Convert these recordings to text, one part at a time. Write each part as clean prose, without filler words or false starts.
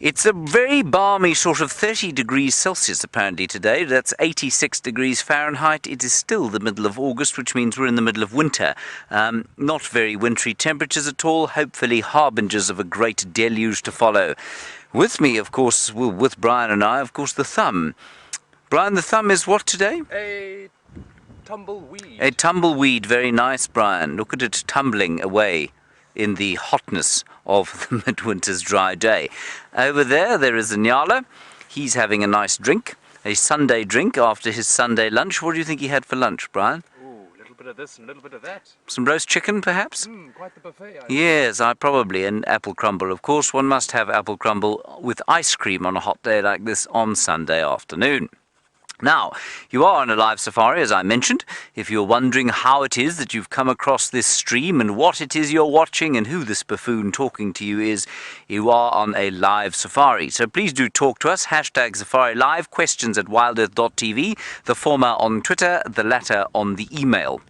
It's a very balmy sort of 30 degrees Celsius apparently today. That's 86 degrees Fahrenheit. It is still the middle of August, which means we're in the middle of winter. Not very wintry temperatures at all, hopefully harbingers of a great deluge to follow. With me, of course, with Brian and I, of course, the thumb. Brian, the thumb is what today? A tumbleweed. A tumbleweed, very nice, Brian. Look at it tumbling away in the hotness of the midwinter's dry day. Over there is a Nyala. He's having a nice drink, a Sunday drink after his Sunday lunch. What do you think he had for lunch, Brian? Ooh, a little bit of this and a little bit of that. Some roast chicken, perhaps? Quite the buffet. Yes, probably. And apple crumble, of course. One must have apple crumble with ice cream on a hot day like this on Sunday afternoon. Now, you are on a live safari, as I mentioned. If you're wondering how it is that you've come across this stream and what it is you're watching and who this buffoon talking to you is, you are on a live safari. So please do talk to us. Hashtag Safari Live, questions at wildearth.tv, the former on Twitter, the latter on the email.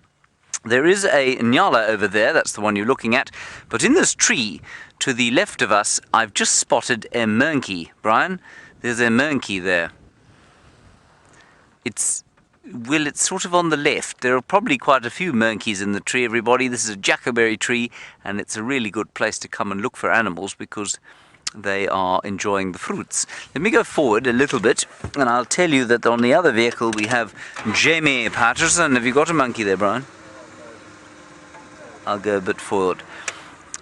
There is a Nyala over there, that's the one you're looking at. But in this tree, to the left of us, I've just spotted a monkey. Brian, there's a monkey there. It's sort of on the left. There are probably quite a few monkeys in the tree, everybody. This is a jackalberry tree, and it's a really good place to come and look for animals because they are enjoying the fruits. Let me go forward a little bit, and I'll tell you that on the other vehicle we have Jamie Patterson. Have you got a monkey there, Brian? I'll go a bit forward.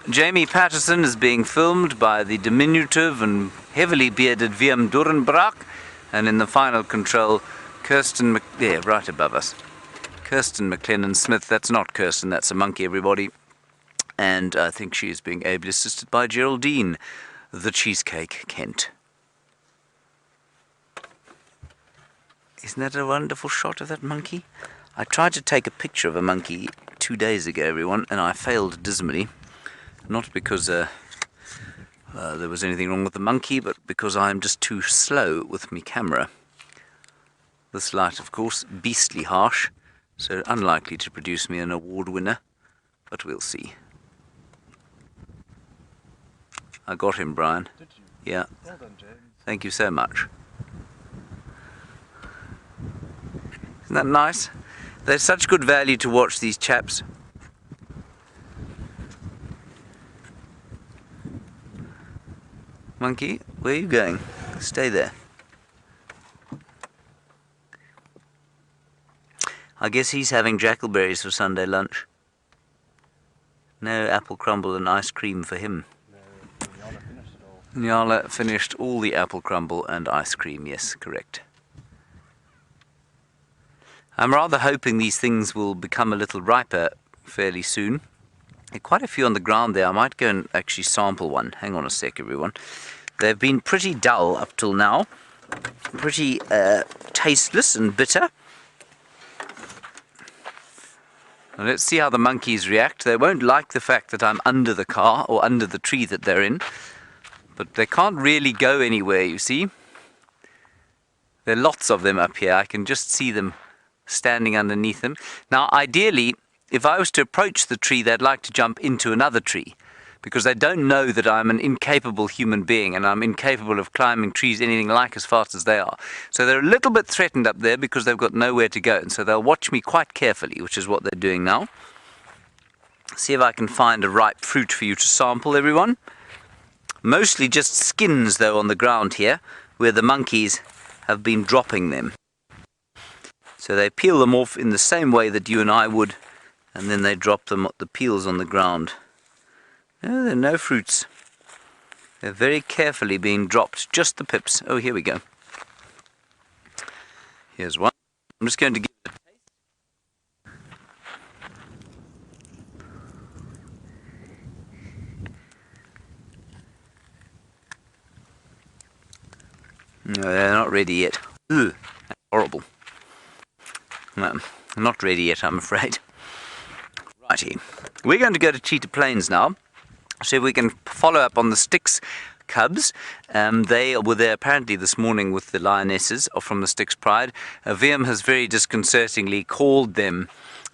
Jamie Patterson is being filmed by the diminutive and heavily bearded Wiem Durenbrak, and in the final control, right above us. Kirsten McLennan Smith. That's not Kirsten, that's a monkey, everybody. And I think she is being ably assisted by Geraldine, the Cheesecake Kent. Isn't that a wonderful shot of that monkey? I tried to take a picture of a monkey 2 days ago, everyone, and I failed dismally. Not because there was anything wrong with the monkey, but because I'm just too slow with my camera. This light, of course, beastly harsh, so unlikely to produce me an award winner, but we'll see. I got him, Brian. Did you? Yeah. Well done, James. Thank you so much. Isn't that nice? They're such good value to watch, these chaps. Monkey, where are you going? Stay there. I guess he's having jackalberries for Sunday lunch. No apple crumble and ice cream for him. No, Nyala finished it all. Nyala finished all the apple crumble and ice cream, yes, correct. I'm rather hoping these things will become a little riper fairly soon. There are quite a few on the ground there. I might go and actually sample one. Hang on a sec, everyone. They've been pretty dull up till now. Pretty tasteless and bitter. Now let's see how the monkeys react. They won't like the fact that I'm under the car or under the tree that they're in. But they can't really go anywhere, you see. There are lots of them up here. I can just see them standing underneath them. Now, ideally, if I was to approach the tree, they'd like to jump into another tree, because they don't know that I'm an incapable human being and I'm incapable of climbing trees anything like as fast as they are. So they're a little bit threatened up there because they've got nowhere to go, and so they'll watch me quite carefully, which is what they're doing now. See if I can find a ripe fruit for you to sample, everyone. Mostly just skins, though, on the ground here, where the monkeys have been dropping them. So they peel them off in the same way that you and I would, and then they drop them, the peels on the ground. No, there are no fruits. They're very carefully being dropped, just the pips. Oh, here we go. Here's one. I'm just going to give it a taste. No, they're not ready yet. Ugh, that's horrible. No, not ready yet, I'm afraid. Righty. We're going to go to Cheetah Plains now. So we can follow up on the Styx cubs. They were there apparently this morning with the lionesses from the Styx Pride. Wiem has very disconcertingly called them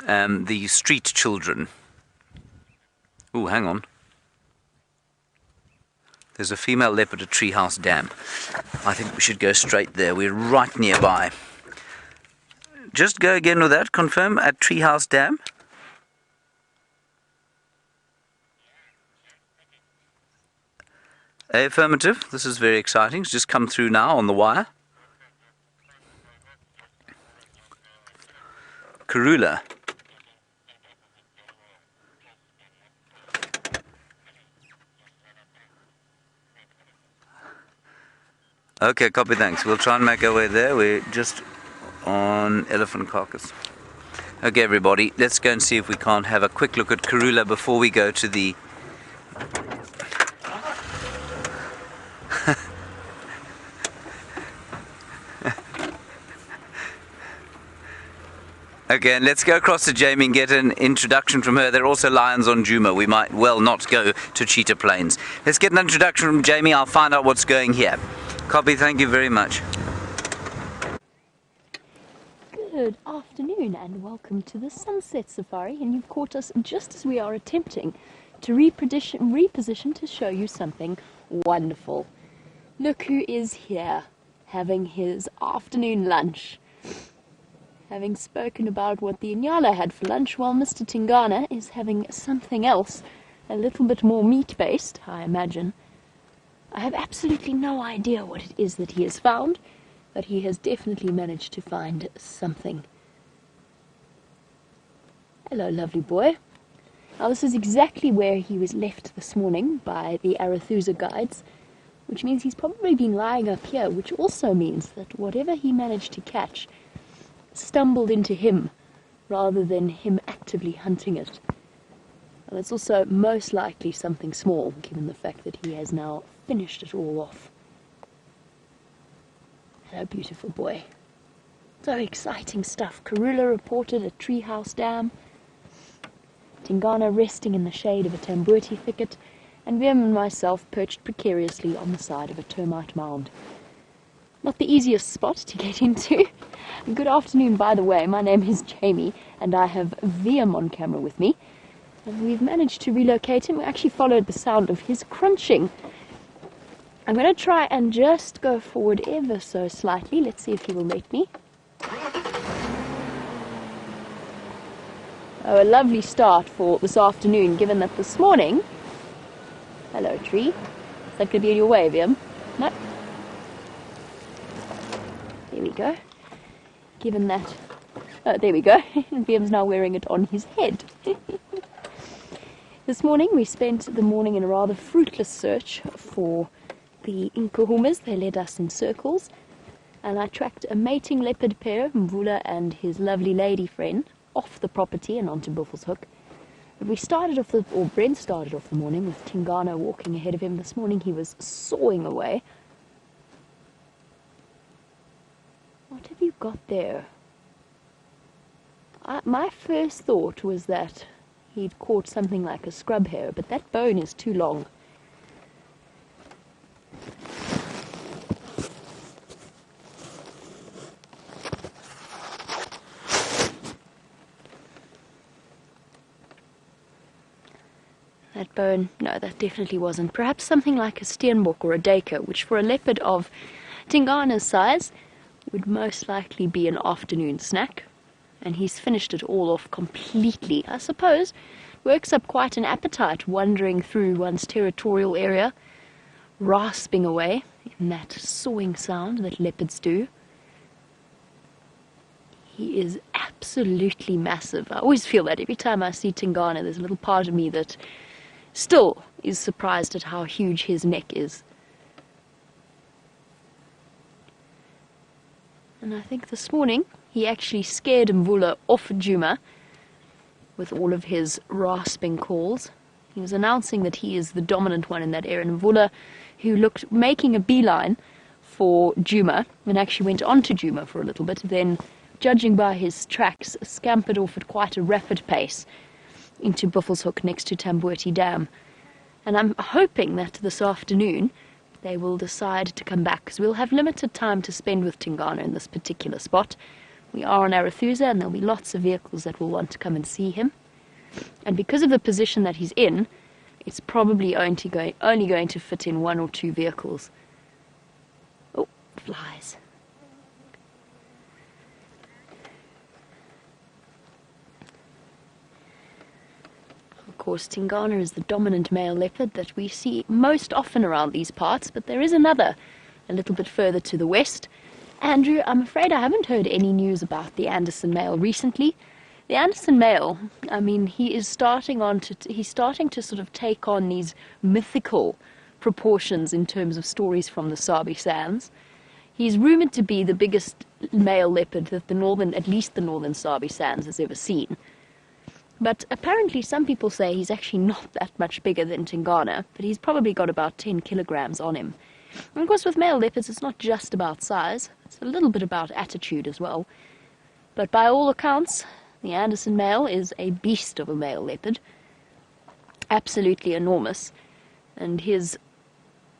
the street children. Ooh, hang on. There's a female leopard at Treehouse Dam. I think we should go straight there. We're right nearby. Just go again with that. Confirm at Treehouse Dam. Affirmative. This is very exciting. It's just come through now on the wire. Karula. Okay, copy, thanks. We'll try and make our way there. We're just on Elephant Carcass. Okay, everybody, let's go and see if we can't have a quick look at Karula before we go to the... Okay, and let's go across to Jamie and get an introduction from her. There are also lions on Djuma. We might well not go to Cheetah Plains. Let's get an introduction from Jamie. I'll find out what's going here. Copy, thank you very much. Good afternoon and welcome to the Sunset Safari, and you've caught us just as we are attempting to reposition to show you something wonderful. Look who is here, having his afternoon lunch. Having spoken about what the Inyala had for lunch, while Mr. Tingana is having something else, a little bit more meat-based, I imagine. I have absolutely no idea what it is that he has found, but he has definitely managed to find something. Hello, lovely boy. Now, this is exactly where he was left this morning by the Arathusa guides, which means he's probably been lying up here, which also means that whatever he managed to catch stumbled into him rather than him actively hunting it. And it's also most likely something small, given the fact that he has now finished it all off. Hello, beautiful boy. So exciting stuff. Karula reported at Treehouse Dam, Tingana resting in the shade of a tambuti thicket, and Wim and myself perched precariously on the side of a termite mound. Not the easiest spot to get into. Good afternoon, by the way. My name is Jamie, and I have Wim on camera with me. And we've managed to relocate him. We actually followed the sound of his crunching. I'm going to try and just go forward ever so slightly. Let's see if he will let me. Oh, a lovely start for this afternoon, given that this morning... Hello, tree. Is that going to be in your way, Wim? No? There we go. Given that... Oh, there we go. Wim's now wearing it on his head. This morning we spent the morning in a rather fruitless search for the Nkuhumas. They led us in circles, and I tracked a mating leopard pair, Mvula and his lovely lady friend, off the property and onto Buffelshoek. But we started off Brent started off the morning with Tingana walking ahead of him. This morning he was sawing away. What have you got there? My first thought was that he'd caught something like a scrub hare, but that bone is too long. That bone, no, that definitely wasn't. Perhaps something like a steenbok or a duiker, which for a leopard of Tingana's size would most likely be an afternoon snack. And he's finished it all off completely. I suppose works up quite an appetite wandering through one's territorial area, rasping away in that sawing sound that leopards do. He is absolutely massive. I always feel that every time I see Tingana, there's a little part of me that still is surprised at how huge his neck is. And I think this morning he actually scared Mvula off Djuma with all of his rasping calls. He was announcing that he is the dominant one in that area. And Mvula, who looked making a beeline for Djuma and actually went on to Djuma for a little bit, then, judging by his tracks, scampered off at quite a rapid pace into Buffelshoek next to Tambuti Dam. And I'm hoping that this afternoon they will decide to come back, because we'll have limited time to spend with Tingana in this particular spot. We are on Arathusa, and there'll be lots of vehicles that will want to come and see him. And because of the position that he's in, it's probably only going to fit in 1 or 2 vehicles. Oh, flies. Of course, Tingana is the dominant male leopard that we see most often around these parts, but there is another a little bit further to the west. Andrew, I'm afraid I haven't heard any news about the Anderson male recently. The Anderson male, I mean, he's starting to sort of take on these mythical proportions in terms of stories from the Sabi Sands. He's rumored to be the biggest male leopard that at least the northern Sabi Sands has ever seen. But apparently some people say he's actually not that much bigger than Tingana, but he's probably got about 10 kilograms on him. And of course with male leopards it's not just about size, it's a little bit about attitude as well. But by all accounts, the Anderson male is a beast of a male leopard. Absolutely enormous. And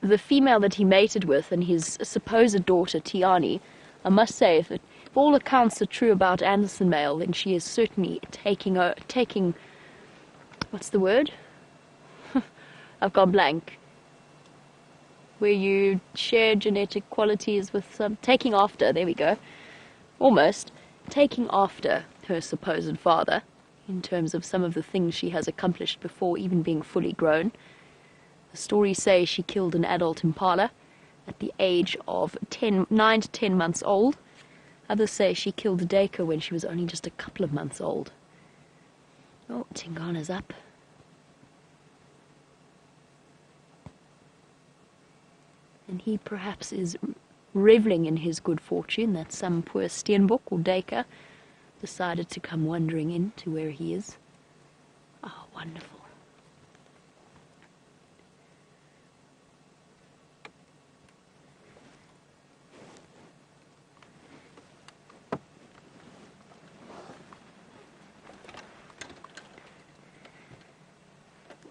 the female that he mated with and his supposed daughter Tiani, I must say, if all accounts are true about Anderson male, then she is certainly taking what's the word? I've gone blank. Where you share genetic qualities with taking after, there we go. Almost. Taking after her supposed father, in terms of some of the things she has accomplished before even being fully grown. The stories say she killed an adult impala at the age of 9 to 10 months old. Others say she killed a Dacre when she was only just a couple of months old. Oh, Tingana's up. And he perhaps is reveling in his good fortune that some poor Steenbok or Dacre decided to come wandering in to where he is. Oh, wonderful.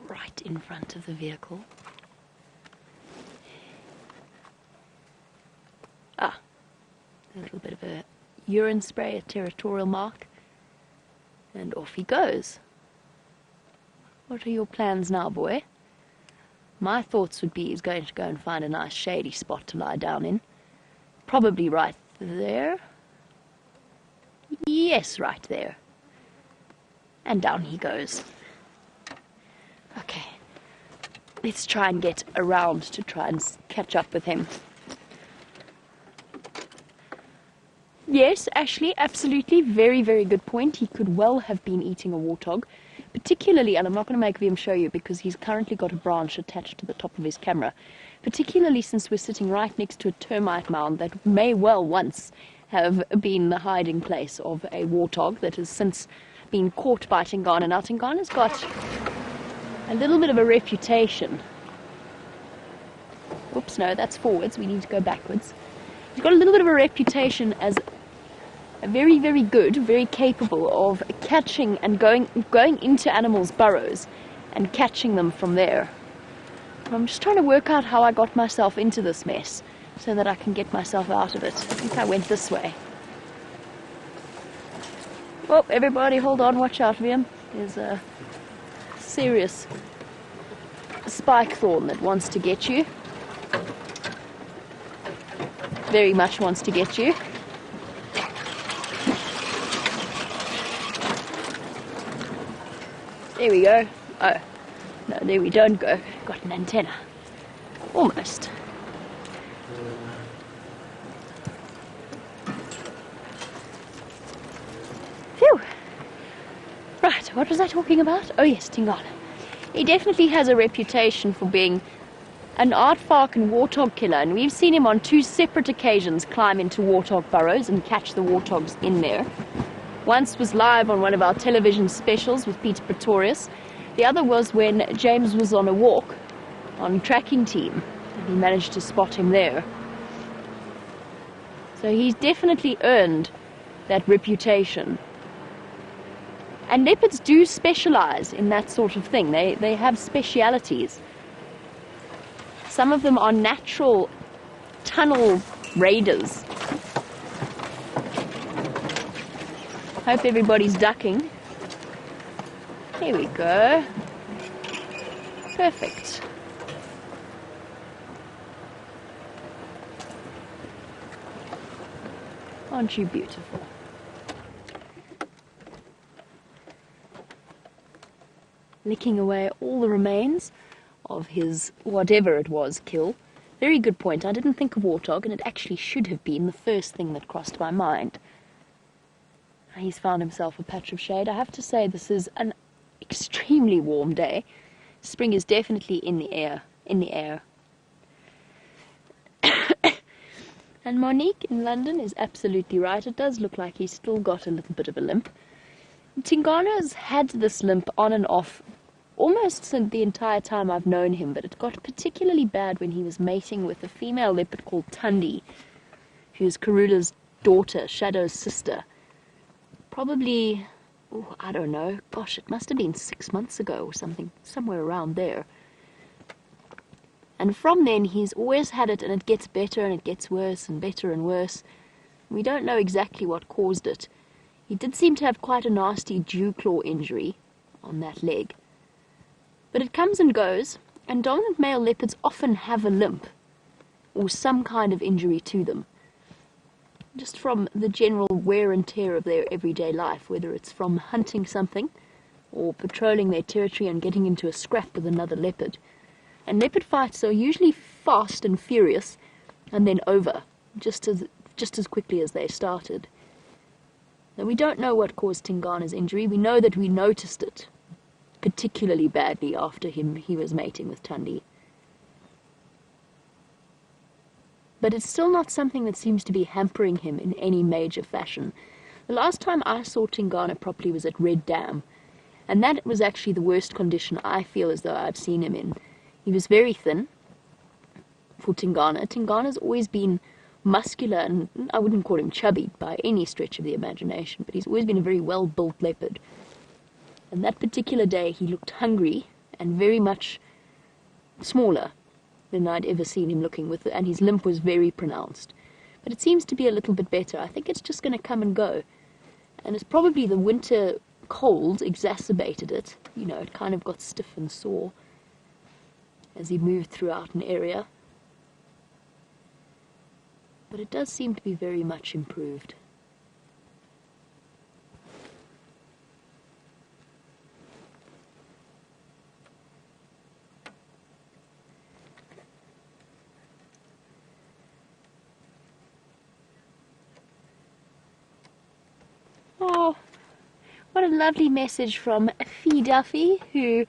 Right in front of the vehicle. Ah, a little bit of a urine spray, a territorial mark, and off he goes. What are your plans now, boy? My thoughts would be he's going to go and find a nice shady spot to lie down in. Probably right there. Yes, right there. And down he goes. Okay, let's try and get around to try and catch up with him. Yes, Ashley, absolutely. Very, very good point. He could well have been eating a warthog. Particularly, and I'm not going to make him show you because he's currently got a branch attached to the top of his camera. Particularly since we're sitting right next to a termite mound that may well once have been the hiding place of a warthog that has since been caught by Tingana. Now, Tingana's got a little bit of a reputation. Oops, no, that's forwards. We need to go backwards. He's got a little bit of a reputation as a very, very good, very capable of catching and going into animals' burrows and catching them from there. I'm just trying to work out how I got myself into this mess so that I can get myself out of it. I think I went this way. Oh, everybody hold on, watch out for him. There's a serious spike thorn that wants to get you. Very much wants to get you. There we go. Oh, no, there we don't go. Got an antenna. Almost. Phew. Right, what was I talking about? Oh yes, Tingana. He definitely has a reputation for being an aardvark and warthog killer, and we've seen him on 2 separate occasions climb into warthog burrows and catch the warthogs in there. Once was live on one of our television specials with Peter Pretorius. The other was when James was on a walk on tracking team, and he managed to spot him there. So he's definitely earned that reputation. And leopards do specialize in that sort of thing. They have specialities. Some of them are natural tunnel raiders. Hope everybody's ducking. Here we go. Perfect. Aren't you beautiful? Licking away all the remains of his whatever it was kill. Very good point. I didn't think of warthog, and it actually should have been the first thing that crossed my mind. He's found himself a patch of shade. I have to say this is an extremely warm day. Spring is definitely in the air. And Monique in London is absolutely right. It does look like he's still got a little bit of a limp. Tingana's had this limp on and off almost since the entire time I've known him, but it got particularly bad when he was mating with a female leopard called Tundi, who's Karula's daughter, Shadow's sister. Probably, oh, I don't know, gosh, it must have been 6 months ago or something, somewhere around there. And from then, he's always had it, and it gets better and it gets worse and better and worse. We don't know exactly what caused it. He did seem to have quite a nasty dew claw injury on that leg. But it comes and goes, and dominant male leopards often have a limp or some kind of injury to them, just from the general wear and tear of their everyday life, whether it's from hunting something or patrolling their territory and getting into a scrap with another leopard. And leopard fights are usually fast and furious and then over, just as quickly as they started. Now, we don't know what caused Tingana's injury. We know that we noticed it particularly badly after he was mating with Tundi. But it's still not something that seems to be hampering him in any major fashion. The last time I saw Tingana properly was at Red Dam, and that was actually the worst condition I feel as though I've seen him in. He was very thin for Tingana. Tingana's always been muscular, and I wouldn't call him chubby by any stretch of the imagination, but he's always been a very well-built leopard. And that particular day he looked hungry and very much smaller than I'd ever seen him looking, and his limp was very pronounced. But it seems to be a little bit better. I think it's just going to come and go. And it's probably the winter cold exacerbated it. You know, it kind of got stiff and sore as he moved throughout an area. But it does seem to be very much improved. Oh, what a lovely message from Fee Duffy, who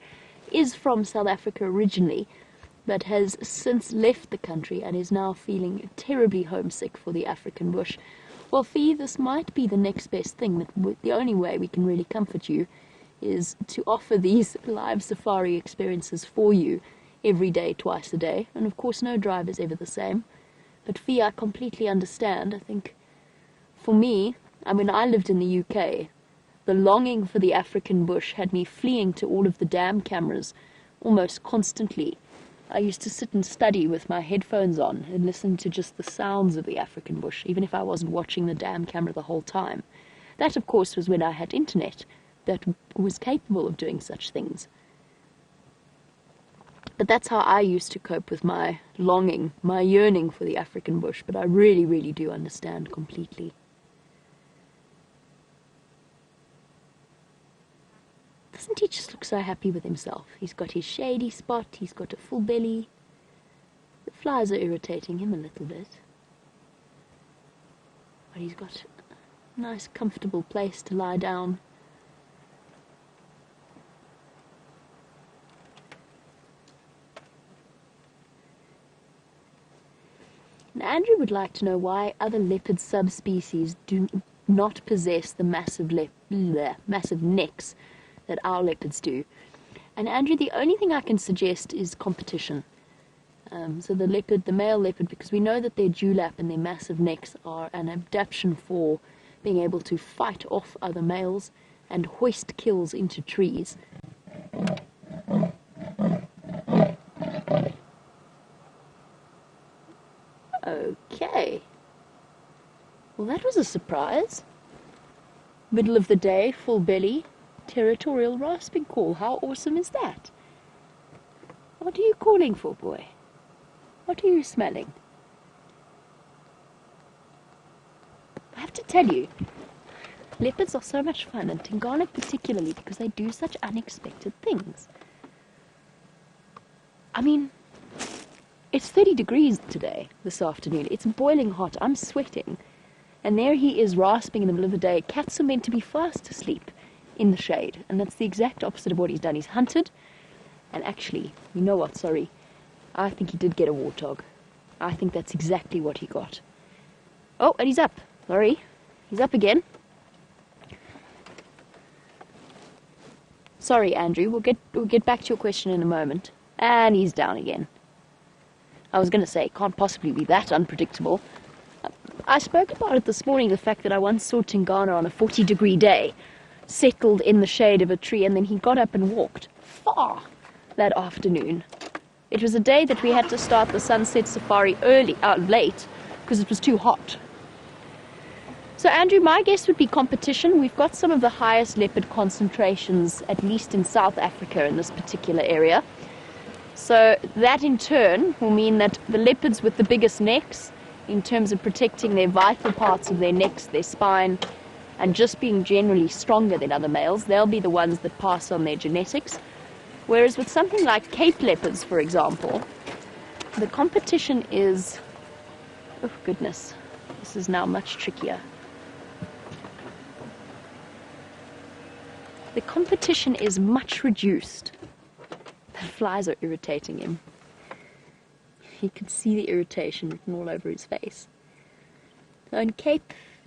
is from South Africa originally, but has since left the country and is now feeling terribly homesick for the African bush. Well, Fee, this might be the next best thing. That the only way we can really comfort you is to offer these live safari experiences for you every day, twice a day. And of course, no drive is ever the same. But Fee, I completely understand. I think for me, I mean, I lived in the UK. The longing for the African bush had me fleeing to all of the dam cameras almost constantly. I used to sit and study with my headphones on and listen to just the sounds of the African bush, even if I wasn't watching the dam camera the whole time. That, of course, was when I had internet that was capable of doing such things. But that's how I used to cope with my longing, my yearning for the African bush. But I really, really do understand completely. Doesn't he just look so happy with himself? He's got his shady spot, he's got a full belly. The flies are irritating him a little bit. But he's got a nice, comfortable place to lie down. And Andrew would like to know why other leopard subspecies do not possess the massive necks that our leopards do. And Andrew, the only thing I can suggest is competition. So the male leopard, because we know that their dewlap and their massive necks are an adaptation for being able to fight off other males and hoist kills into trees. Okay. Well, that was a surprise. Middle of the day, full belly. Territorial rasping call. How awesome is that? What are you calling for, boy? What are you smelling? I have to tell you, leopards are so much fun, and Tingana particularly, because they do such unexpected things. I mean, it's 30 degrees today, this afternoon. It's boiling hot. I'm sweating. And there he is rasping in the middle of the day. Cats are meant to be fast asleep in the shade. And that's the exact opposite of what he's done. He's hunted. And actually, you know what, sorry. I think he did get a warthog. I think that's exactly what he got. Oh, and he's up. Sorry. He's up again. Sorry, Andrew. We'll get back to your question in a moment. And he's down again. I was going to say, it can't possibly be that unpredictable. I spoke about it this morning, the fact that I once saw Tingana on a 40-degree day, settled in the shade of a tree, and then he got up and walked far that afternoon. It was a day that we had to start the sunset safari late, because it was too hot. So, Andrew, my guess would be competition. We've got some of the highest leopard concentrations, at least in South Africa, in this particular area. So that in turn will mean that the leopards with the biggest necks, in terms of protecting their vital parts of their necks, their spine, and just being generally stronger than other males, they'll be the ones that pass on their genetics. Whereas with something like Cape leopards, for example, the competition is, oh goodness, this is now much trickier. The competition is much reduced. The flies are irritating him. You can see the irritation written all over his face. Now in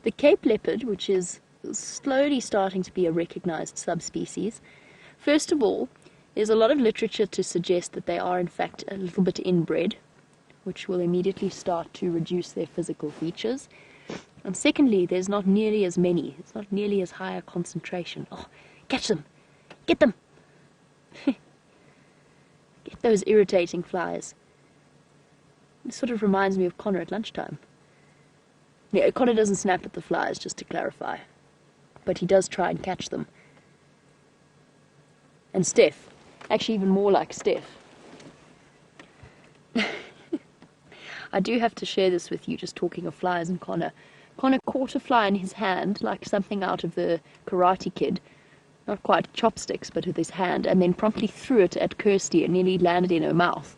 the Cape leopard, which is slowly starting to be a recognized subspecies, first of all, there's a lot of literature to suggest that they are in fact a little bit inbred, which will immediately start to reduce their physical features. And secondly, there's not nearly as many. It's not nearly as high a concentration. Oh, catch them! Get them! Get those irritating flies. It sort of reminds me of Connor at lunchtime. Yeah, Connor doesn't snap at the flies, just to clarify. But he does try and catch them. And Steph. Actually, even more like Steph. I do have to share this with you, just talking of flies and Connor. Connor caught a fly in his hand, like something out of the Karate Kid. Not quite chopsticks, but with his hand, and then promptly threw it at Kirsty and nearly landed in her mouth.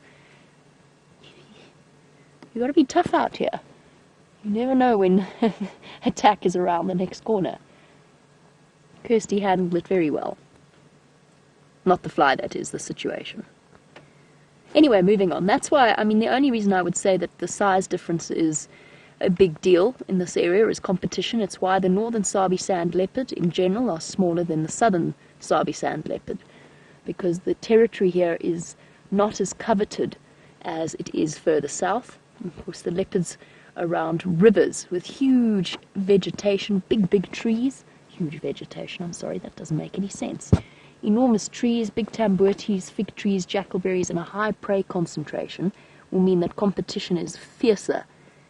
You gotta be tough out here. You never know when attack is around the next corner. Kirsty handled it very well. Not the fly, that is, the situation. Anyway, moving on. That's why, I mean, the only reason I would say that the size difference is a big deal in this area is competition. It's why the northern Sabi sand leopard in general are smaller than the southern Sabi sand leopard, because the territory here is not as coveted as it is further south. Of course, the leopards around rivers with huge vegetation, big trees. Huge vegetation, I'm sorry, that doesn't make any sense. Enormous trees, big tambuerties, fig trees, jackalberries, and a high prey concentration will mean that competition is fiercer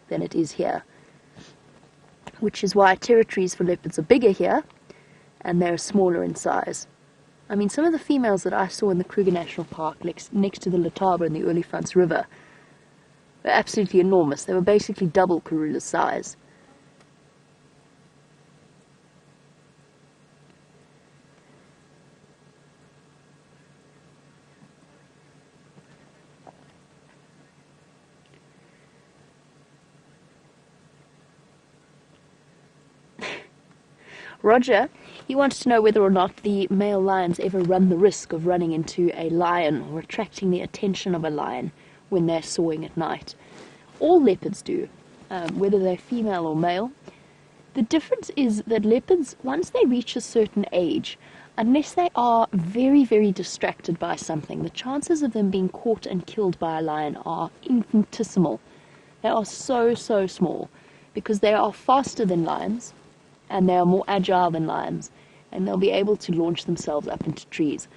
than it is here. Which is why territories for leopards are bigger here, and they're smaller in size. I mean, some of the females that I saw in the Kruger National Park next to the Letaba and the Olifants River were absolutely enormous. They were basically double Karula's size. Roger, he wants to know whether or not the male lions ever run the risk of running into a lion or attracting the attention of a lion when they're sawing at night. All leopards do, whether they're female or male. The difference is that leopards, once they reach a certain age, unless they are very distracted by something, the chances of them being caught and killed by a lion are infinitesimal. They are so small, because they are faster than lions, and they are more agile than lions, and they'll be able to launch themselves up into trees.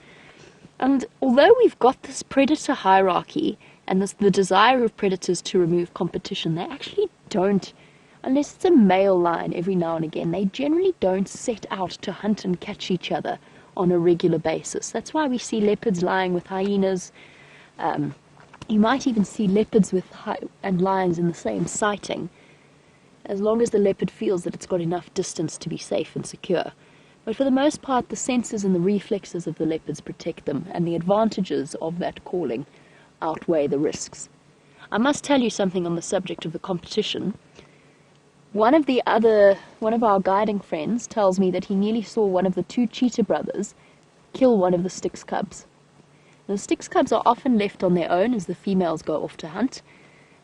And although we've got this predator hierarchy and the desire of predators to remove competition, they actually don't, unless it's a male lion every now and again, they generally don't set out to hunt and catch each other on a regular basis. That's why we see leopards lying with hyenas, You might even see leopards and lions in the same sighting, as long as the leopard feels that it's got enough distance to be safe and secure. But for the most part, the senses and the reflexes of the leopards protect them, and the advantages of that calling outweigh the risks. I must tell you something on the subject of the competition. One of our guiding friends tells me that he nearly saw one of the two cheetah brothers kill one of the Styx cubs. The Styx cubs are often left on their own as the females go off to hunt,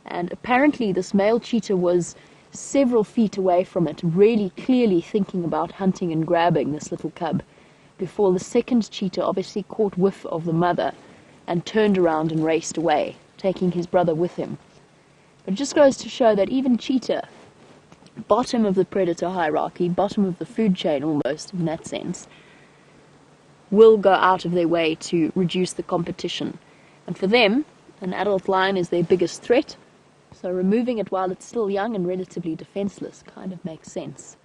and apparently this male cheetah was several feet away from it, really clearly thinking about hunting and grabbing this little cub, before the second cheetah obviously caught whiff of the mother and turned around and raced away, taking his brother with him. But it just goes to show that even cheetah, bottom of the predator hierarchy, bottom of the food chain almost in that sense, will go out of their way to reduce the competition. And for them, an adult lion is their biggest threat, so removing it while it's still young and relatively defenseless kind of makes sense.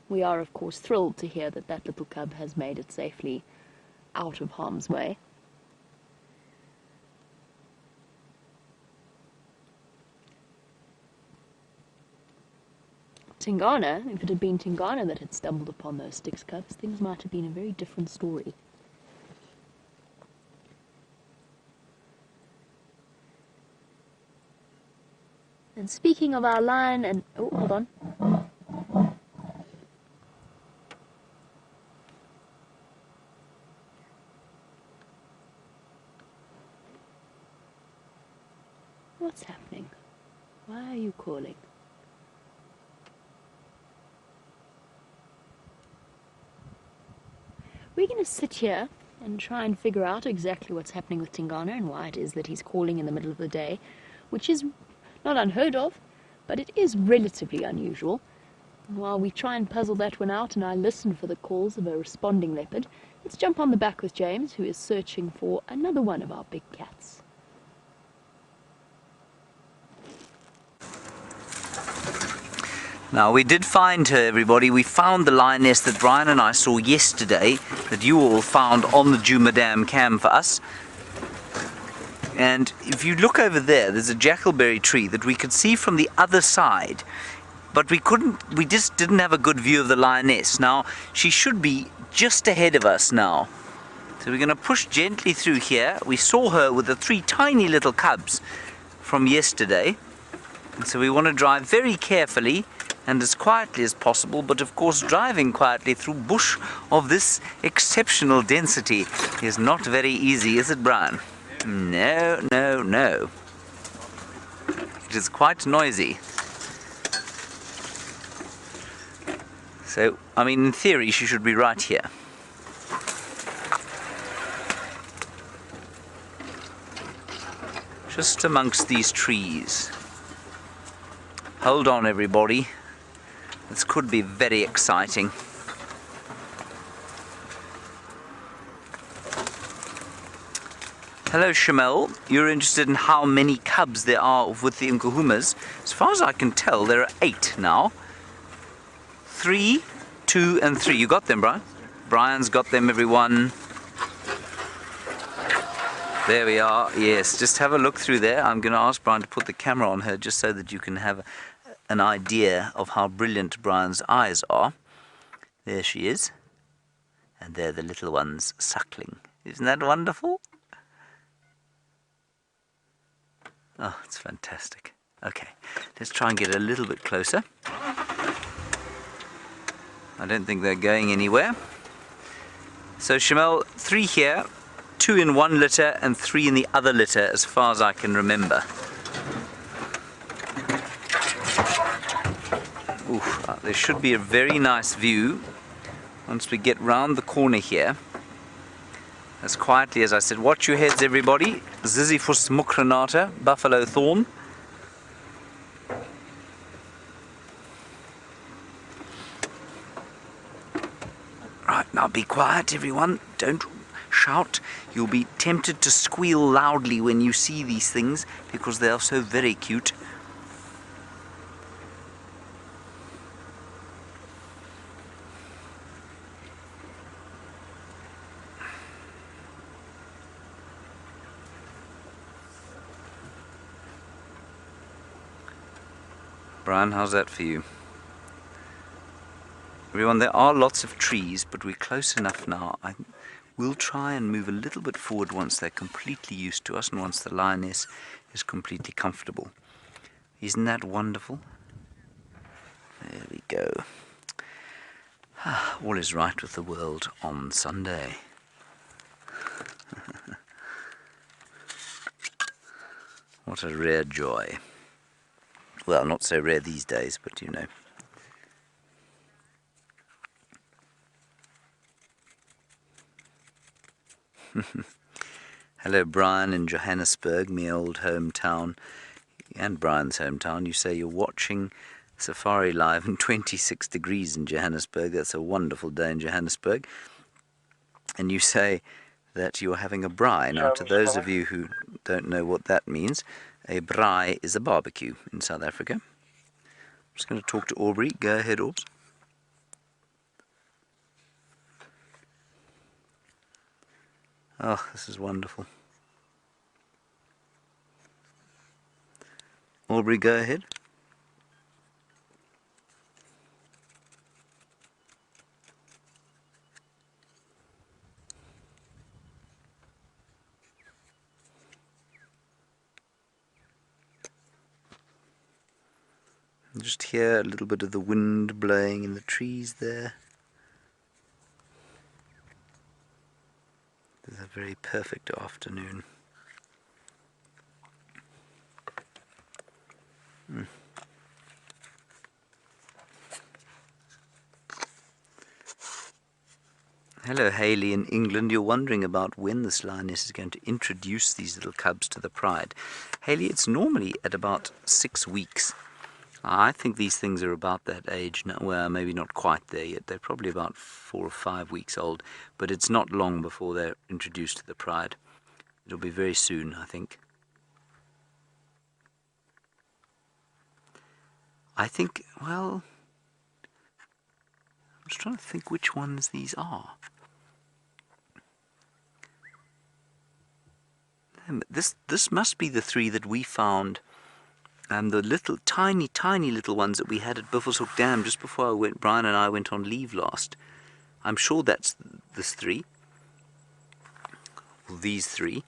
We are, of course, thrilled to hear that that little cub has made it safely out of harm's way. Tingana, if it had been Tingana that had stumbled upon those Styx cubs, things might have been a very different story. And speaking of our lion and... oh, hold on. What's happening? Why are you calling? We're going to sit here and try and figure out exactly what's happening with Tingana and why it is that he's calling in the middle of the day, which is not unheard of, but it is relatively unusual. And while we try and puzzle that one out and I listen for the calls of a responding leopard, let's jump on the back with James, who is searching for another one of our big cats. Now, we did find her, everybody. We found the lioness that Brian and I saw yesterday, that you all found on the Djuma Dam cam for us. And if you look over there, there's a jackalberry tree that we could see from the other side, but we just didn't have a good view of the lioness. Now, she should be just ahead of us now. So we're going to push gently through here. We saw her with the 3 tiny little cubs from yesterday. And so we want to drive very carefully and as quietly as possible, but of course driving quietly through bush of this exceptional density is not very easy, is it, Brian? No, no, no. It is quite noisy. So, I mean, in theory, she should be right here. Just amongst these trees. Hold on, everybody. This could be very exciting. Hello, Shamel. You're interested in how many cubs there are with the Nkuhumas. As far as I can tell, there are 8 now. 3, 2, and 3. You got them, Brian? Brian's got them, everyone. There we are. Yes, just have a look through there. I'm going to ask Brian to put the camera on her just so that you can have an idea of how brilliant Brian's eyes are. There she is. And they're the little ones suckling. Isn't that wonderful? Oh, it's fantastic. Okay, let's try and get a little bit closer. I don't think they're going anywhere. So, Shamel, 3 here, 2 in one litter and 3 in the other litter, as far as I can remember. Oof, there should be a very nice view once we get round the corner here. As quietly as I said, watch your heads, everybody. Ziziphus mucronata, buffalo thorn. Right, now be quiet, everyone. Don't shout. You'll be tempted to squeal loudly when you see these things because they are so very cute. Brian, how's that for you? Everyone, there are lots of trees, but we're close enough now. We'll try and move a little bit forward once they're completely used to us and once the lioness is completely comfortable. Isn't that wonderful? There we go. All is right with the world on Sunday. What a rare joy. Well, not so rare these days, but you know. Hello, Brian in Johannesburg, my old hometown, and Brian's hometown. You say you're watching Safari Live in 26 degrees in Johannesburg. That's a wonderful day in Johannesburg. And you say that you're having a braai. Now, to those of you who don't know what that means, a braai is a barbecue in South Africa. I'm just going to talk to Aubrey. Go ahead, Aubs. Oh, this is wonderful. Aubrey, go ahead. Just hear a little bit of the wind blowing in the trees there. It's a very perfect afternoon. Hello, Haley in England. You're wondering about when this lioness is going to introduce these little cubs to the pride. Haley, it's normally at about 6 weeks. I think these things are about that age now. Well, maybe not quite there yet. They're probably about 4 or 5 weeks old, but it's not long before they're introduced to the pride. It'll be very soon, I think. I think, well, I'm just trying to think which ones these are. This must be the 3 that we found, the little tiny little ones that we had at Buffelshoek Dam just before Brian and I went on leave last. I'm sure that's this 3, or these 3,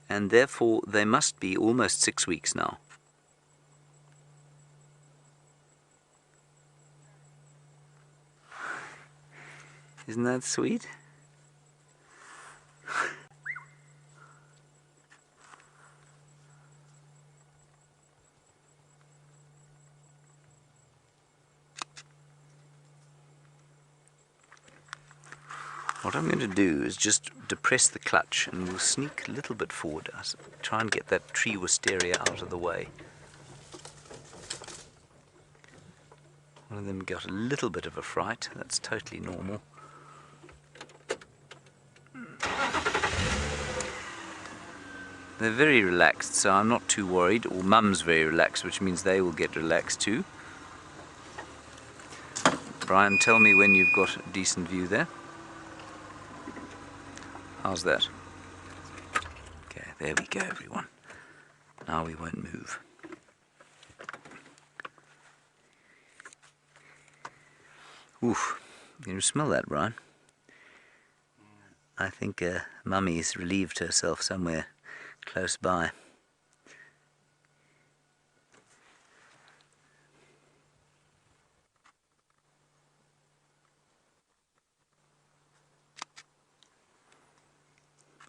and therefore they must be almost 6 weeks now. Isn't that sweet? What I'm going to do is just depress the clutch and we'll sneak a little bit forward. Try and get that tree wisteria out of the way. One of them got a little bit of a fright. That's totally normal. They're very relaxed, so I'm not too worried. Or Mum's very relaxed, which means they will get relaxed too. Brian, tell me when you've got a decent view there. How's that? Okay, there we go, everyone. Now we won't move. Oof, can you smell that, Brian? I think Mummy's relieved herself somewhere close by.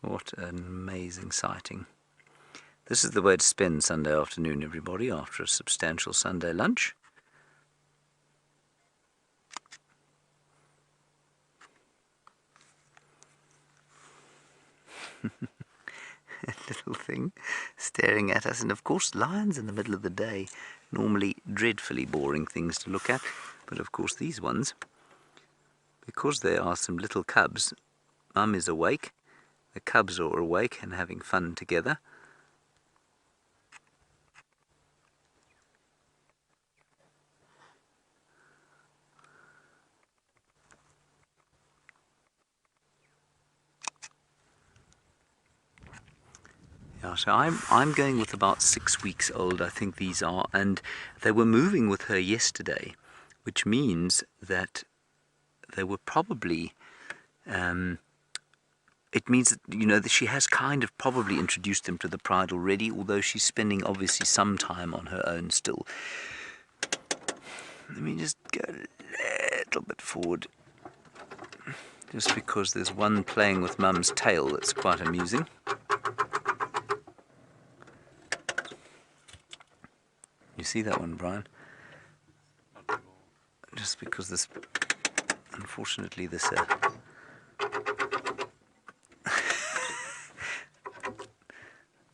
What an amazing sighting. This is the way to spend Sunday afternoon, everybody, after a substantial Sunday lunch. A little thing staring at us, and of course lions in the middle of the day, normally dreadfully boring things to look at, but of course these ones, because there are some little cubs, Mum is awake, the cubs are awake and having fun together. Yeah, Yeah, so I'm going with about 6 weeks old, I think these are, and they were moving with her yesterday, which means that they were probably, it means that, you know, that she has kind of probably introduced them to the pride already, although she's spending obviously some time on her own still. Let me just go a little bit forward, just because there's one playing with Mum's tail that's quite amusing. You see that one, Brian? Just because this, unfortunately, this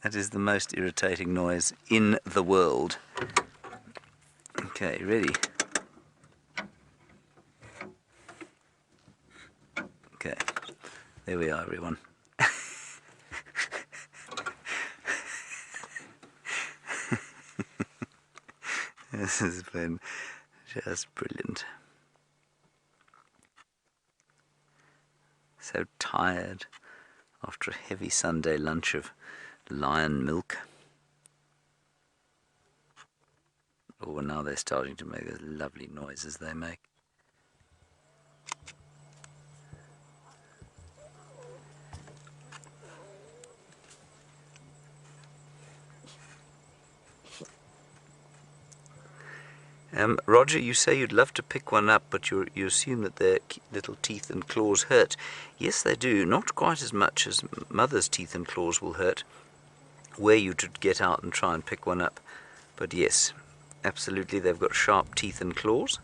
that is the most irritating noise in the world. Okay, ready? Okay, there we are, everyone. This has been just brilliant. So tired after a heavy Sunday lunch of lion milk. Oh, now they're starting to make those lovely noises they make. Roger, you say you'd love to pick one up, but you assume that their little teeth and claws hurt. Yes, they do. Not quite as much as Mother's teeth and claws will hurt, were you to get out and try and pick one up. But yes, absolutely, they've got sharp teeth and claws.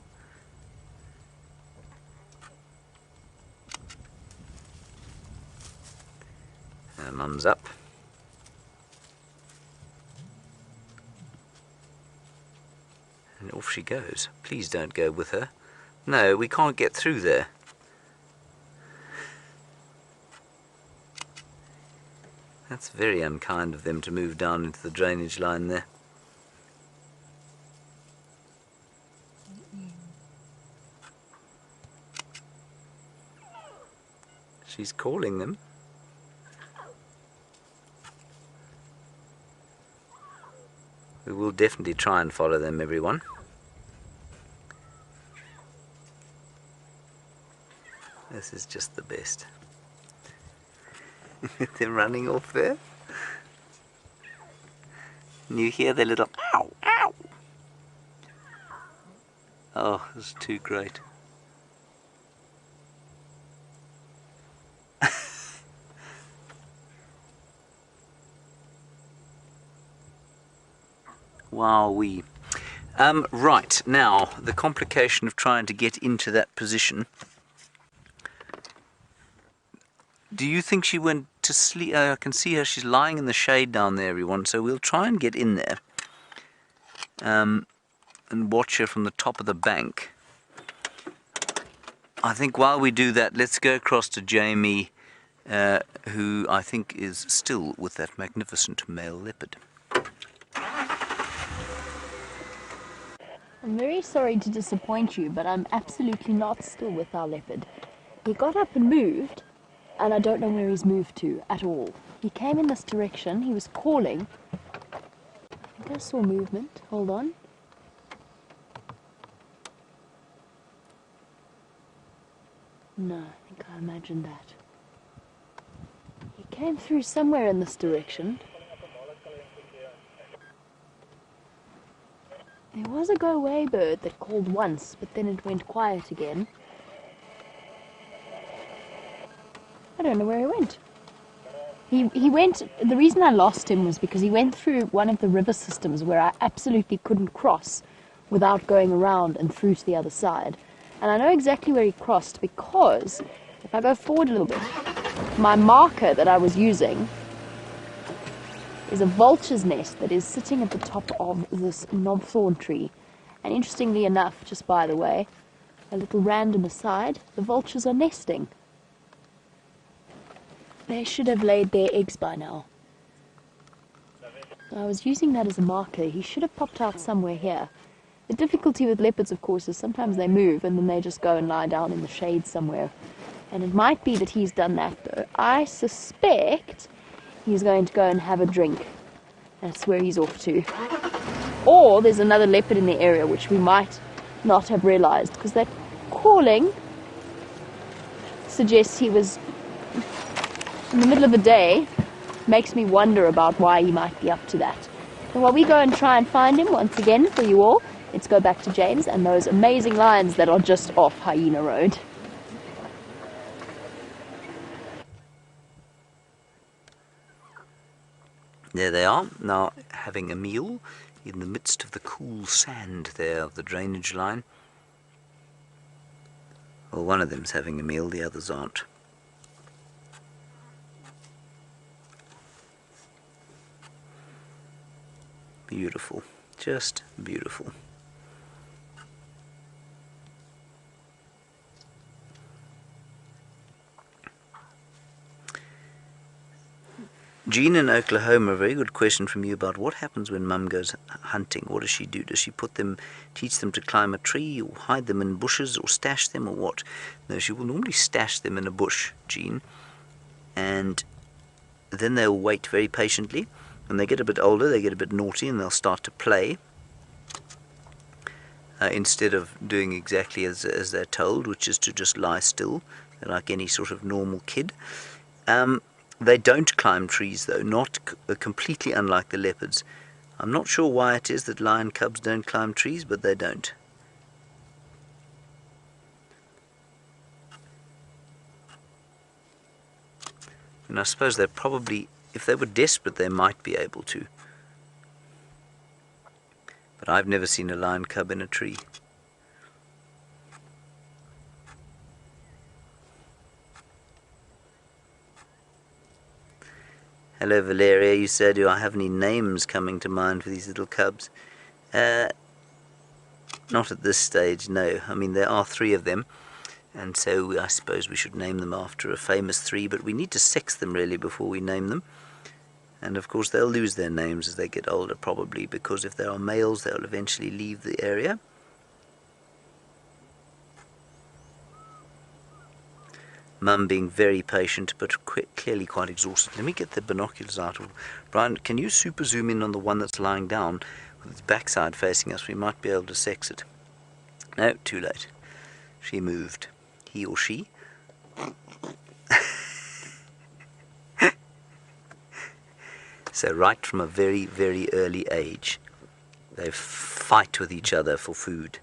Mum's up. And off she goes. Please don't go with her. No, we can't get through there. That's very unkind of them to move down into the drainage line there. She's calling them. We will definitely try and follow them, everyone. This is just the best. They're running off there. And you hear their little ow, ow. Oh, this is too great. Wowee. Right, now, the complication of trying to get into that position. Do you think she went to sleep? I can see her, she's lying in the shade down there, everyone, so we'll try and get in there and watch her from the top of the bank. I think while we do that, let's go across to Jamie, who I think is still with that magnificent male leopard. I'm very sorry to disappoint you, but I'm absolutely not still with our leopard. He got up and moved, and I don't know where he's moved to at all. He came in this direction, he was calling. I think I saw movement. Hold on. No, I think I imagined that. He came through somewhere in this direction. There was a go-away bird that called once, but then it went quiet again. I don't know where he went. He went, the reason I lost him was because he went through one of the river systems where I absolutely couldn't cross without going around and through to the other side. And I know exactly where he crossed because, if I go forward a little bit, my marker that I was using is a vulture's nest that is sitting at the top of this knobthorn tree. And interestingly enough, just by the way, a little random aside, the vultures are nesting. They should have laid their eggs by now. I was using that as a marker. He should have popped out somewhere here. The difficulty with leopards, of course, is sometimes they move and then they just go and lie down in the shade somewhere. And it might be that he's done that, though. I suspect he's going to go and have a drink. That's where he's off to. Or there's another leopard in the area, which we might not have realized, because that calling suggests he was in the middle of the day. Makes me wonder about why he might be up to that. And while we go and try and find him once again for you all, let's go back to James and those amazing lions that are just off Hyena Road. There they are, now having a meal in the midst of the cool sand there of the drainage line. Well, one of them's having a meal, the others aren't. Beautiful, just beautiful. Jean in Oklahoma, a very good question from you about what happens when Mum goes hunting. What does she do? Does she teach them to climb a tree, or hide them in bushes, or stash them, or what? No, she will normally stash them in a bush, Jean, and then they'll wait very patiently. When they get a bit older, they get a bit naughty and they'll start to play instead of doing exactly as they're told, which is to just lie still, like any sort of normal kid. They don't climb trees, though, not completely unlike the leopards. I'm not sure why it is that lion cubs don't climb trees, but they don't. And I suppose they're probably, if they were desperate, they might be able to. But I've never seen a lion cub in a tree. Hello Valeria, you said, do I have any names coming to mind for these little cubs? Not at this stage, no. I mean, there are 3 of them. And so I suppose we should name them after a famous 3, but we need to sex them really before we name them. And of course they'll lose their names as they get older, probably, because if they are males they'll eventually leave the area. Mum being very patient but clearly quite exhausted. Let me get the binoculars out. Brian, can you super zoom in on the one that's lying down with its backside facing us? We might be able to sex it. No, too late. She moved. He or she. So right from a very, very early age, they fight with each other for food.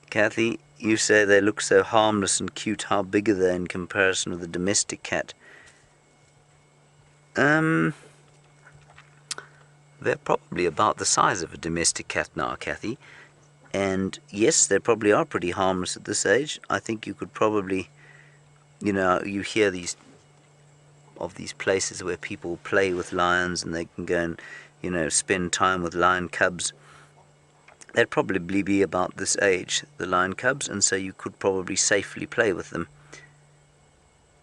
Kathy, you say they look so harmless and cute. How big are they in comparison with a domestic cat? They're probably about the size of a domestic cat now, Kathy. And yes, they probably are pretty harmless at this age. I think you could probably, you know, you hear these places where people play with lions and they can go and, you know, spend time with lion cubs. They'd probably be about this age, the lion cubs, and so you could probably safely play with them.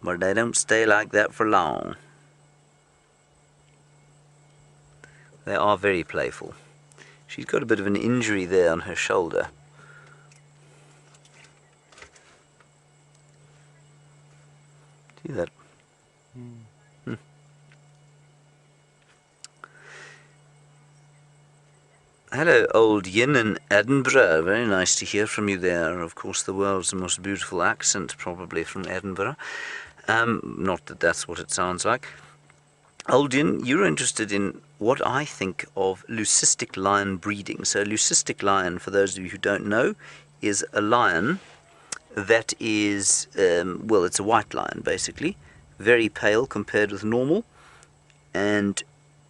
But they don't stay like that for long. They are very playful. She's got a bit of an injury there on her shoulder. See that? Hello, old Yin in Edinburgh. Very nice to hear from you there. Of course, the world's most beautiful accent, probably from Edinburgh. Not that that's what it sounds like. Old Yin, you're interested in what I think of leucistic lion breeding. So leucistic lion, for those of you who don't know, is a lion that is, well, it's a white lion, basically. Very pale compared with normal. And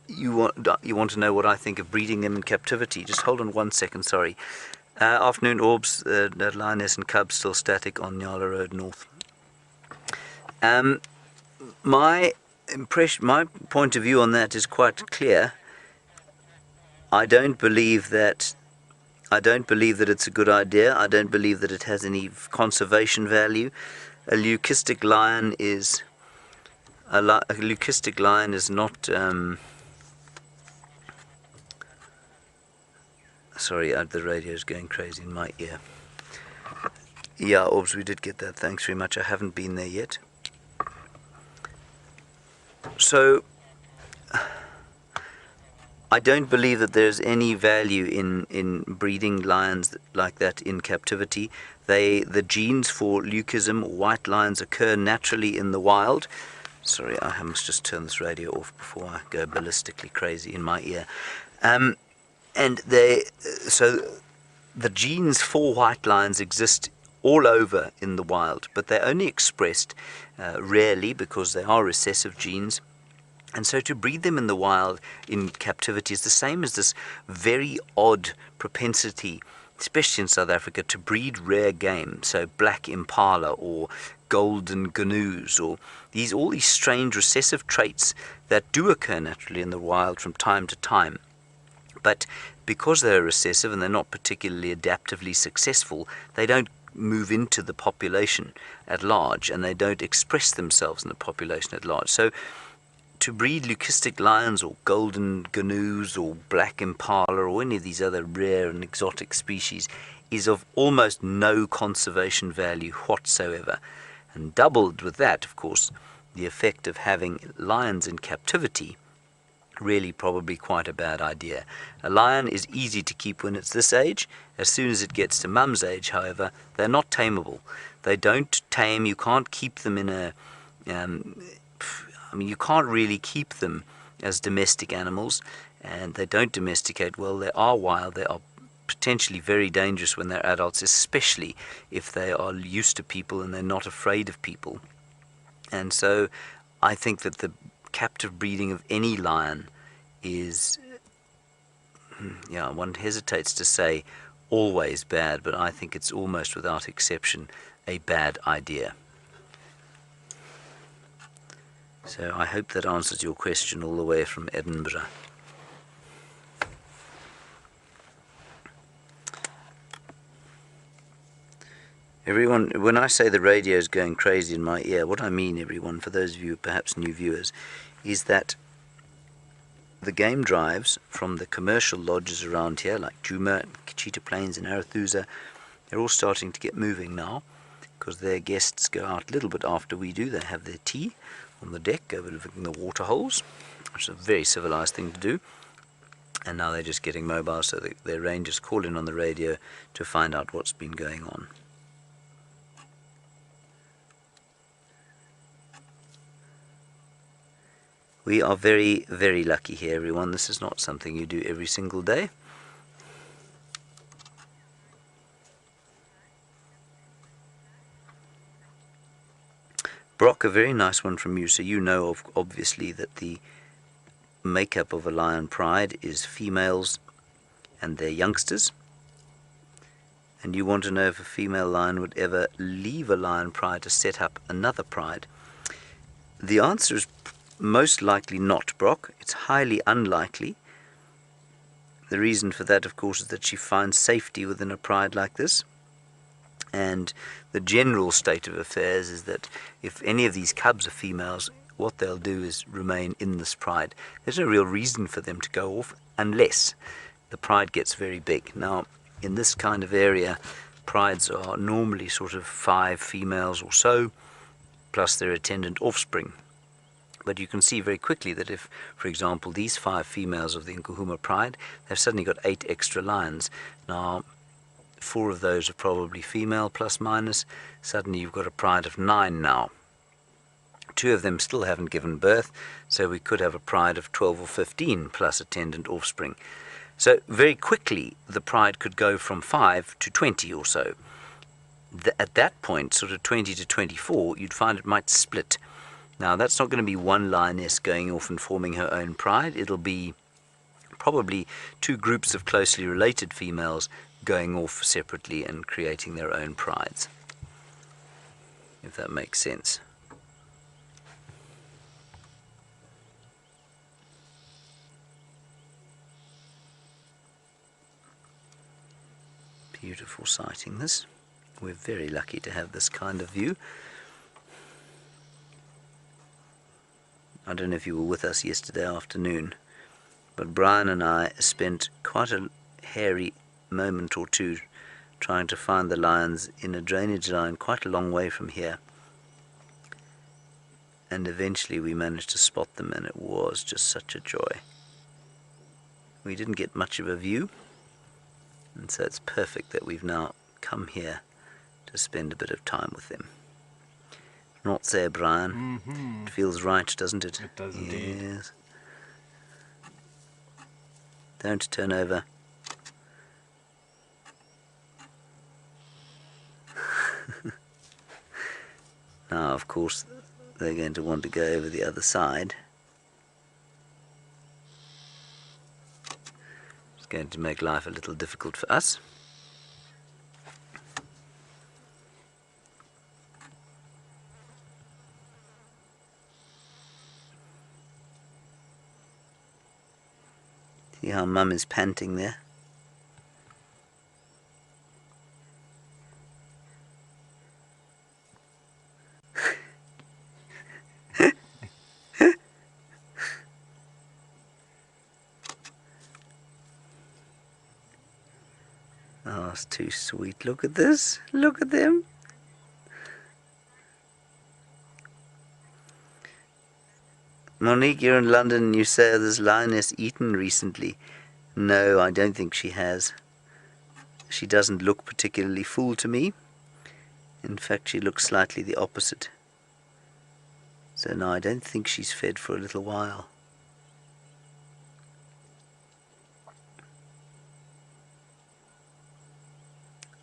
you want to know what I think of breeding them in captivity. Just hold on 1 second, sorry. Afternoon, Orbs, lioness and cubs still static on Nyala Road North. My point of view on that is quite clear. I don't believe that it's a good idea. I don't believe that it has any conservation value. a leucistic lion is a leucistic lion is not. Sorry, the radio's going crazy in my ear. Yeah, Orbs, we did get that. Thanks very much. I haven't been there yet. So, I don't believe that there's any value in breeding lions like that in captivity. The genes for leucism, or white lions, occur naturally in the wild. Sorry, I must just turn this radio off before I go ballistically crazy in my ear. So the genes for white lions exist all over in the wild, but they're only expressed rarely because they are recessive genes. And so to breed them in the wild in captivity is the same as this very odd propensity, especially in South Africa, to breed rare game. So black impala or golden gnus, or all these strange recessive traits that do occur naturally in the wild from time to time. But because they're recessive and they're not particularly adaptively successful, they don't move into the population at large, and they don't express themselves in the population at large. So to breed leucistic lions or golden gnus or black impala or any of these other rare and exotic species is of almost no conservation value whatsoever. And doubled with that, of course, the effect of having lions in captivity, really probably quite a bad idea. A lion is easy to keep when it's this age. As soon as it gets to mum's age, however, they're not tameable. They don't tame. You can't keep them in a... you can't really keep them as domestic animals, and they don't domesticate well. They are wild. They are potentially very dangerous when they're adults, especially if they are used to people and they're not afraid of people. And so I think that the captive breeding of any lion is, one hesitates to say always bad, but I think it's almost without exception a bad idea. So I hope that answers your question all the way from Edinburgh. Everyone, when I say the radio is going crazy in my ear, what I mean, everyone, for those of you perhaps new viewers, is that the game drives from the commercial lodges around here, like Djuma, Cheetah Plains and Arathusa, they're all starting to get moving now, because their guests go out a little bit after we do. They have their tea on the deck, overlooking the water holes, which is a very civilized thing to do. And now they're just getting mobile, so their rangers call in on the radio to find out what's been going on. We are very, very lucky here, everyone. This is not something you do every single day. Brock, a very nice one from you. So you know, obviously, that the makeup of a lion pride is females and their youngsters. And you want to know if a female lion would ever leave a lion pride to set up another pride. The answer is most likely not, Brock. It's highly unlikely. The reason for that, of course, is that she finds safety within a pride like this. And the general state of affairs is that if any of these cubs are females, what they'll do is remain in this pride. There's no real reason for them to go off unless the pride gets very big. Now, in this kind of area, prides are normally sort of 5 females or so, plus their attendant offspring. But you can see very quickly that if, for example, these 5 females of the Nkuhuma pride, they've suddenly got 8 extra lions. Now, 4 of those are probably female, plus minus. Suddenly you've got a pride of 9 now. 2 of them still haven't given birth, so we could have a pride of 12 or 15 plus attendant offspring. So very quickly the pride could go from 5 to 20 or so. At that point, sort of 20 to 24, you'd find it might split. Now, that's not going to be one lioness going off and forming her own pride. It'll be probably 2 groups of closely related females going off separately and creating their own prides, if that makes sense. Beautiful sighting this. We're very lucky to have this kind of view. I don't know if you were with us yesterday afternoon, but Brian and I spent quite a hairy moment or two trying to find the lions in a drainage line quite a long way from here. And eventually we managed to spot them, and it was just such a joy. We didn't get much of a view, and so it's perfect that we've now come here to spend a bit of time with them. Not there, Brian. Mm-hmm. It feels right, doesn't it? It does indeed. Yes. Don't turn over. Now, of course, they're going to want to go over the other side. It's going to make life a little difficult for us. See how Mum is panting there? Oh, it's too sweet. Look at this. Look at them. Monique, you're in London and you say this lioness eaten recently. No, I don't think she has. She doesn't look particularly full to me. In fact, she looks slightly the opposite. So no, I don't think she's fed for a little while.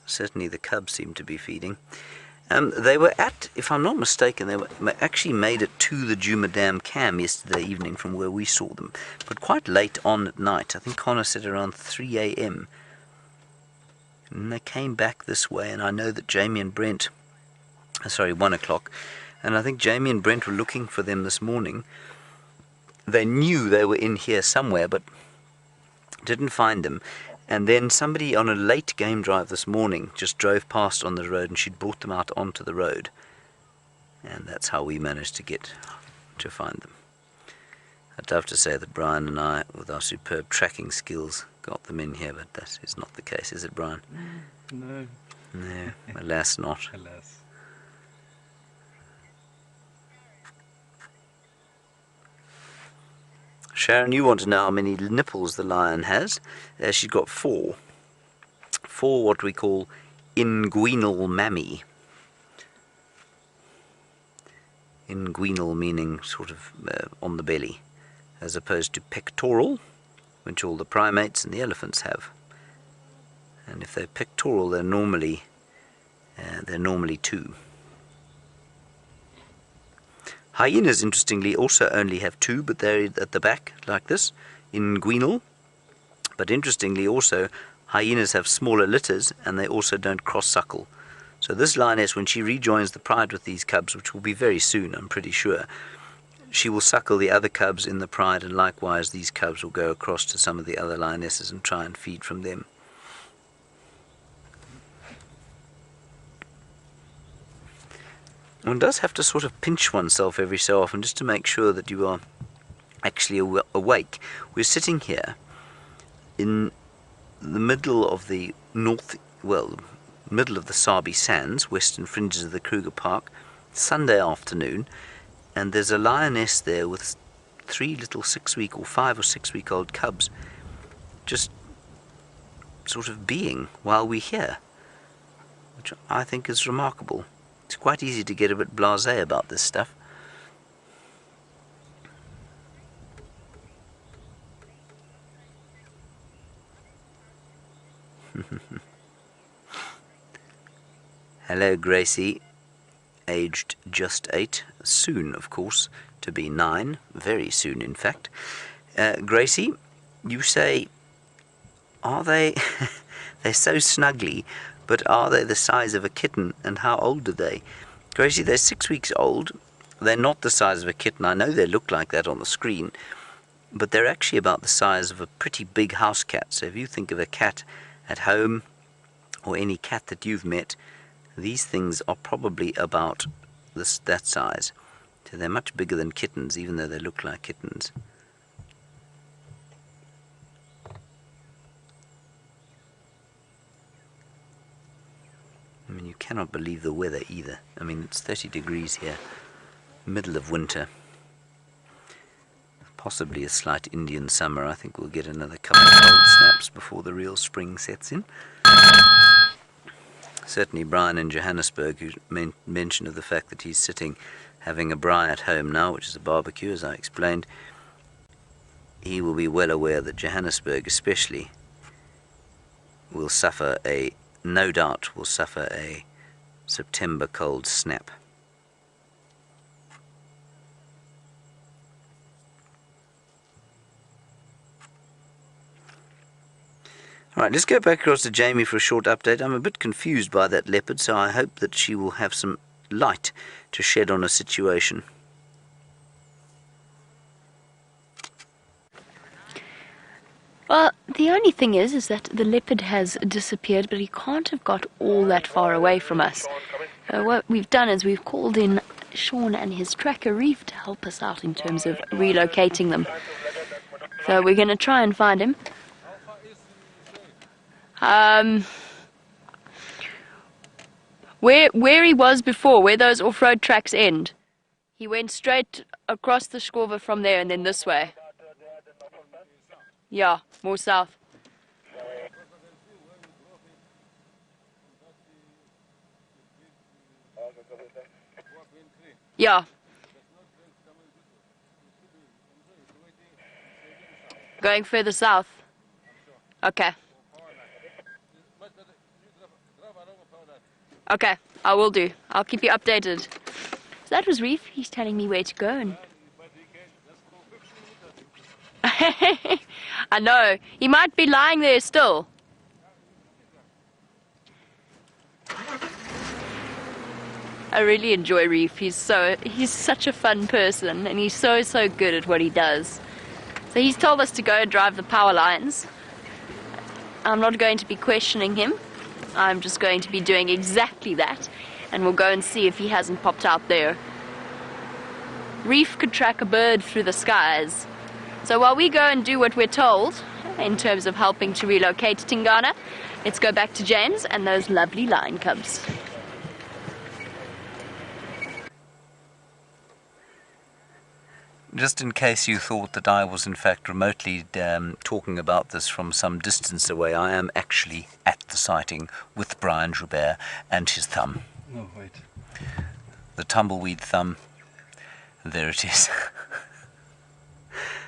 Certainly the cubs seem to be feeding. They were at, if I'm not mistaken, they were actually made it to the Djuma Dam Cam yesterday evening from where we saw them, but quite late on at night. I think Connor said around 3 a.m. And they came back this way, and I know that Jamie and Brent, 1 o'clock, and I think Jamie and Brent were looking for them this morning. They knew they were in here somewhere, but didn't find them. And then somebody on a late game drive this morning just drove past on the road, and she'd brought them out onto the road. And that's how we managed to find them. I'd love to say that Brian and I, with our superb tracking skills, got them in here, but that is not the case, is it, Brian? No. No, alas not. Alas. Sharon, you want to know how many nipples the lion has. She's got 4. 4 what we call inguinal mammae. Inguinal meaning sort of on the belly, as opposed to pectoral, which all the primates and the elephants have. And if they're pectoral, they're normally 2. Hyenas, interestingly, also only have 2, but they're at the back, like this, inguinal. But interestingly also, hyenas have smaller litters, and they also don't cross-suckle. So this lioness, when she rejoins the pride with these cubs, which will be very soon, I'm pretty sure, she will suckle the other cubs in the pride, and likewise these cubs will go across to some of the other lionesses and try and feed from them. One does have to sort of pinch oneself every so often just to make sure that you are actually awake. We're sitting here in the middle of the middle of the Sabi Sands, western fringes of the Kruger Park, Sunday afternoon, and there's a lioness there with 3 little 6-week or 5 or 6-week old cubs just sort of being while we're here, which I think is remarkable. It's quite easy to get a bit blasé about this stuff. Hello, Gracie. Aged just 8. Soon, of course, to be 9. Very soon, in fact. Gracie, you say, are they... they're so snuggly, but are they the size of a kitten, and how old are they? Gracie, they're 6 weeks old. They're not the size of a kitten. I know they look like that on the screen, but they're actually about the size of a pretty big house cat. So if you think of a cat at home, or any cat that you've met, these things are probably about that size. So they're much bigger than kittens, even though they look like kittens. I mean, you cannot believe the weather either. I mean, it's 30 degrees here, middle of winter. Possibly a slight Indian summer. I think we'll get another couple of cold snaps before the real spring sets in. Certainly Brian in Johannesburg, who mentioned of the fact that he's sitting having a braai at home now, which is a barbecue, as I explained, he will be well aware that Johannesburg especially will suffer no doubt will suffer a September cold snap. Alright, let's go back across to Jamie for a short update. I'm a bit confused by that leopard, so I hope that she will have some light to shed on a situation. Well, the only thing is that the leopard has disappeared, but he can't have got all that far away from us. What we've done is we've called in Sean and his tracker Reef to help us out in terms of relocating them. So we're going to try and find him. Where he was before, where those off-road tracks end, he went straight across the Skova from there and then this way. Yeah, more south. Yeah. Going further south. Okay. Okay, I will do. I'll keep you updated. So that was Reef. He's telling me where to go. And I know. He might be lying there still. I really enjoy Reef. He's such a fun person, and he's so good at what he does. So he's told us to go and drive the power lines. I'm not going to be questioning him. I'm just going to be doing exactly that, and we'll go and see if he hasn't popped out there. Reef could track a bird through the skies. So while we go and do what we're told in terms of helping to relocate Tingana, let's go back to James and those lovely lion cubs. Just in case you thought that I was in fact remotely talking about this from some distance away, I am actually at the sighting with Brian Joubert and his thumb. Oh, wait. The tumbleweed thumb. There it is.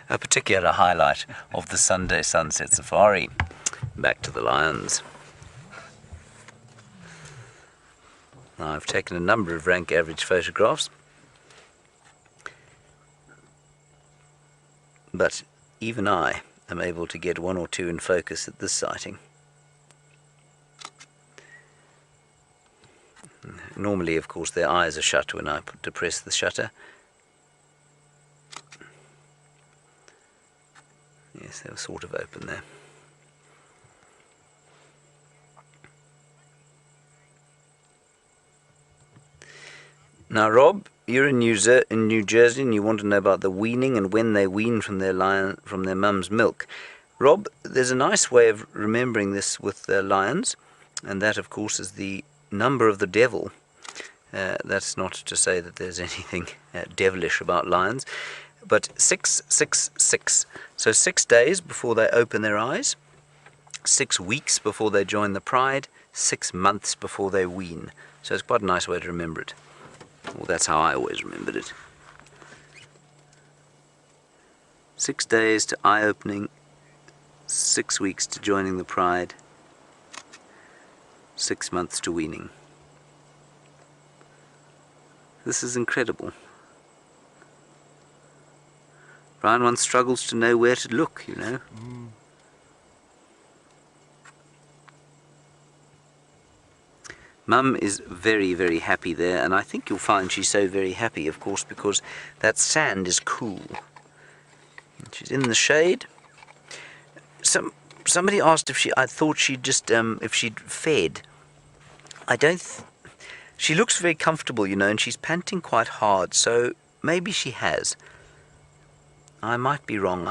A particular highlight of the Sunday sunset safari. Back to the lions. Now, I've taken a number of rank average photographs, but even I am able to get one or two in focus at this sighting. Normally, of course, their eyes are shut when I depress the shutter. Yes, they were sort of open there. Now, Rob, you're in New Jersey, and you want to know about the weaning and when they wean from their mum's milk. Rob, there's a nice way of remembering this with the lions, and that, of course, is the number of the devil. That's not to say that there's anything devilish about lions, but 666. So 6 days before they open their eyes, 6 weeks before they join the pride, 6 months before they wean. So it's quite a nice way to remember it. Well, that's how I always remembered it. 6 days to eye-opening, 6 weeks to joining the pride, 6 months to weaning. This is incredible. Brian once struggles to know where to look, you know. Mum is very, very happy there, and I think you'll find she's so very happy, of course, because that sand is cool. She's in the shade. Somebody asked if I thought she'd just, if she'd fed. I don't. She looks very comfortable, you know, and she's panting quite hard, so maybe she has. I might be wrong.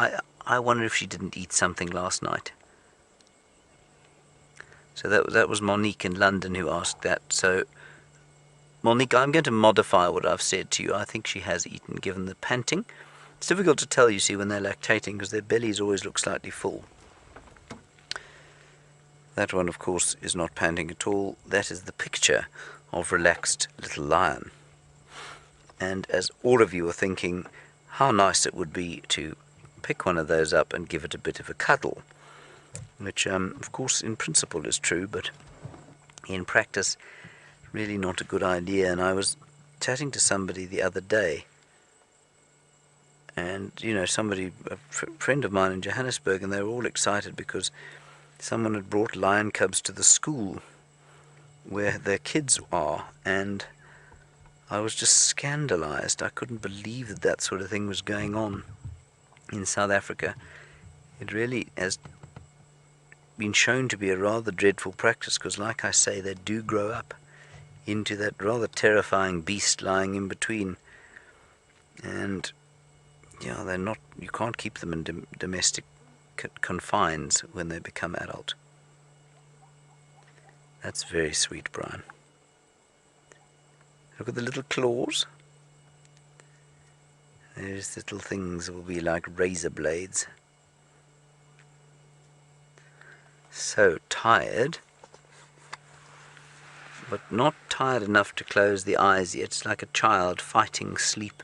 I wonder if she didn't eat something last night. So that was Monique in London who asked that. So, Monique, I'm going to modify what I've said to you. I think she has eaten, given the panting. It's difficult to tell, you see, when they're lactating, because their bellies always look slightly full. That one, of course, is not panting at all. That is the picture of relaxed little lion. And as all of you are thinking how nice it would be to pick one of those up and give it a bit of a cuddle, which, of course, in principle is true, but in practice, really not a good idea. And I was chatting to somebody the other day, and, you know, somebody, a friend of mine in Johannesburg, and they were all excited because someone had brought lion cubs to the school where their kids are, and I was just scandalized. I couldn't believe that that sort of thing was going on in South Africa. It really has been shown to be a rather dreadful practice, because, like I say, they do grow up into that rather terrifying beast lying in between. And yeah, they're not, you can't keep them in domestic confines when they become adult. That's very sweet, Brian. Look at the little claws. There's little things that will be like razor blades. So tired, but not tired enough to close the eyes yet. It's like a child fighting sleep.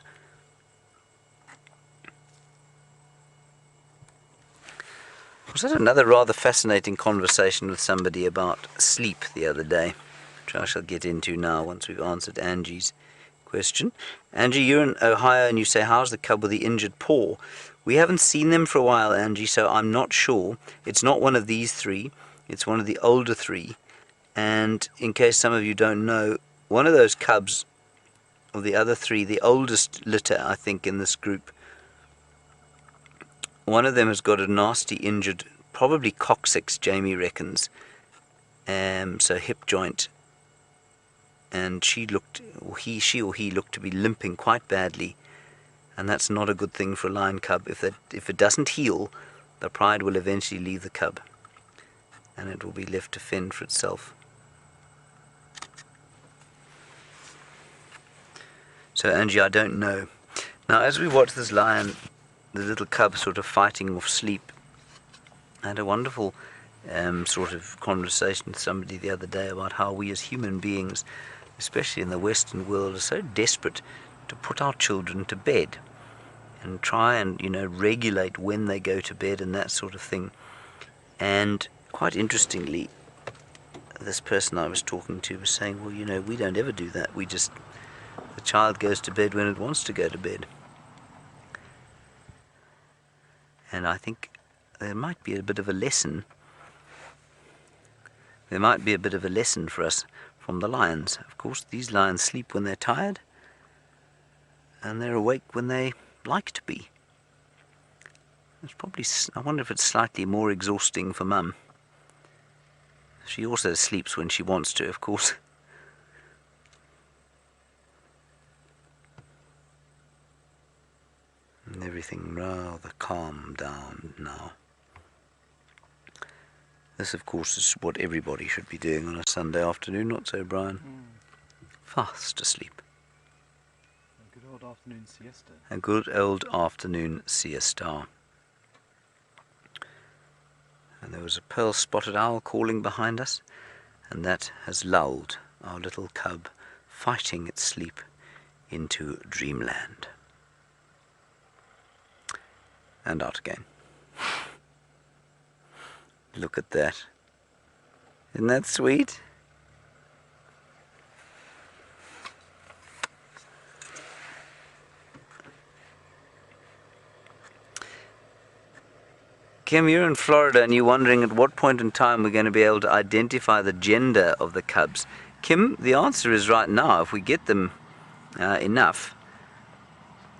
I was had another rather fascinating conversation with somebody about sleep the other day, which I shall get into now once we've answered Angie's question. Angie, you're in Ohio and you say, how's the cub with the injured paw? We haven't seen them for a while, Angie, so I'm not sure. It's not one of these three. It's one of the older three. And in case some of you don't know, one of those cubs of the other three, the oldest litter, I think, in this group, one of them has got a nasty injured, probably coccyx, Jamie reckons, so hip joint, and she or he looked to be limping quite badly, and that's not a good thing for a lion cub. If it doesn't heal, the pride will eventually leave the cub, and it will be left to fend for itself. So, Angie, I don't know. Now, as we watch this lion, the little cub sort of fighting off sleep, I had a wonderful sort of conversation with somebody the other day about how we as human beings, especially in the Western world, are so desperate to put our children to bed and try and, you know, regulate when they go to bed and that sort of thing. And quite interestingly, this person I was talking to was saying, well, you know, we don't ever do that. The child goes to bed when it wants to go to bed. And I think there might be a bit of a lesson. There might be a bit of a lesson for us from the lions. Of course, these lions sleep when they're tired, and they're awake when they like to be. It's probably, I wonder if it's slightly more exhausting for Mum. She also sleeps when she wants to, of course. And everything rather calmed down now. This, of course, is what everybody should be doing on a Sunday afternoon, not so, Brian? Fast asleep. A good old afternoon siesta. A good old afternoon siesta. And there was a pearl-spotted owl calling behind us, and that has lulled our little cub fighting its sleep into dreamland. And out again. Look at that. Isn't that sweet? Kim, you're in Florida and you're wondering at what point in time we're going to be able to identify the gender of the cubs. Kim, the answer is right now. If we get them enough,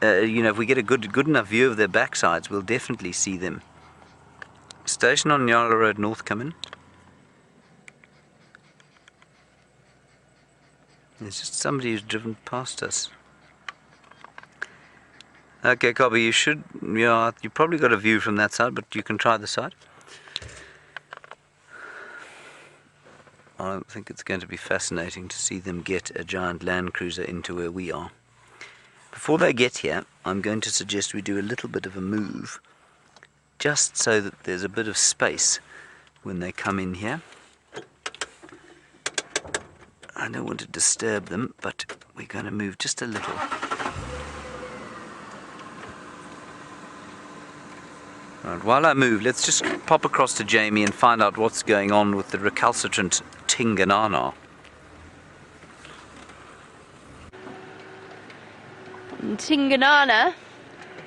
if we get a good enough view of their backsides, we'll definitely see them. Station on Nyala Road North, come in. There's just somebody who's driven past us. Okay, Cobby, you should, yeah, you probably got a view from that side, but you can try the side. I think it's going to be fascinating to see them get a giant Land Cruiser into where we are. Before they get here, I'm going to suggest we do a little bit of a move, just so that there's a bit of space when they come in here. I don't want to disturb them, but we're going to move just a little. Right, while I move, let's just pop across to Jamie and find out what's going on with the recalcitrant Tingana. Tingana,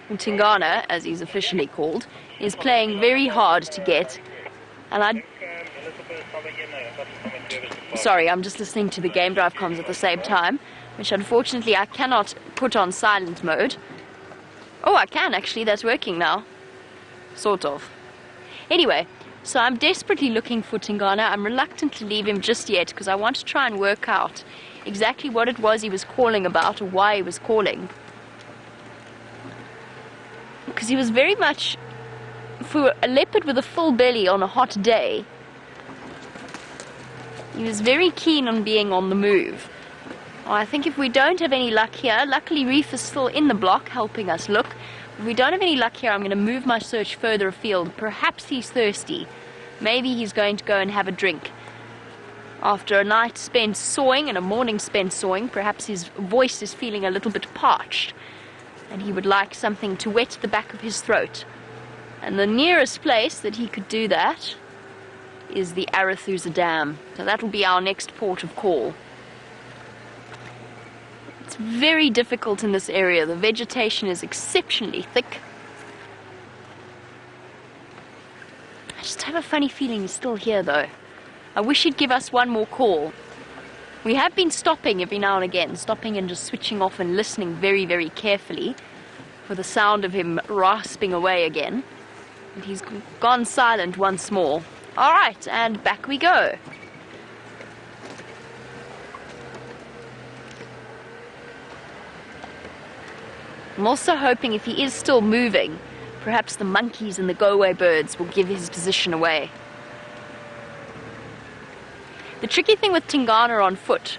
or Tingana as he's officially called, is playing very hard to get. And sorry, I'm just listening to the game drive comms at the same time, which unfortunately I cannot put on silent mode. Oh, I can actually, that's working now. Sort of. Anyway, so I'm desperately looking for Tingana. I'm reluctant to leave him just yet because I want to try and work out exactly what it was he was calling about or why he was calling. Because he was very much, for a leopard with a full belly on a hot day, he was very keen on being on the move. Well, I think if we don't have any luck here, luckily Reef is still in the block helping us look. If we don't have any luck here, I'm going to move my search further afield. Perhaps he's thirsty. Maybe he's going to go and have a drink. After a night spent sawing and a morning spent sawing, perhaps his voice is feeling a little bit parched, and he would like something to wet the back of his throat. And the nearest place that he could do that is the Arathusa Dam. So that'll be our next port of call. It's very difficult in this area. The vegetation is exceptionally thick. I just have a funny feeling he's still here though. I wish he'd give us one more call. We have been stopping every now and again, stopping and just switching off and listening very, very carefully for the sound of him rasping away again. And he's gone silent once more. Alright, and back we go. I'm also hoping if he is still moving, perhaps the monkeys and the go-away birds will give his position away. The tricky thing with Tingana on foot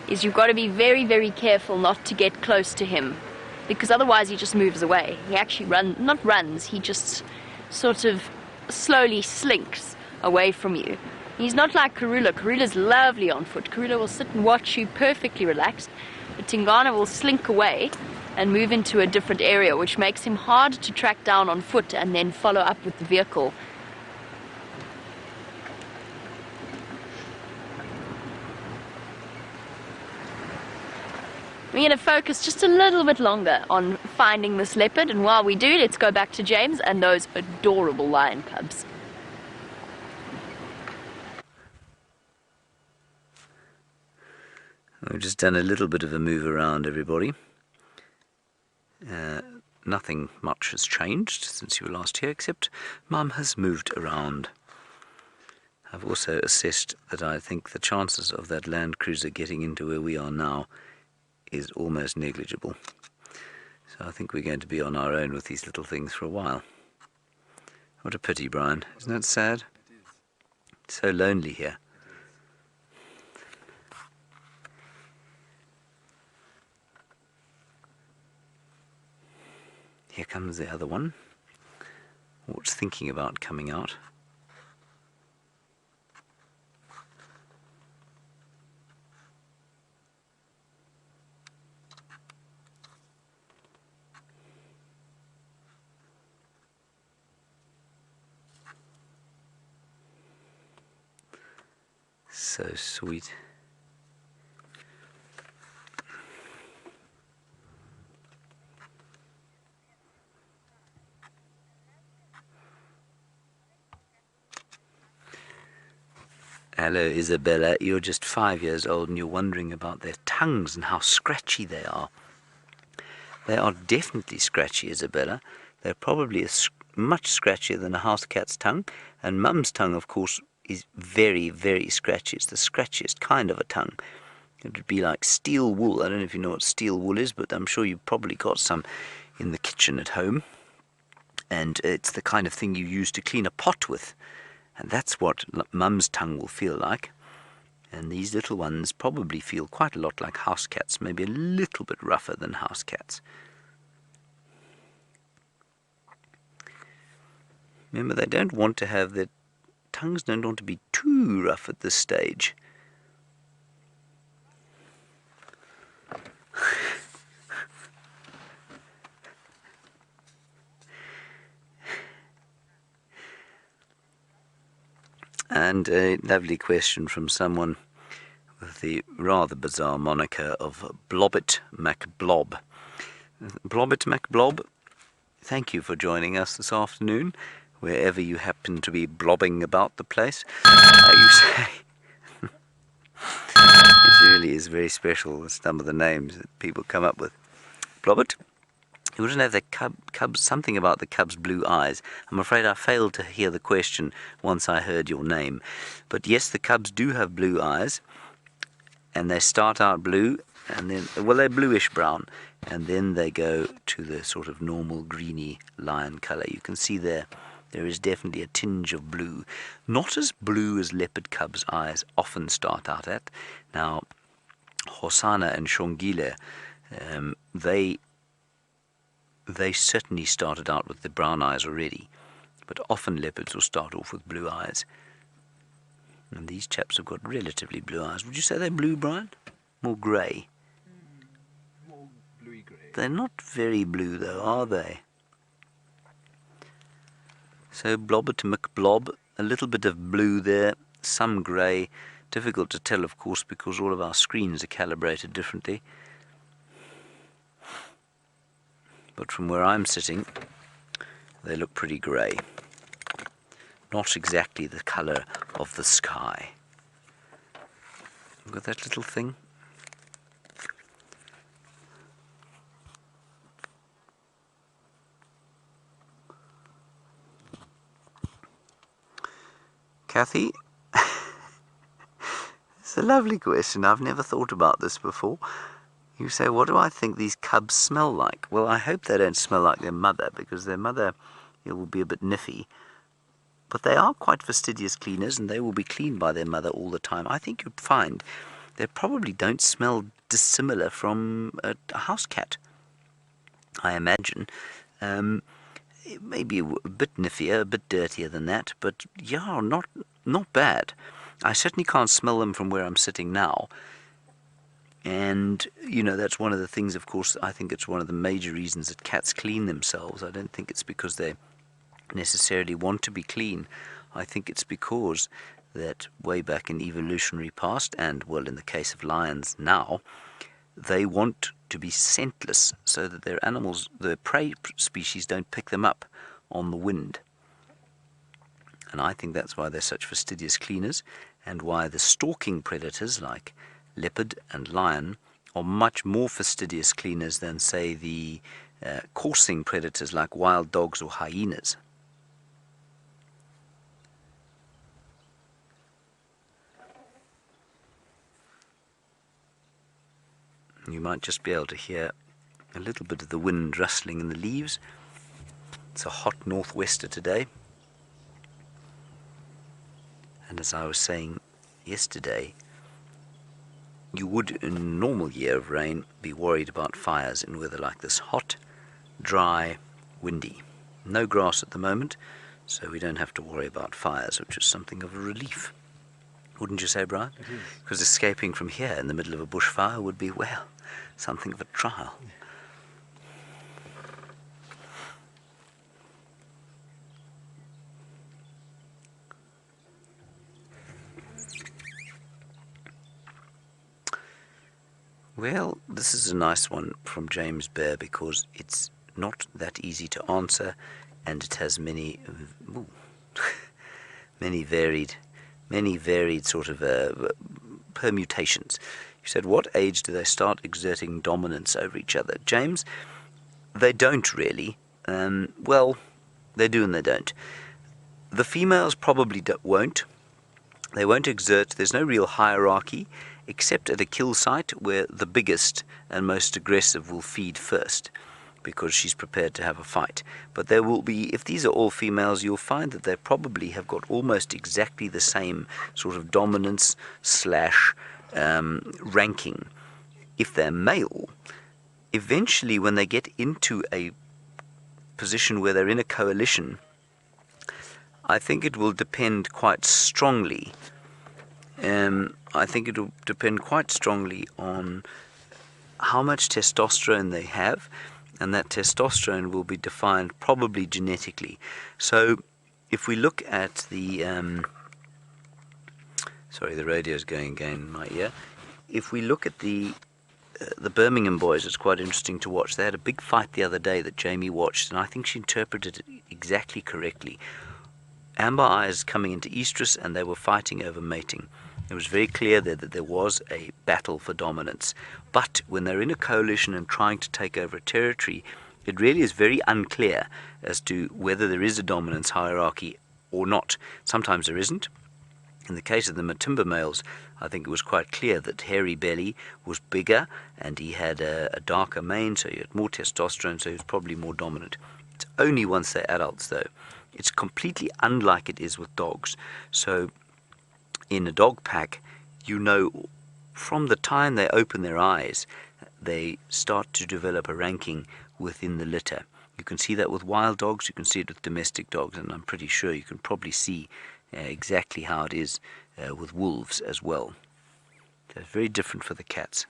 is you've got to be very, very careful not to get close to him, because otherwise he just moves away. He actually not runs, he just sort of slowly slinks away from you. He's not like Karula. Karula's lovely on foot. Karula will sit and watch you perfectly relaxed, but Tingana will slink away and move into a different area, which makes him hard to track down on foot and then follow up with the vehicle. We're going to focus just a little bit longer on finding this leopard, and while we do, let's go back to James and those adorable lion cubs. We've just done a little bit of a move around, everybody. Nothing much has changed since you were last here, except Mum has moved around. I've also assessed that I think the chances of that Land Cruiser getting into where we are now is almost negligible. So I think we're going to be on our own with these little things for a while. What a pity, Brian. Isn't that sad? It is. It's so lonely here. Here comes the other one. What's thinking about coming out? So sweet. Hello, Isabella. You're just 5 years old and you're wondering about their tongues and how scratchy they are. They are definitely scratchy, Isabella. They're probably much scratchier than a house cat's tongue, and Mum's tongue, of course, is very, very scratchy. It's the scratchiest kind of a tongue. It would be like steel wool. I don't know if you know what steel wool is, but I'm sure you've probably got some in the kitchen at home. And it's the kind of thing you use to clean a pot with. And that's what Mum's tongue will feel like. And these little ones probably feel quite a lot like house cats, maybe a little bit rougher than house cats. Remember, they don't want to have their tongues don't want to be too rough at this stage. And a lovely question from someone with the rather bizarre moniker of Blobbit MacBlob. Blobbit MacBlob, thank you for joining us this afternoon, wherever you happen to be blobbing about the place. You say it really is very special, some of the names that people come up with. Blobbit, you wouldn't have the cubs, something about the cub's blue eyes. I'm afraid I failed to hear the question once I heard your name. But yes, the cubs do have blue eyes, and they start out blue, and then, well, they're bluish brown, and then they go to the sort of normal greeny lion color. You can see there is definitely a tinge of blue. Not as blue as leopard cubs' eyes often start out at. Now, Hosana and Shongile, they certainly started out with the brown eyes already, but often leopards will start off with blue eyes. And these chaps have got relatively blue eyes. Would you say they're blue, Brian? More grey? More bluey grey. They're not very blue though, are they? So Blobbit McBlob, a little bit of blue there, some grey. Difficult to tell, of course, because all of our screens are calibrated differently. But from where I'm sitting, they look pretty grey. Not exactly the colour of the sky. Look at that little thing. Kathy? It's a lovely question. I've never thought about this before. You say, what do I think these cubs smell like? Well, I hope they don't smell like their mother, because their mother will be a bit niffy. But they are quite fastidious cleaners, and they will be cleaned by their mother all the time. I think you'd find they probably don't smell dissimilar from a house cat, I imagine. It may be a bit niffier, a bit dirtier than that, but yeah, not bad. I certainly can't smell them from where I'm sitting now. And, you know, that's one of the things, of course, I think it's one of the major reasons that cats clean themselves. I don't think it's because they necessarily want to be clean. I think it's because that way back in evolutionary past, and, well, in the case of lions now, they want to be scentless so that their animals, the prey species, don't pick them up on the wind. And I think that's why they're such fastidious cleaners, and why the stalking predators like leopard and lion are much more fastidious cleaners than, say, the coursing predators like wild dogs or hyenas. You might just be able to hear a little bit of the wind rustling in the leaves. It's a hot northwester today. And as I was saying yesterday, you would, in a normal year of rain, be worried about fires in weather like this. Hot, dry, windy. No grass at the moment, so we don't have to worry about fires, which is something of a relief. Wouldn't you say, Brian? It is. Because escaping from here in the middle of a bushfire would be, well, something of a trial. Well, this is a nice one from James Bear, because it's not that easy to answer, and it has many varied sort of permutations. You said, what age do they start exerting dominance over each other? James, they don't really. Well, they do and they don't. The females probably won't. They won't exert. There's no real hierarchy, except at a kill site where the biggest and most aggressive will feed first, because she's prepared to have a fight. But there will be, if these are all females, you'll find that they probably have got almost exactly the same sort of dominance slash ranking. If they're male, eventually when they get into a position where they're in a coalition, I think it will depend quite strongly. I think it will depend quite strongly on how much testosterone they have, and that testosterone will be defined probably genetically. So if we look at the sorry, the radio's going again in my ear. If we look at the Birmingham boys, it's quite interesting to watch. They had a big fight the other day that Jamie watched, and I think she interpreted it exactly correctly. Amber eyes coming into estrus, and they were fighting over mating. It was very clear there that there was a battle for dominance. But when they're in a coalition and trying to take over a territory, it really is very unclear as to whether there is a dominance hierarchy or not. Sometimes there isn't. In the case of the Matimba males, I think it was quite clear that Hairy Belly was bigger and he had a darker mane, so he had more testosterone, so he was probably more dominant. It's only once they're adults, though. It's completely unlike it is with dogs. So in a dog pack, you know from the time they open their eyes, they start to develop a ranking within the litter. You can see that with wild dogs, you can see it with domestic dogs, and I'm pretty sure you can probably see exactly how it is with wolves as well. So it's very different for the cats.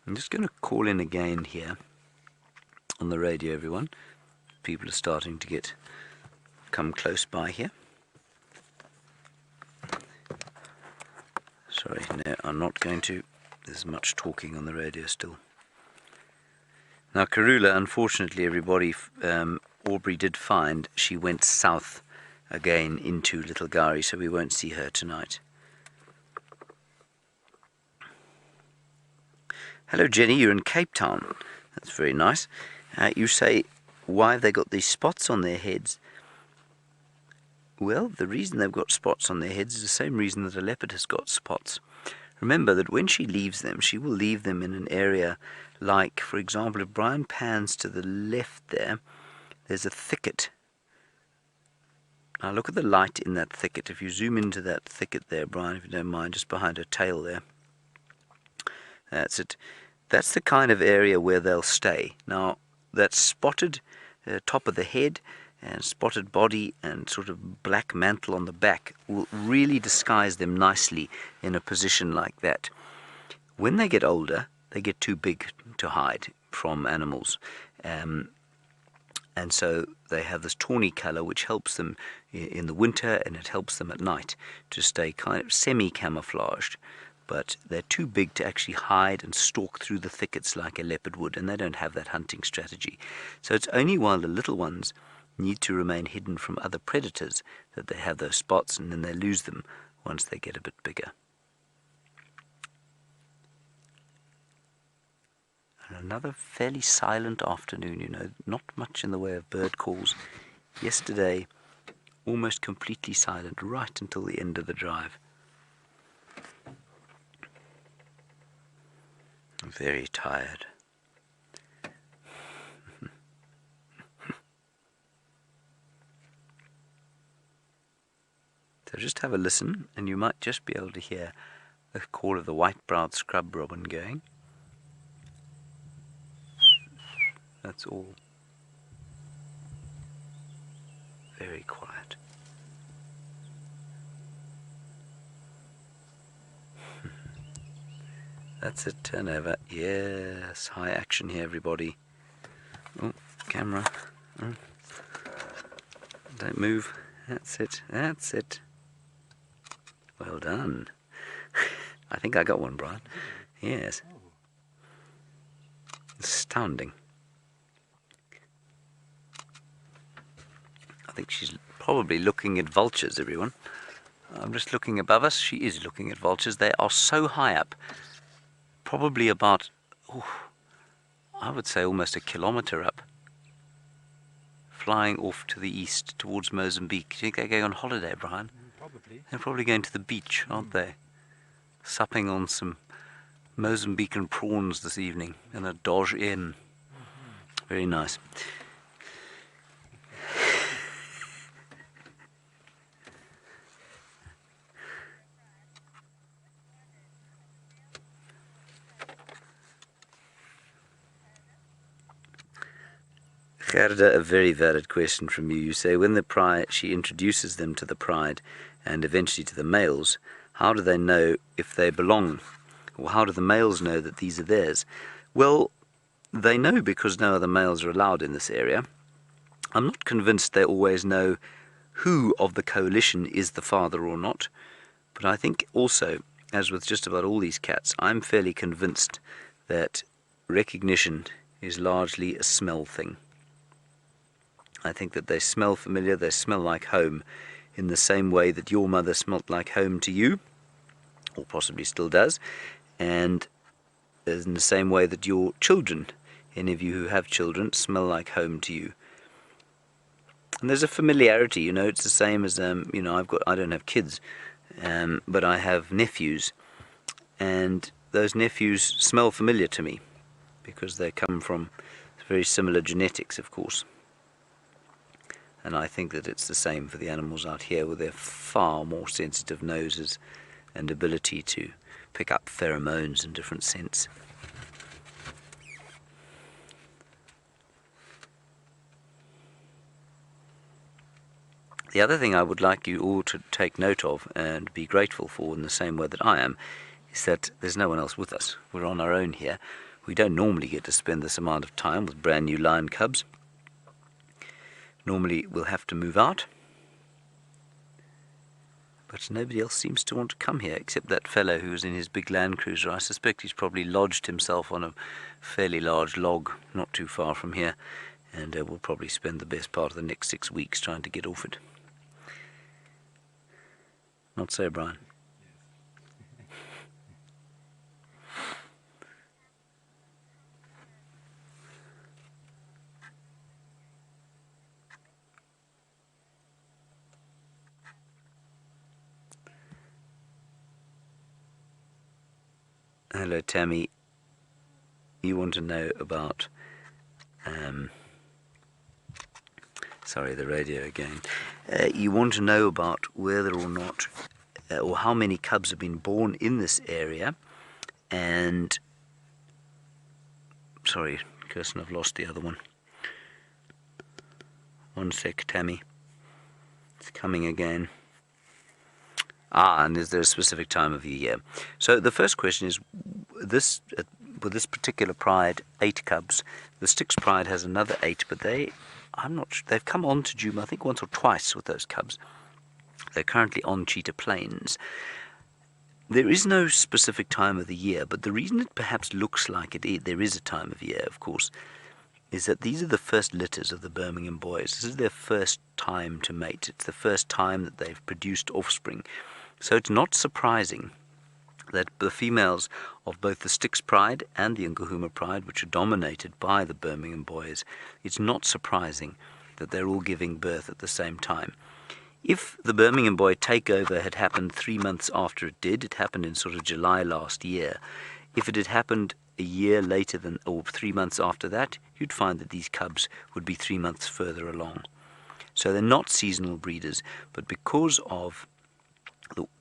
I'm just going to call in again here on the radio, everyone. People are starting to come close by here. Sorry, no, I'm not going to. There's much talking on the radio still. Now, Karula, unfortunately, everybody, Aubrey did find she went south again into Little Gari, so we won't see her tonight. Hello, Jenny, you're in Cape Town. That's very nice. You say, why have they got these spots on their heads? Well, the reason they've got spots on their heads is the same reason that a leopard has got spots. Remember that when she leaves them, she will leave them in an area like, for example, if Brian pans to the left there, there's a thicket. Now look at the light in that thicket. If you zoom into that thicket there, Brian, if you don't mind, just behind her tail there. That's it. That's the kind of area where they'll stay. Now, that spotted top of the head and spotted body and sort of black mantle on the back will really disguise them nicely in a position like that. When they get older, they get too big to hide from animals. And so they have this tawny color which helps them in the winter, and it helps them at night to stay kind of semi-camouflaged. But they're too big to actually hide and stalk through the thickets like a leopard would, and they don't have that hunting strategy. So it's only while the little ones need to remain hidden from other predators that they have those spots, and then they lose them once they get a bit bigger. And another fairly silent afternoon, you know, not much in the way of bird calls. Yesterday, almost completely silent right until the end of the drive. I'm very tired. So just have a listen, and you might just be able to hear the call of the white-browed scrub robin going. That's all. Very quiet. That's it, turnover. Yes, high action here, everybody. Oh, camera. Oh. Don't move. That's it. That's it. Well done. I think I got one, Brian. Yes. Astounding. I think she's probably looking at vultures, everyone. I'm just looking above us. She is looking at vultures. They are so high up. Probably about, I would say almost a kilometre up. flying off to the east towards Mozambique. Do you think they're going on holiday, Brian? Probably. They're probably going to the beach, aren't they? Supping on some Mozambican prawns this evening and a Dodge M. Very nice. Gerda, a very valid question from you. You say when the pride, she introduces them to the pride and eventually to the males, how do they know if they belong? Or how do the males know that these are theirs? Well, they know because no other males are allowed in this area. I'm not convinced they always know who of the coalition is the father or not, but I think also, as with just about all these cats, I'm fairly convinced that recognition is largely a smell thing. I think that they smell familiar, they smell like home, in the same way that your mother smelt like home to you, or possibly still does, and in the same way that your children, any of you who have children, smell like home to you. And there's a familiarity, it's the same as, I don't have kids, but I have nephews, and those nephews smell familiar to me, because they come from very similar genetics, of course. And I think that it's the same for the animals out here with their far more sensitive noses and ability to pick up pheromones in different scents. The other thing I would like you all to take note of and be grateful for in the same way that I am is that there's no one else with us. We're on our own here. We don't normally get to spend this amount of time with brand new lion cubs. Normally we'll have to move out, but nobody else seems to want to come here except that fellow who was in his big Land Cruiser. I suspect he's probably lodged himself on a fairly large log not too far from here, and we'll probably spend the best part of the next 6 weeks trying to get off it. Not so, Brian? Hello, Tammy. You want to know about... sorry, the radio again. You want to know about whether or not, or how many cubs have been born in this area, and... Sorry, Kirsten, I've lost the other one. One sec, Tammy. It's coming again. And is there a specific time of the year? So the first question is, with this particular pride, 8 cubs. The Styx pride has another 8, but I'm not sure. They've come on to Djuma, I think once or twice with those cubs. They're currently on Cheetah Plains. There is no specific time of the year, but the reason it perhaps looks like there is a time of year, of course, is that these are the first litters of the Birmingham boys. This is their first time to mate. It's the first time that they've produced offspring. So it's not surprising that the females of both the Styx pride and the Nkuhuma pride, which are dominated by the Birmingham boys, it's not surprising that they're all giving birth at the same time. If the Birmingham boy takeover had happened 3 months after it happened in sort of July last year. If it had happened a year later or 3 months after that, you'd find that these cubs would be 3 months further along. So they're not seasonal breeders, but because of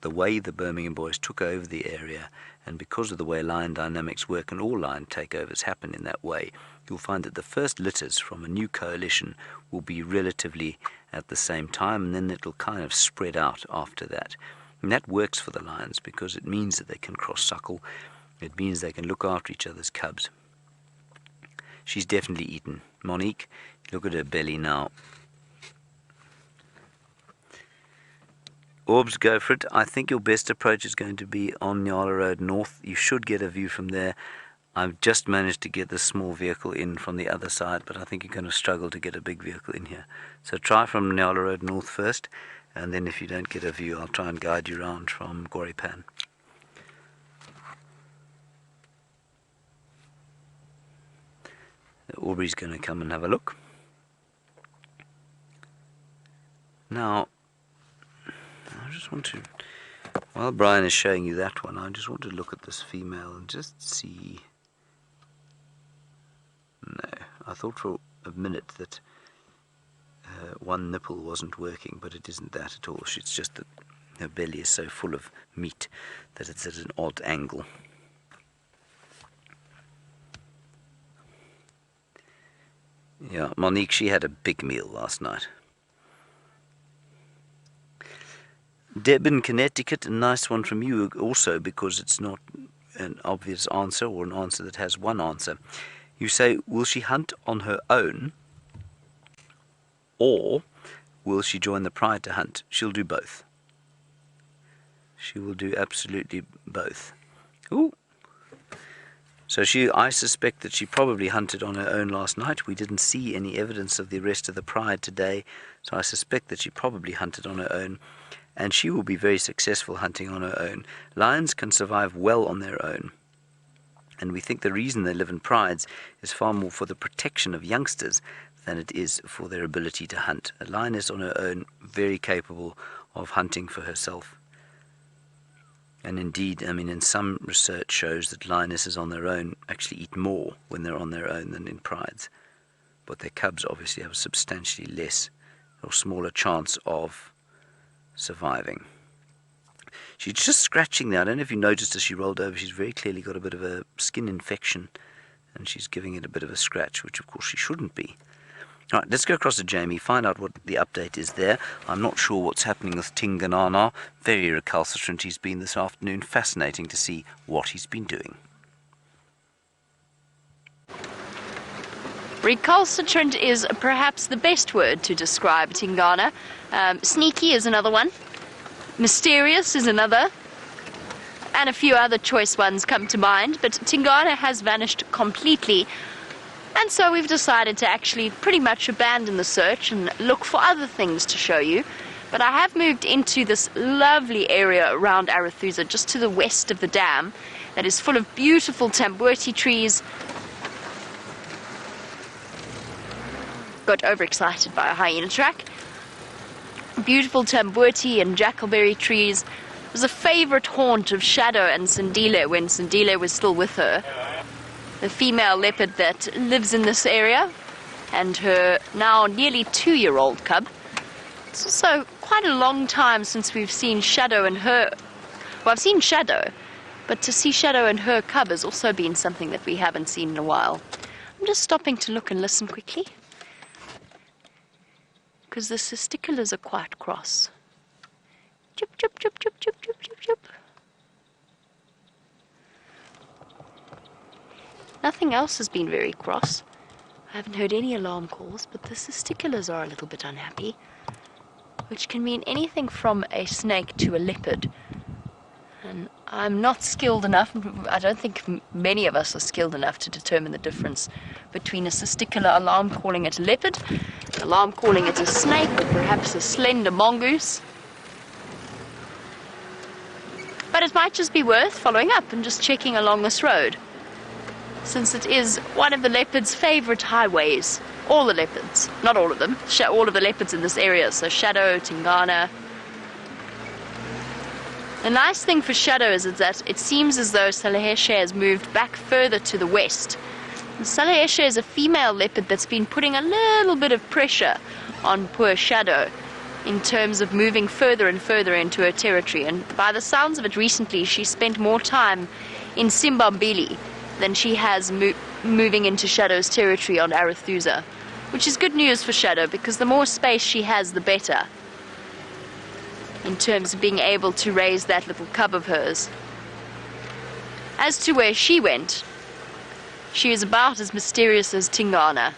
the way the Birmingham boys took over the area, and because of the way lion dynamics work, and all lion takeovers happen in that way, you'll find that the first litters from a new coalition will be relatively at the same time, and then it'll kind of spread out after that. And that works for the lions because it means that they can cross-suckle. It means they can look after each other's cubs. She's definitely eaten. Monique, look at her belly now. Orbs, go for it. I think your best approach is going to be on Nyala Road North. You should get a view from there. I've just managed to get this small vehicle in from the other side, but I think you're going to struggle to get a big vehicle in here. So try from Nyala Road North first, and then if you don't get a view, I'll try and guide you around from Goripan. Aubrey's going to come and have a look. Now, I just want to, while Brian is showing you that one, I just want to look at this female and just see. No, I thought for a minute that one nipple wasn't working, but it isn't that at all. It's just that her belly is so full of meat that it's at an odd angle. Yeah, Monique, she had a big meal last night. Deb in Connecticut, a nice one from you also, because it's not an obvious answer or an answer that has one answer. You say, will she hunt on her own, or will she join the pride to hunt? She'll do both. She will do absolutely both. Ooh. So I suspect that she probably hunted on her own last night. We didn't see any evidence of the rest of the pride today, so I suspect that she probably hunted on her own, and she will be very successful hunting on her own. Lions can survive well on their own, and we think the reason they live in prides is far more for the protection of youngsters than it is for their ability to hunt. A lioness on her own, very capable of hunting for herself. And indeed, I mean, in some research shows that lionesses on their own actually eat more when they're on their own than in prides. But their cubs obviously have a substantially less or smaller chance of surviving. She's just scratching there. I don't know if you noticed as she rolled over, she's very clearly got a bit of a skin infection, and she's giving it a bit of a scratch, which of course she shouldn't be. All right, let's go across to Jamie, find out what the update is there. I'm not sure what's happening with Tingana. Very recalcitrant he's been this afternoon. Fascinating to see what he's been doing. Recalcitrant is perhaps the best word to describe Tingana. Sneaky is another one. Mysterious is another. And a few other choice ones come to mind. But Tingana has vanished completely. And so we've decided to actually pretty much abandon the search and look for other things to show you. But I have moved into this lovely area around Arathusa, just to the west of the dam, that is full of beautiful tamboti trees. Got overexcited by a hyena track. Beautiful tamboti and jackalberry trees. It was a favorite haunt of Shadow and Sindile when Sindile was still with her, the female leopard that lives in this area, and her now nearly 2-year-old cub. It's also quite a long time since we've seen Shadow and her. Well, I've seen Shadow, but to see Shadow and her cub has also been something that we haven't seen in a while. I'm just stopping to look and listen quickly, because the testiculars are quite cross. Chip, chip, chip, chip, chip, chip, chip, chip. Nothing else has been very cross. I haven't heard any alarm calls, but the testiculars are a little bit unhappy, which can mean anything from a snake to a leopard. And I'm not skilled enough, I don't think many of us are skilled enough to determine the difference between a testicular alarm calling it a leopard, an alarm calling it a snake, or perhaps a slender mongoose. But it might just be worth following up and just checking along this road, since it is one of the leopard's favorite highways. All the leopards, not all of them, all of the leopards in this area, so Shadow, Tingana. The nice thing for Shadow is that it seems as though Salaheshe has moved back further to the west. And Salaheshe is a female leopard that's been putting a little bit of pressure on poor Shadow in terms of moving further and further into her territory. And by the sounds of it recently, she spent more time in Simbambili than she has moving into Shadow's territory on Arathusa, which is good news for Shadow, because the more space she has, the better, in terms of being able to raise that little cub of hers. As to where she went, she is about as mysterious as Tingana.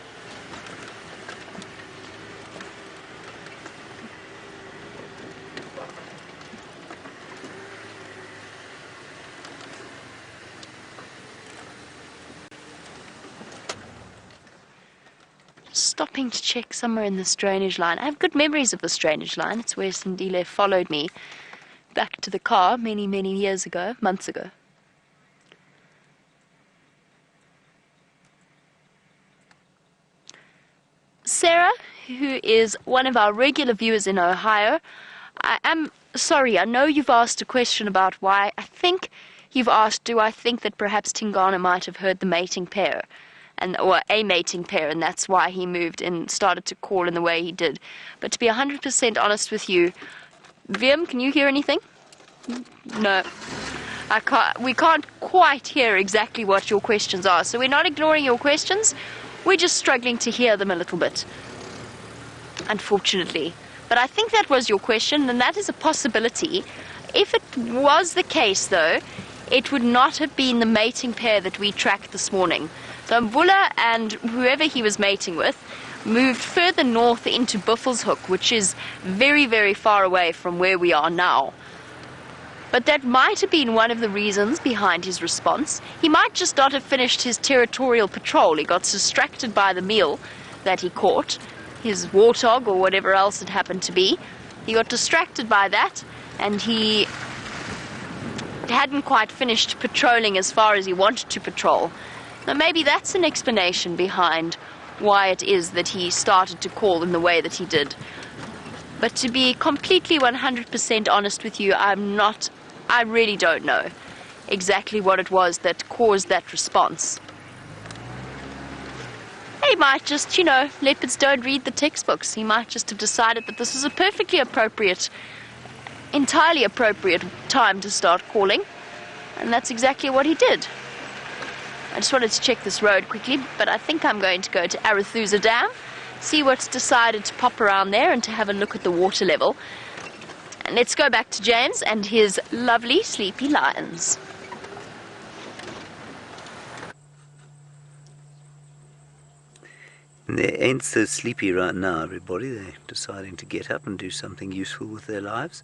Stopping to check somewhere in this drainage line. I have good memories of this drainage line. It's where Sindile followed me back to the car many, many years ago, months ago. Sarah, who is one of our regular viewers in Ohio. I am sorry, I know you've asked a question about why. I think you've asked, do I think that perhaps Tingana might have heard the mating pair, or a mating pair, and that's why he moved and started to call in the way he did. But to be 100% honest with you, Vim, can you hear anything? No. We can't quite hear exactly what your questions are, so we're not ignoring your questions, we're just struggling to hear them a little bit, unfortunately. But I think that was your question, and that is a possibility. If it was the case, though, it would not have been the mating pair that we tracked this morning. So Mvula and whoever he was mating with moved further north into Buffelshoek, which is very, very far away from where we are now. But that might have been one of the reasons behind his response. He might just not have finished his territorial patrol. He got distracted by the meal that he caught, his warthog or whatever else it happened to be. He got distracted by that, and he hadn't quite finished patrolling as far as he wanted to patrol. Now maybe that's an explanation behind why it is that he started to call in the way that he did. But to be completely 100% honest with you, I really don't know exactly what it was that caused that response. He might just, leopards don't read the textbooks. He might just have decided that this was a perfectly appropriate, entirely appropriate time to start calling. And that's exactly what he did. I just wanted to check this road quickly, but I think I'm going to go to Arathusa Dam, see what's decided to pop around there and to have a look at the water level. And let's go back to James and his lovely sleepy lions. They ain't so sleepy right now, everybody. They're deciding to get up and do something useful with their lives,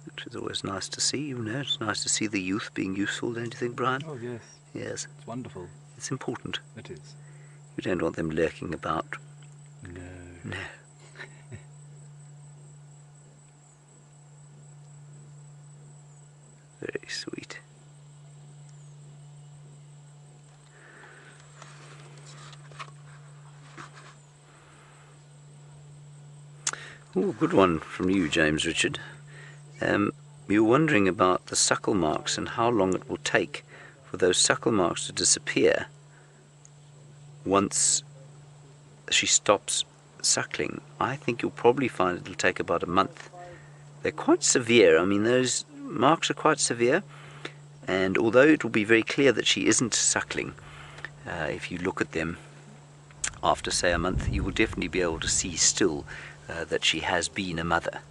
which is always nice to see. It's nice to see the youth being useful, don't you think, Brian? Oh, yes. Yes. It's wonderful. It's important. It is. You don't want them lurking about. No. No. Very sweet. Oh, good one from you, James Richard. You're wondering about the suckle marks and how long it will take for those suckle marks to disappear once she stops suckling. I think you'll probably find it'll take about a month. They're quite severe. I mean, those marks are quite severe, and although it will be very clear that she isn't suckling, if you look at them after, say, a month, you will definitely be able to see still that she has been a mother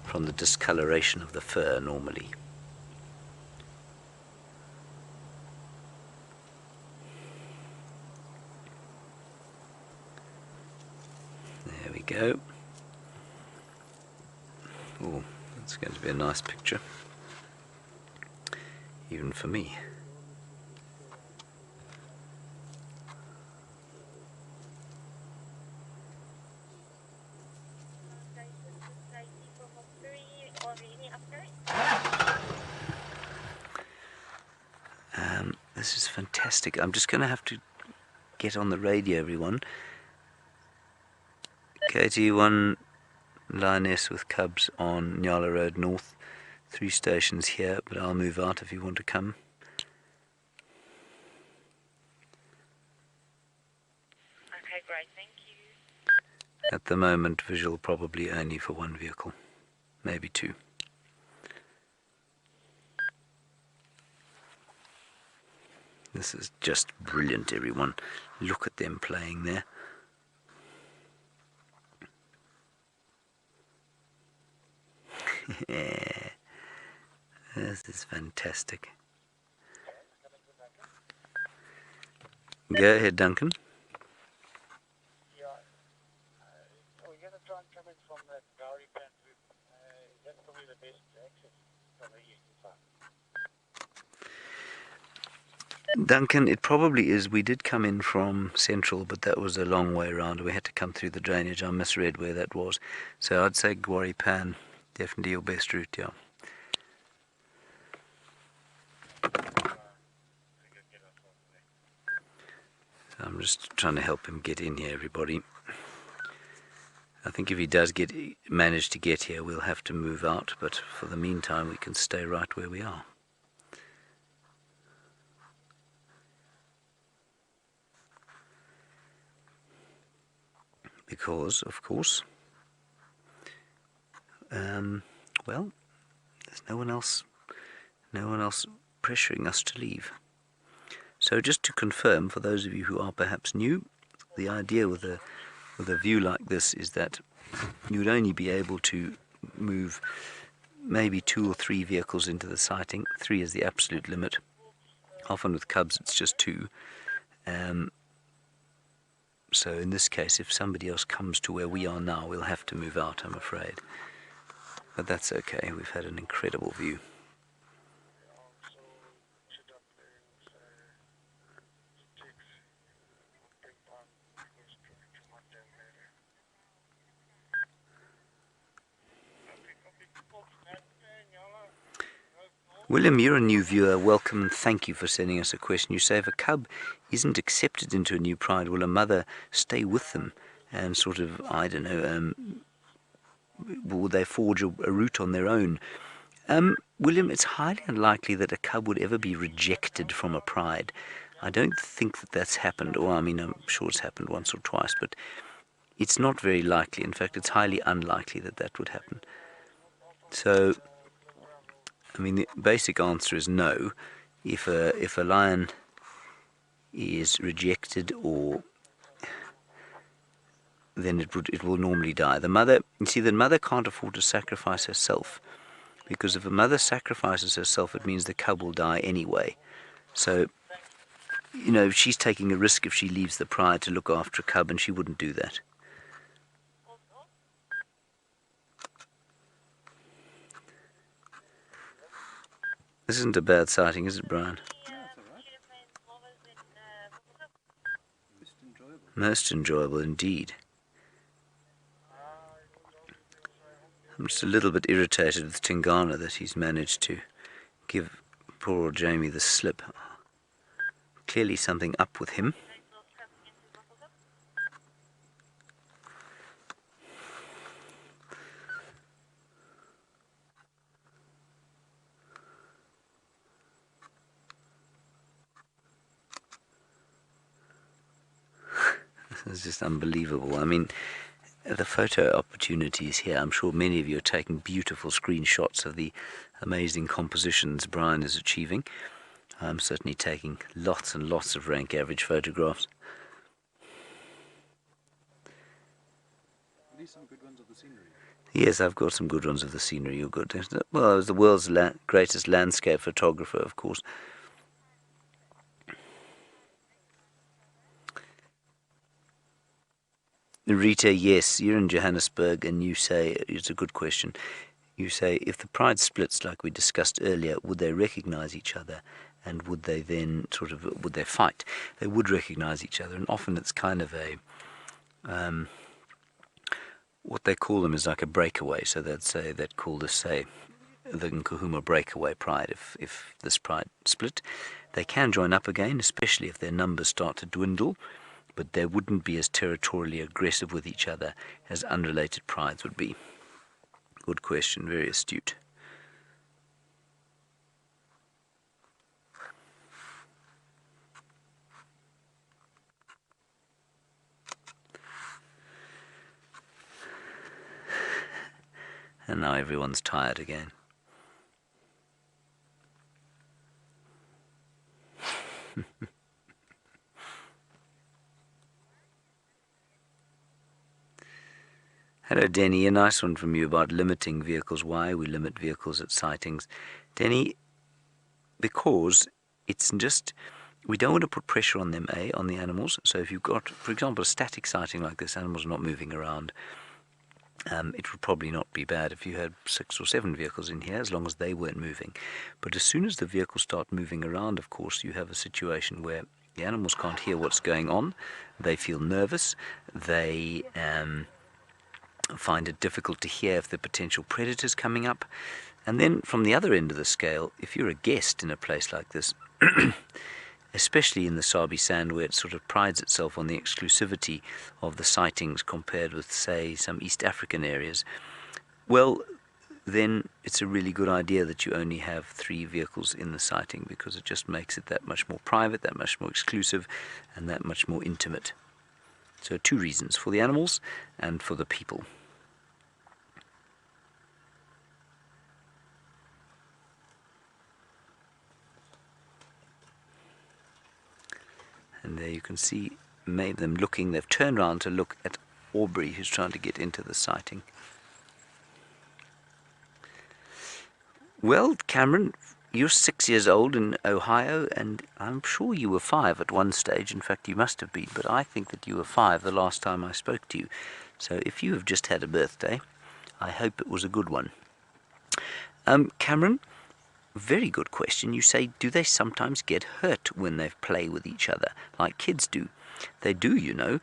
from the discoloration of the fur normally. There we go. Oh, that's going to be a nice picture, even for me. This is fantastic. I'm just going to have to get on the radio, everyone. KT1 lioness with cubs on Nyala Road North. 3 stations here, but I'll move out if you want to come. Okay, great, thank you. At the moment, visual probably only for 1 vehicle, maybe 2. This is just brilliant, everyone. Look at them playing there. This is fantastic. Go ahead, Duncan. Yeah, we're going to try and come in from that Gowrie Pan route. That's probably the best access from here to far. Duncan, it probably is. We did come in from Central, but that was a long way around. We had to come through the drainage. I misread where that was. So I'd say Gowrie Pan, definitely your best route, yeah. So I'm just trying to help him get in here, everybody. I think if he does manage to get here, we'll have to move out, but for the meantime we can stay right where we are. Because, of course, well, there's no one else pressuring us to leave. So just to confirm, for those of you who are perhaps new, the idea with a view like this is that you would only be able to move maybe 2 or 3 vehicles into the sighting. 3 is the absolute limit. Often with cubs it's just 2. So in this case, if somebody else comes to where we are now, we'll have to move out, I'm afraid. But that's okay, we've had an incredible view. William, you're a new viewer. Welcome and thank you for sending us a question. You say if a cub isn't accepted into a new pride, will a mother stay with them and sort of, I don't know, will they forge a route on their own? William, it's highly unlikely that a cub would ever be rejected from a pride. I don't think that that's happened, or I mean, I'm sure it's happened once or twice, but it's not very likely. In fact, it's highly unlikely that that would happen. So, I mean, the basic answer is no. If a lion is rejected, or then it will normally die. The mother can't afford to sacrifice herself, because if a mother sacrifices herself, it means the cub will die anyway. So, you know, she's taking a risk if she leaves the pride to look after a cub, and she wouldn't do that. This isn't a bad sighting, is it, Brian? Yeah, it's all right. Most enjoyable. Most enjoyable indeed. I'm just a little bit irritated with Tingana that he's managed to give poor old Jamie the slip. Clearly something up with him. This is just unbelievable. I mean, the photo opportunities here, I'm sure many of you are taking beautiful screenshots of the amazing compositions Brian is achieving. I'm certainly taking lots and lots of rank average photographs. At least some good ones of the scenery. Yes, I've got some good ones of the scenery. You're good. Well, I was the world's greatest landscape photographer, of course. Rita, yes, you're in Johannesburg, and you say, it's a good question, you say, if the pride splits like we discussed earlier, would they recognize each other, and would they then would they fight? They would recognize each other, and often it's kind of a, what they call them is like a breakaway, so they'd call this, say, the Nkuhuma breakaway pride. If this pride split, they can join up again, especially if their numbers start to dwindle, but they wouldn't be as territorially aggressive with each other as unrelated prides would be. Good question, very astute. And now everyone's tired again. Hello, Denny. A nice one from you about limiting vehicles. Why we limit vehicles at sightings. Denny, because it's just, we don't want to put pressure on them, on the animals. So if you've got, for example, a static sighting like this, animals not moving around, it would probably not be bad if you had 6 or 7 vehicles in here, as long as they weren't moving. But as soon as the vehicles start moving around, of course, you have a situation where the animals can't hear what's going on. They feel nervous. They find it difficult to hear if the potential predator's coming up. And then from the other end of the scale, if you're a guest in a place like this, especially in the Sabi Sand, where it sort of prides itself on the exclusivity of the sightings compared with, say, some East African areas, well, then it's a really good idea that you only have 3 vehicles in the sighting, because it just makes it that much more private, that much more exclusive, and that much more intimate. So 2 reasons, for the animals and for the people. And there you can see them looking. They've turned around to look at Aubrey, who's trying to get into the sighting. Well, Cameron, you're 6 years old in Ohio, and I'm sure you were 5 at one stage. In fact, you must have been, but I think that you were 5 the last time I spoke to you. So if you have just had a birthday, I hope it was a good one. Cameron, very good question. You say, do they sometimes get hurt when they play with each other, like kids do? They do, you know,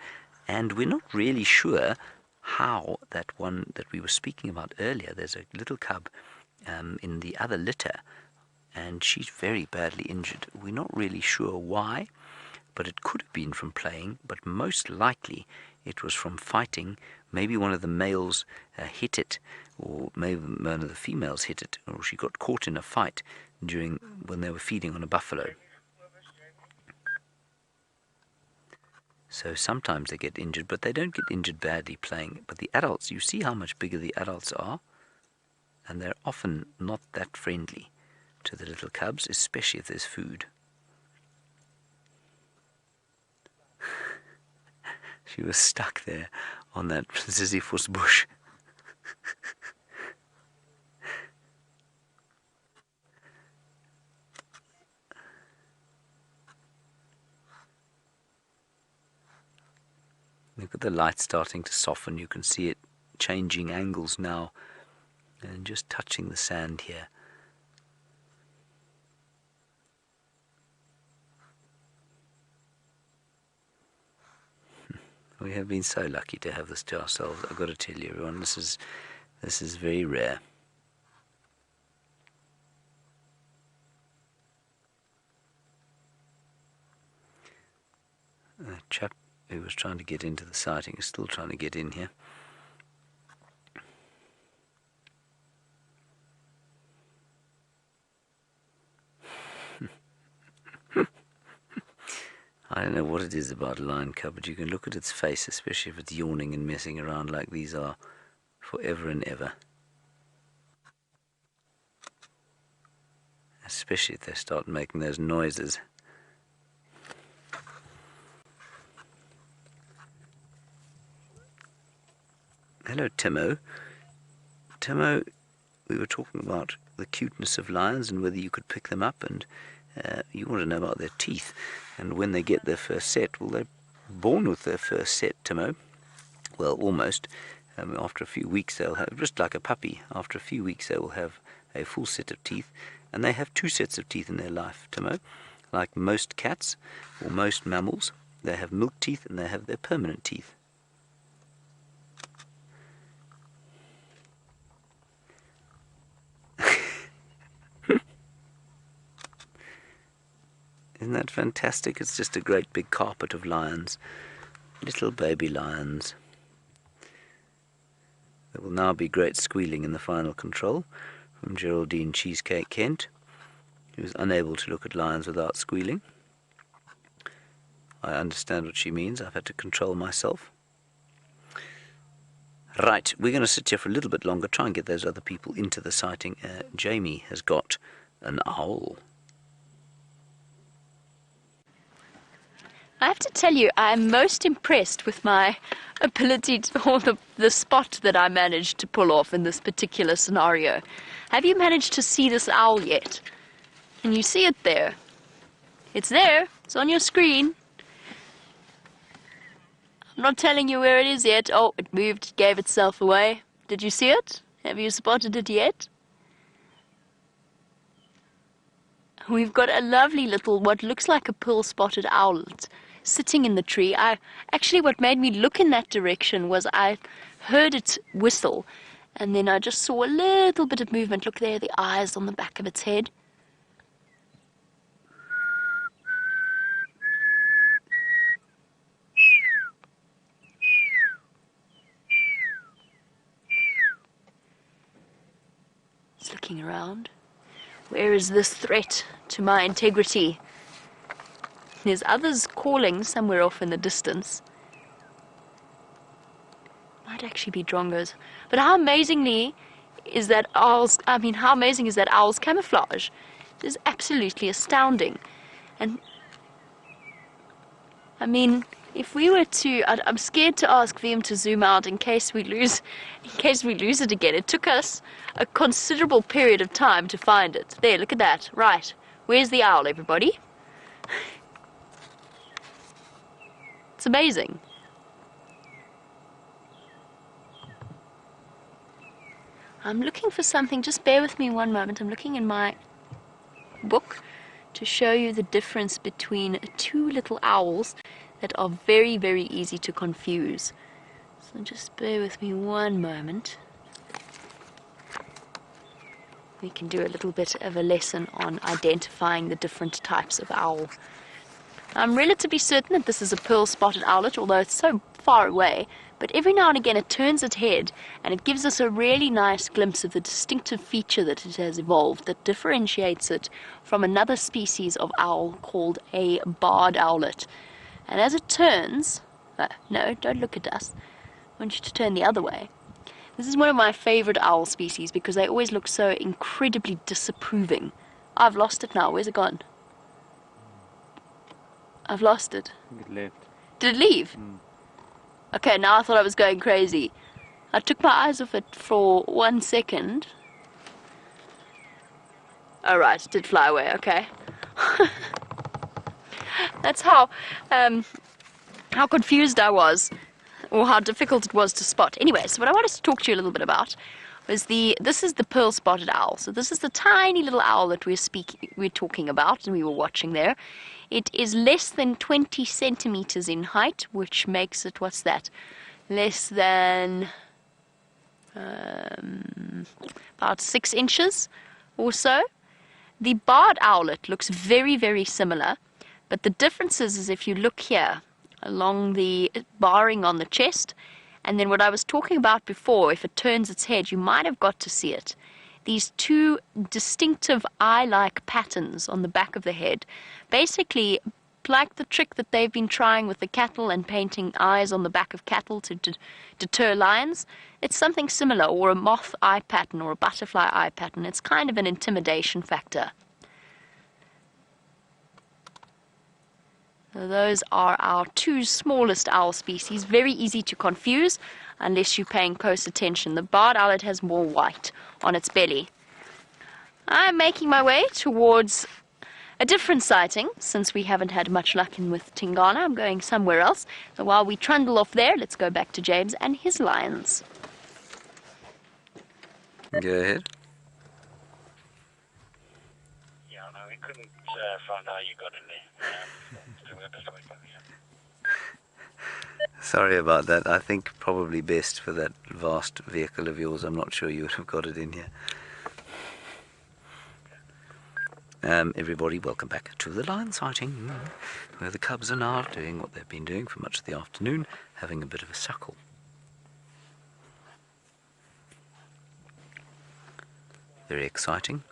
and we're not really sure how that one that we were speaking about earlier, there's a little cub in the other litter, and she's very badly injured. We're not really sure why, but it could have been from playing, but most likely it was from fighting. Maybe one of the males hit it, or maybe one of the females hit it, or she got caught in a fight when they were feeding on a buffalo. So sometimes they get injured, but they don't get injured badly playing. But the adults, you see how much bigger the adults are, and they're often not that friendly to the little cubs, especially if there's food. She was stuck there on that Sisyphus bush. Look at the light starting to soften. You can see it changing angles now and just touching the sand here. We have been so lucky to have this to ourselves. I've got to tell you, everyone, this is very rare. The chap who was trying to get into the sighting is still trying to get in here. I don't know what it is about a lion cub, but you can look at its face, especially if it's yawning and messing around like these are, forever and ever. Especially if they start making those noises. Hello, Timo. Timo, we were talking about the cuteness of lions and whether you could pick them up, and you want to know about their teeth and when they get their first set. Well, they're born with their first set, Timo. Well, almost. After a few weeks they'll have, just like a puppy, after a few weeks they will have a full set of teeth, and they have 2 sets of teeth in their life, Timo. Like most cats or most mammals, they have milk teeth and they have their permanent teeth. Isn't that fantastic? It's just a great big carpet of lions, little baby lions. There will now be great squealing in the final control from Geraldine Cheesecake Kent, who is unable to look at lions without squealing. I understand what she means. I've had to control myself. Right, we're going to sit here for a little bit longer, try and get those other people into the sighting. Jamie has got an owl. I have to tell you, I'm most impressed with my ability or the spot that I managed to pull off in this particular scenario. Have you managed to see this owl yet? Can you see it there? It's there. It's on your screen. I'm not telling you where it is yet. Oh, it moved, gave itself away. Did you see it? Have you spotted it yet? We've got a lovely little, what looks like a pearl-spotted owl sitting in the tree. Actually, what made me look in that direction was I heard it whistle, and then I just saw a little bit of movement. Look there, the eyes on the back of its head. around. Where is this threat to my integrity? There's others calling somewhere off in the distance. Might actually be drongos. But how amazingly is that owl's, how amazing is that owl's camouflage? It is absolutely astounding. And if we were to, I'm scared to ask Vim to zoom out in case we lose it again. It took us a considerable period of time to find it. There, look at that. Right. Where's the owl, everybody? It's amazing. I'm looking for something. Just bear with me one moment. I'm looking in my book to show you the difference between two little owls that are very, very easy to confuse. So just bear with me one moment. We can do a little bit of a lesson on identifying the different types of owl. I'm relatively certain that this is a pearl-spotted owlet, although it's so far away, but every now and again it turns its head and it gives us a really nice glimpse of the distinctive feature that it has evolved that differentiates it from another species of owl called a barred owlet. And as it turns, no, don't look at us. I want you to turn the other way. This is one of my favorite owl species because they always look so incredibly disapproving. I've lost it now. Where's it gone? I've lost it. It left. Did it leave? Okay, now I thought I was going crazy. I took my eyes off it for 1 second. Oh right, it did fly away, okay. That's how confused I was, or how difficult it was to spot. Anyway, so what I wanted to talk to you a little bit about was this is the pearl-spotted owl. So this is the tiny little owl that we're talking about and we were watching there. It is less than 20 centimeters in height, which makes it, what's that? Less than about 6 inches or so. The barred owlet looks very, very similar, but the difference is if you look here along the barring on the chest, and then what I was talking about before, if it turns its head, you might have got to see it. These two distinctive eye-like patterns on the back of the head, basically like the trick that they've been trying with the cattle and painting eyes on the back of cattle to deter lions. It's something similar, or a moth eye pattern or a butterfly eye pattern. It's kind of an intimidation factor. So those are our two smallest owl species, very easy to confuse unless you're paying close attention. The barred owlet has more white on its belly. I'm making my way towards a different sighting, since we haven't had much luck with Tingana. I'm going somewhere else. So while we trundle off there, let's go back to James and his lions. Go ahead. Yeah, no, we couldn't find how you got in there. So we're just waiting for you. Sorry about that. I think probably best for that vast vehicle of yours. I'm not sure you would have got it in here. Everybody, welcome back to the lion sighting, where the cubs are now doing what they've been doing for much of the afternoon, having a bit of a suckle. Very exciting.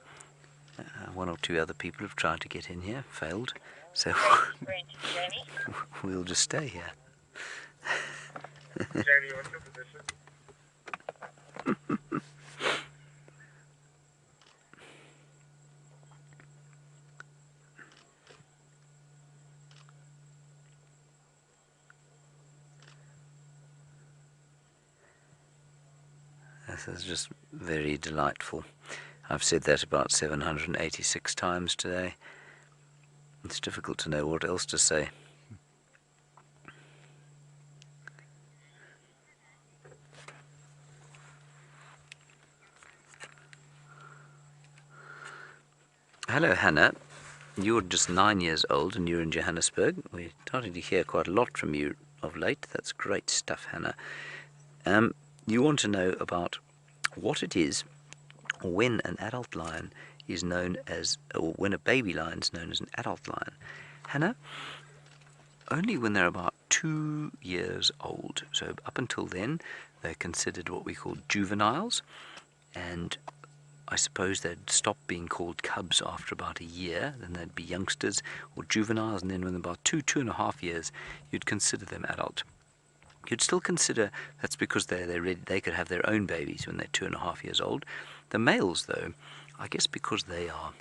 One or two other people have tried to get in here, failed, so we'll just stay here. Jamie, what's your position? This is just very delightful. I've said that about 786 times today. It's difficult to know what else to say. Hello, Hannah. You're just 9 years old and you're in Johannesburg. We're starting to hear quite a lot from you of late. That's great stuff, Hannah. You want to know about what it is when an adult lion is known as, or when a baby lion is known as an adult lion. Hannah, only when they're about 2 years old. So up until then, they're considered what we call juveniles. And I suppose they'd stop being called cubs after about a year, then they'd be youngsters or juveniles, and then within about 2.5 years, you'd consider them adult. You'd still consider that's because they're ready, they could have their own babies when they're 2.5 years old. The males, though, I guess because they are,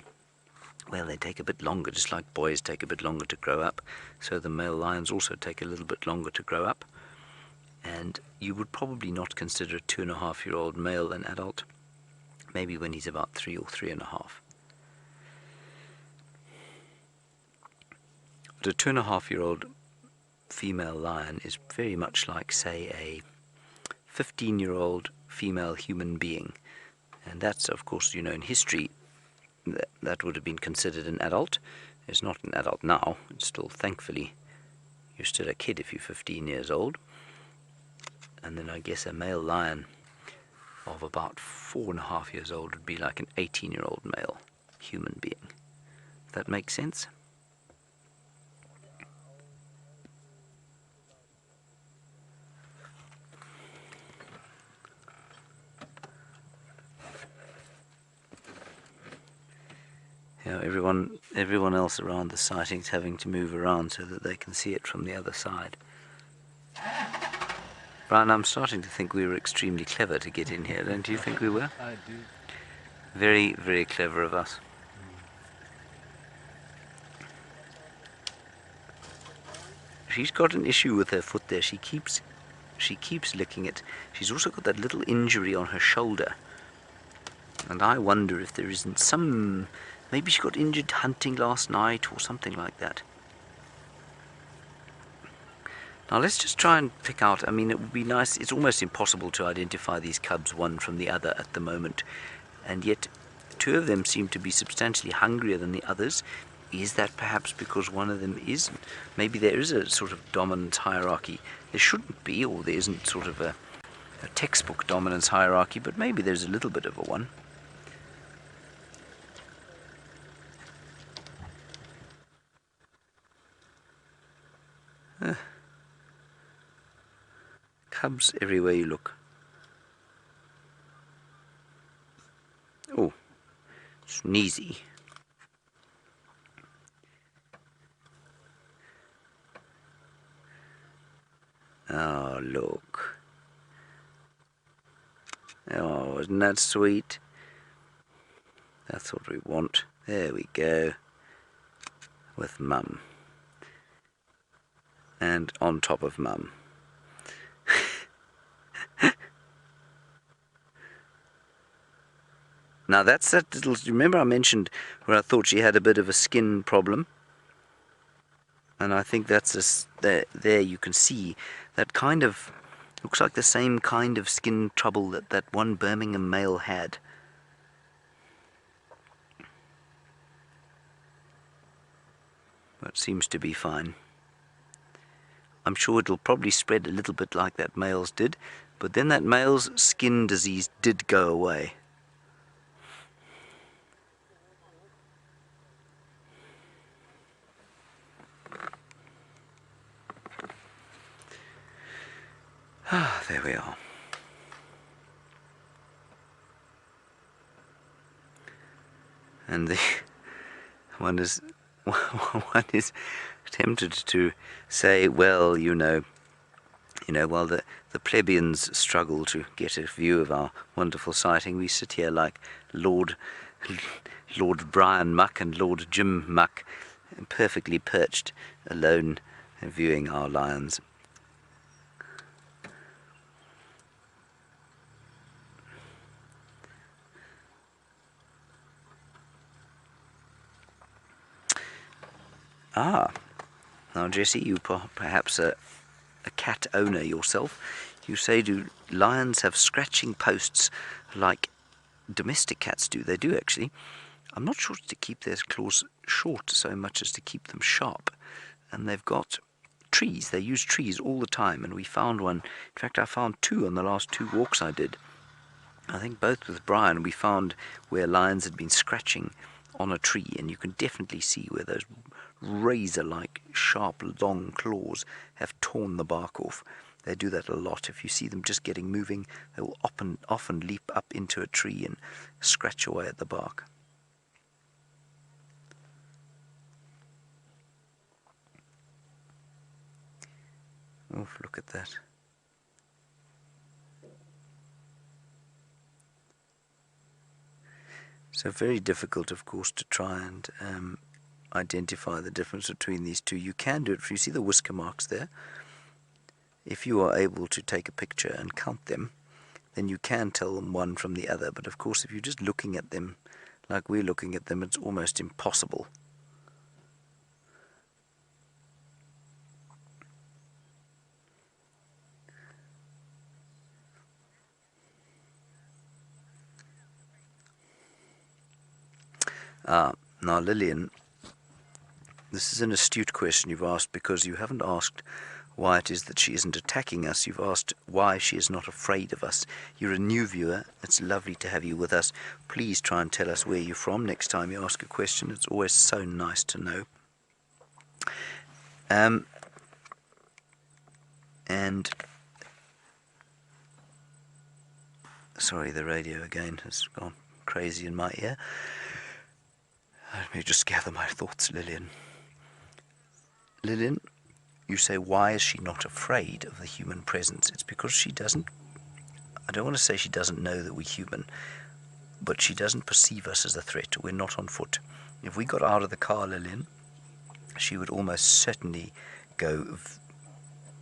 well, they take a bit longer, just like boys take a bit longer to grow up, so the male lions also take a little bit longer to grow up. And you would probably not consider a 2.5-year-old male an adult, maybe when he's about 3 or 3.5. But a 2.5-year-old female lion is very much like, say, a 15-year-old female human being. And that's, of course, in history, that would have been considered an adult. It's not an adult now. It's still, thankfully, you're still a kid if you're 15 years old. And then I guess a male lion of about 4.5 years old would be like an 18-year-old male human being. That makes sense? Everyone else around the sighting's having to move around so that they can see it from the other side. Brian, I'm starting to think we were extremely clever to get in here, don't you think we were? I do. Very, very clever of us. She's got an issue with her foot there. She keeps licking it. She's also got that little injury on her shoulder. And I wonder if there isn't some... Maybe she got injured hunting last night or something like that. Now let's just try and pick out... I mean, it would be nice... It's almost impossible to identify these cubs one from the other at the moment. And yet, two of them seem to be substantially hungrier than the others. Is that perhaps because one of them isn't? Maybe there is a sort of dominance hierarchy. There shouldn't be, or there isn't sort of a textbook dominance hierarchy, but maybe there's a little bit of a one. Cubs everywhere you look. Oh, sneezy. Oh, look. Oh, isn't that sweet? That's what we want. There we go. With Mum. And on top of Mum. Now that's that little... Remember I mentioned where I thought she had a bit of a skin problem? And I think that's there you can see that kind of... Looks like the same kind of skin trouble that one Birmingham male had. But seems to be fine. I'm sure it'll probably spread a little bit like that male's did, but then that male's skin disease did go away. Ah, there we are. And the one is tempted to say, well, while the plebeians struggle to get a view of our wonderful sighting, we sit here like Lord Brian Muck and Lord Jim Muck, perfectly perched, alone, viewing our lions. Ah, now Jesse, you perhaps a cat owner yourself. You say, do lions have scratching posts like domestic cats do? They do, actually. I'm not sure it's to keep their claws short so much as to keep them sharp. And they've got trees. They use trees all the time, and we found one. In fact, I found two on the last 2 walks I did. I think both with Brian, we found where lions had been scratching on a tree, and you can definitely see where those razor-like, sharp, long claws have torn the bark off. They do that a lot. If you see them just getting moving, they will often leap up into a tree and scratch away at the bark. Oh, look at that. So very difficult, of course, to try and identify the difference between these two. You can do it. If you see the whisker marks there, if you are able to take a picture and count them, then you can tell them one from the other. But of course, if you're just looking at them like we're looking at them, it's almost impossible. Now Lillian, this is an astute question you've asked, because you haven't asked why it is that she isn't attacking us. You've asked why she is not afraid of us. You're a new viewer. It's lovely to have you with us. Please try and tell us where you're from next time you ask a question. It's always so nice to know. And sorry, the radio again has gone crazy in my ear. Let me just gather my thoughts, Lillian. Lillian, you say, why is she not afraid of the human presence? It's because she doesn't, I don't want to say she doesn't know that we're human, but she doesn't perceive us as a threat. We're not on foot. If we got out of the car, Lillian, she would almost certainly go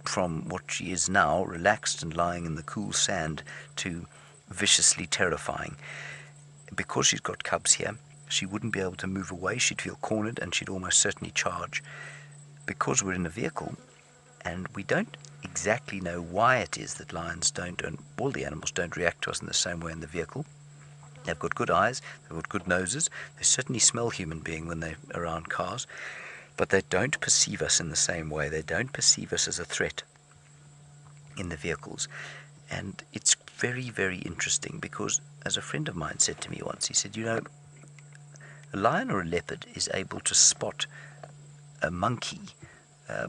from what she is now, relaxed and lying in the cool sand, to viciously terrifying. Because she's got cubs here, she wouldn't be able to move away. She'd feel cornered and she'd almost certainly charge. Because we're in a vehicle and we don't exactly know why it is that lions don't, and all the animals don't react to us in the same way in the vehicle. They've got good eyes, they've got good noses, they certainly smell human being when they're around cars, but they don't perceive us in the same way. They don't perceive us as a threat in the vehicles. And it's very, very interesting, because as a friend of mine said to me once, he said, you know, a lion or a leopard is able to spot a monkey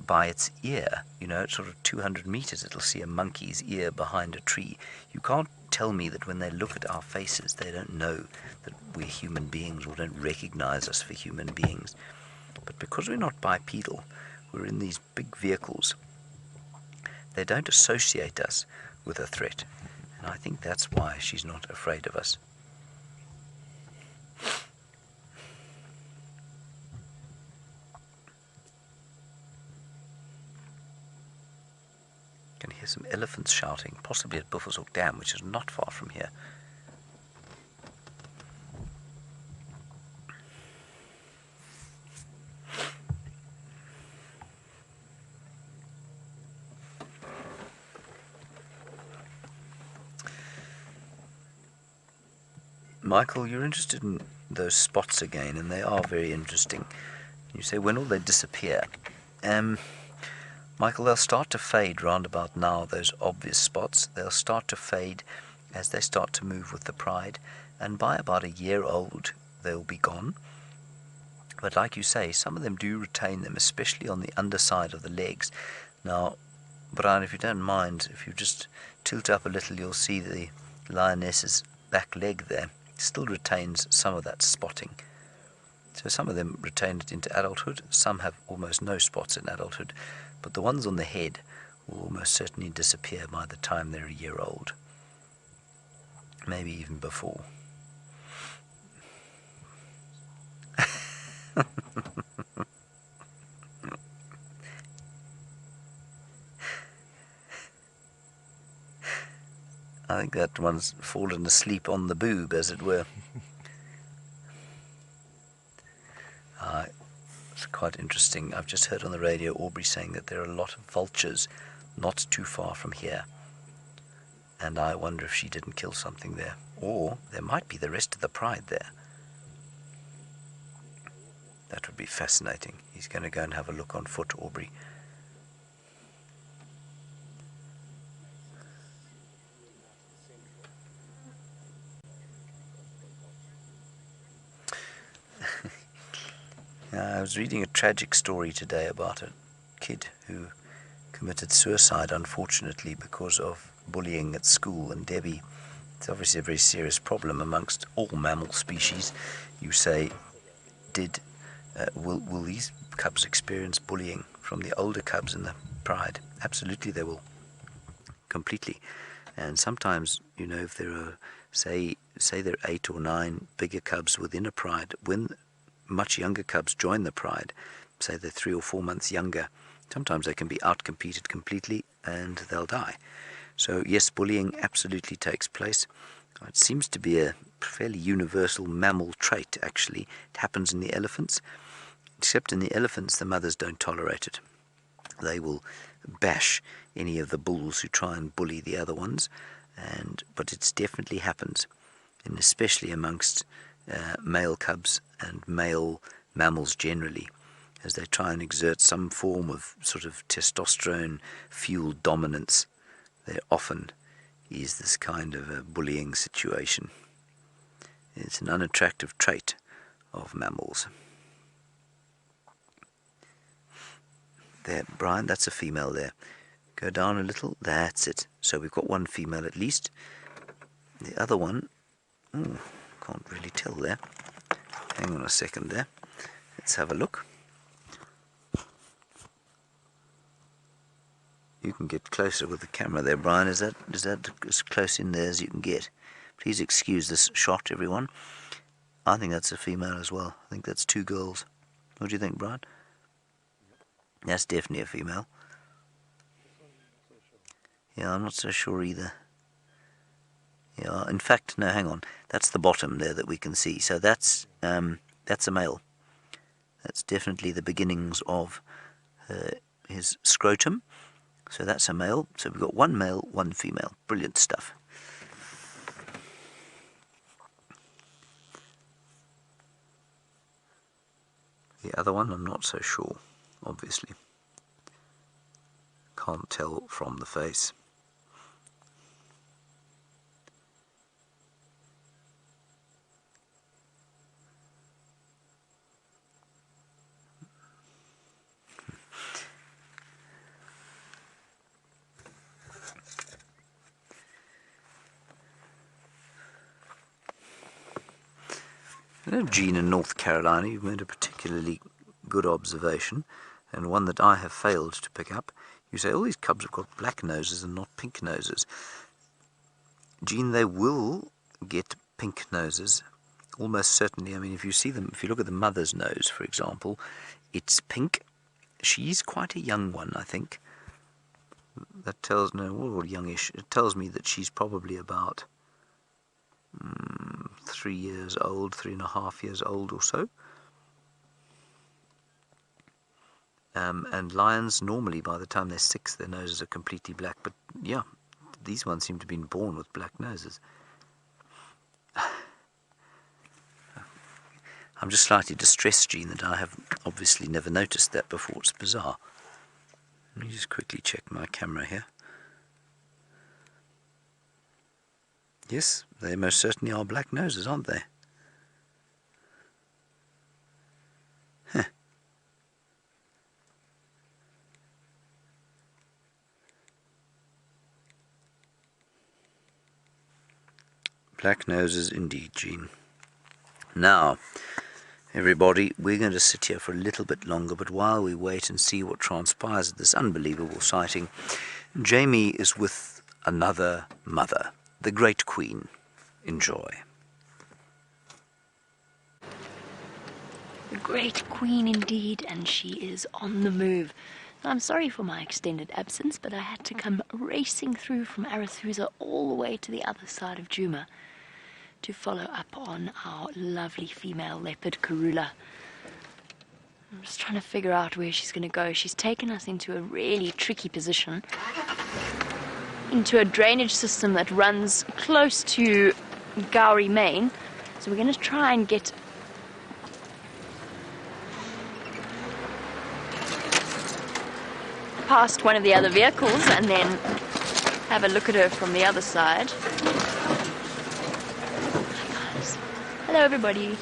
by its ear. You know, at sort of 200 meters, it'll see a monkey's ear behind a tree. You can't tell me that when they look at our faces, they don't know that we're human beings or don't recognize us for human beings. But because we're not bipedal, we're in these big vehicles, they don't associate us with a threat. And I think that's why she's not afraid of us. You can hear some elephants shouting, possibly at Buffelshoek Dam, which is not far from here. Michael, you're interested in those spots again, and they are very interesting. You say, when will they disappear? Michael, they'll start to fade round about now, those obvious spots. They'll start to fade as they start to move with the pride, and by about a year old, they'll be gone. But like you say, some of them do retain them, especially on the underside of the legs. Now, Brian, if you don't mind, if you just tilt up a little, you'll see the lioness's back leg there still retains some of that spotting. So some of them retain it into adulthood, some have almost no spots in adulthood, but the ones on the head will almost certainly disappear by the time they're a year old, maybe even before. I think that one's fallen asleep on the boob, as it were. It's quite interesting. I've just heard on the radio Aubrey saying that there are a lot of vultures not too far from here. And I wonder if she didn't kill something there. Or there might be the rest of the pride there. That would be fascinating. He's going to go and have a look on foot, Aubrey. I was reading a tragic story today about a kid who committed suicide, unfortunately, because of bullying at school. And Debbie, it's obviously a very serious problem amongst all mammal species. You say, will these cubs experience bullying from the older cubs in the pride? Absolutely they will, completely. And sometimes, if there are, say there are 8 or 9 bigger cubs within a pride, when much younger cubs join the pride, say they're 3 or 4 months younger, sometimes they can be outcompeted completely and they'll die. So yes, bullying absolutely takes place. It seems to be a fairly universal mammal trait, actually. It happens in the elephants, except in the elephants the mothers don't tolerate it. They will bash any of the bulls who try and bully the other ones, but it definitely happens, and especially amongst male cubs and male mammals generally, as they try and exert some form of sort of testosterone-fueled dominance. There often is this kind of a bullying situation. It's an unattractive trait of mammals. There, Brian, that's a female there. Go down a little, that's it. So we've got one female at least. The other one, can't really tell there. Hang on a second there. Let's have a look. You can get closer with the camera there, Brian. Is that as close in there as you can get? Please excuse this shot, everyone. I think that's a female as well. I think that's 2 girls. What do you think, Brian? That's definitely a female. Yeah, I'm not so sure either. Yeah, in fact, no, hang on. That's the bottom there that we can see. So that's a male. That's definitely the beginnings of his scrotum. So that's a male. So we've got 1 male, 1 female. Brilliant stuff. The other one, I'm not so sure, obviously. Can't tell from the face. Gene, in North Carolina, you've made a particularly good observation, and one that I have failed to pick up. You say all these cubs have got black noses and not pink noses. Gene, they will get pink noses, almost certainly. I mean, if you see them, if you look at the mother's nose, for example, it's pink. She's quite a young one, I think. That tells, youngish. It tells me that she's probably about 3 years old, 3.5 years old or so. And lions, normally by the time they're 6, their noses are completely black. But yeah, these ones seem to have been born with black noses. I'm just slightly distressed, Gene, that I have obviously never noticed that before. It's bizarre. Let me just quickly check my camera here. Yes, they most certainly are black noses, aren't they? Huh. Black noses indeed, Gene. Now, everybody, we're going to sit here for a little bit longer, but while we wait and see what transpires at this unbelievable sighting, Jamie is with another mother, the Great Queen. Enjoy. The Great Queen indeed, and she is on the move. I'm sorry for my extended absence, but I had to come racing through from Arathusa all the way to the other side of Djuma to follow up on our lovely female leopard, Karula. I'm just trying to figure out where she's going to go. She's taken us into a really tricky position, into a drainage system that runs close to Gowrie Main. So we're going to try and get past one of the other vehicles and then have a look at her from the other side. Hi guys. Hello everybody.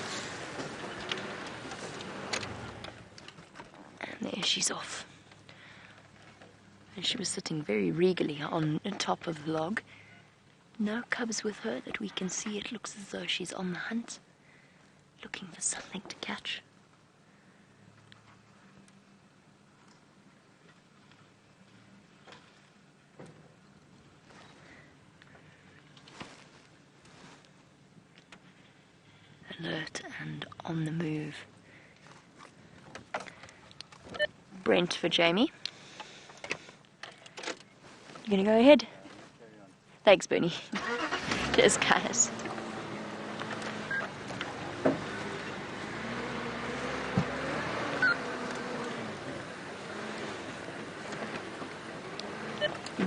And there she's off. And she was sitting very regally on the top of the log. No cubs with her that we can see. It looks as though she's on the hunt, looking for something to catch. Alert and on the move. Brent for Jamie. You gonna go ahead? Thanks, Bernie. Cheers, guys.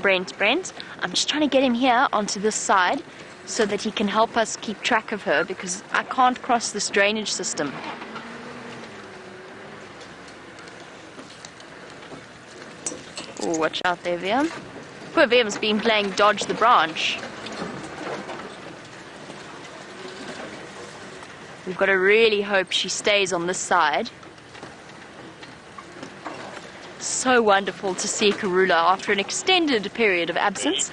Brent. I'm just trying to get him here onto this side so that he can help us keep track of her, because I can't cross this drainage system. Oh, watch out there, Viam. Poor Viam's been playing dodge the branch. We've got to really hope she stays on this side. So wonderful to see Karula after an extended period of absence.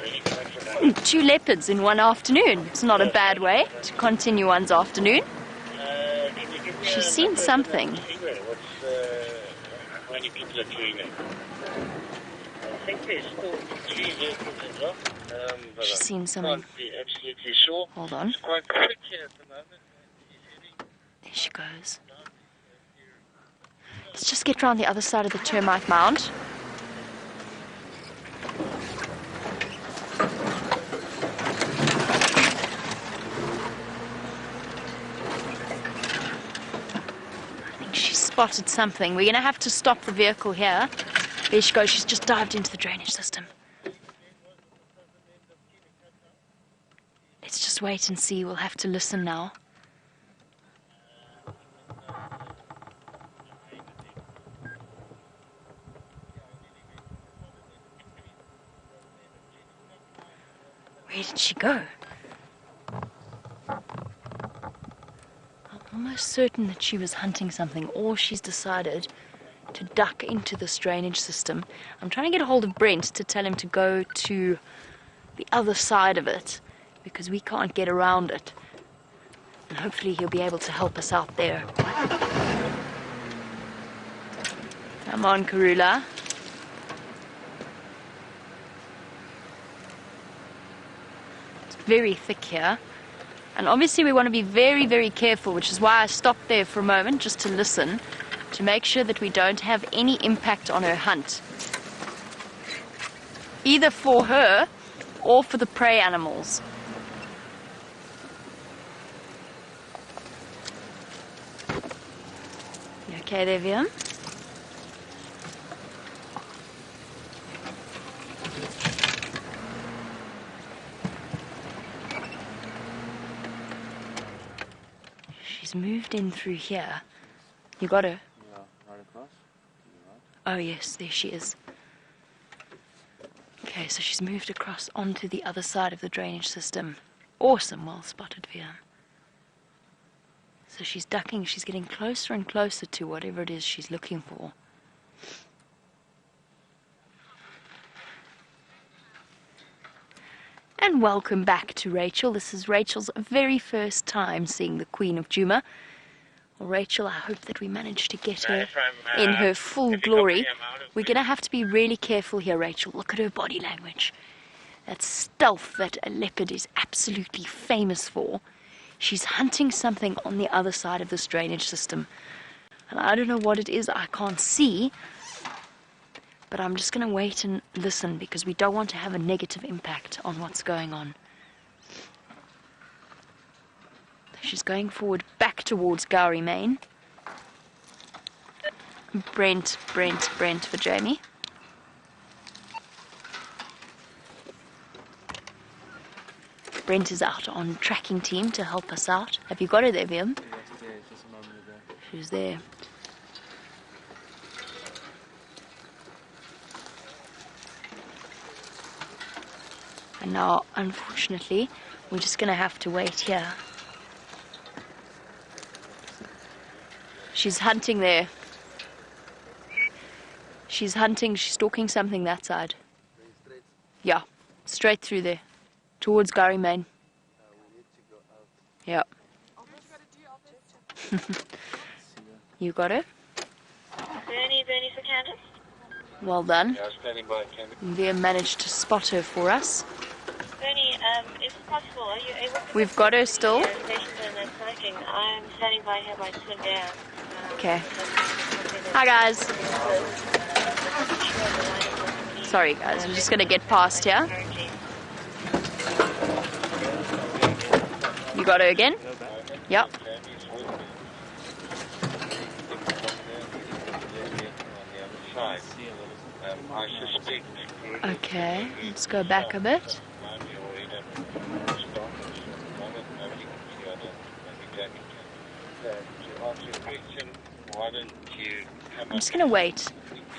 2 leopards in one afternoon. It's not a bad way to continue one's afternoon. She's seen something. How many people are doing it? I think there's still 3 vehicles in drop. But She's seen something. I can't be absolutely sure. Hold on. It's quite quick here at the moment. There she goes. Let's just get round the other side of the termite mound. I think she spotted something. We're going to have to stop the vehicle here. There she goes. She's just dived into the drainage system. Let's just wait and see. We'll have to listen now. Where did she go? I'm almost certain that she was hunting something, or she's decided to duck into this drainage system. I'm trying to get a hold of Brent to tell him to go to the other side of it, because we can't get around it. And hopefully he'll be able to help us out there. Come on, Karula. Very thick here, and obviously we want to be very, very careful, which is why I stopped there for a moment just to listen, to make sure that we don't have any impact on her hunt, either for her or for the prey animals. You okay there, Viam? Moved in through here. You got her? Yeah, right across. Oh yes, there she is. Okay, so she's moved across onto the other side of the drainage system. Awesome, well spotted, Viam. So she's ducking, she's getting closer and closer to whatever it is she's looking for. And welcome back to Rachel. This is Rachel's very first time seeing the Queen of Djuma. Well, Rachel, I hope that we manage to get her in her full glory. We're going to have to be really careful here, Rachel. Look at her body language. That stealth that a leopard is absolutely famous for. She's hunting something on the other side of this drainage system. And I don't know what it is, I can't see. But I'm just going to wait and listen, because we don't want to have a negative impact on what's going on. She's going forward back towards Gowrie Main. Brent for Jamie. Brent is out on tracking team to help us out. Have you got her there, Viam? Yes, just a moment ago. She's there. And now, unfortunately, we're just going to have to wait here. She's hunting there. She's hunting, she's stalking something that side. Yeah, straight through there, towards Gary Main. We need to go out. Yeah. You got it? Bernie for Candace. Well done. Yeah, standing by, Candy. Via managed to spot her for us. Bernie, if possible, are you able to... We've got her still. I'm standing by here by Twin Dam. Okay. Hi guys. Sorry guys, we're just gonna get past here. You got her again? Yep. I suspect. Okay, let's go back a bit. I'm just going to wait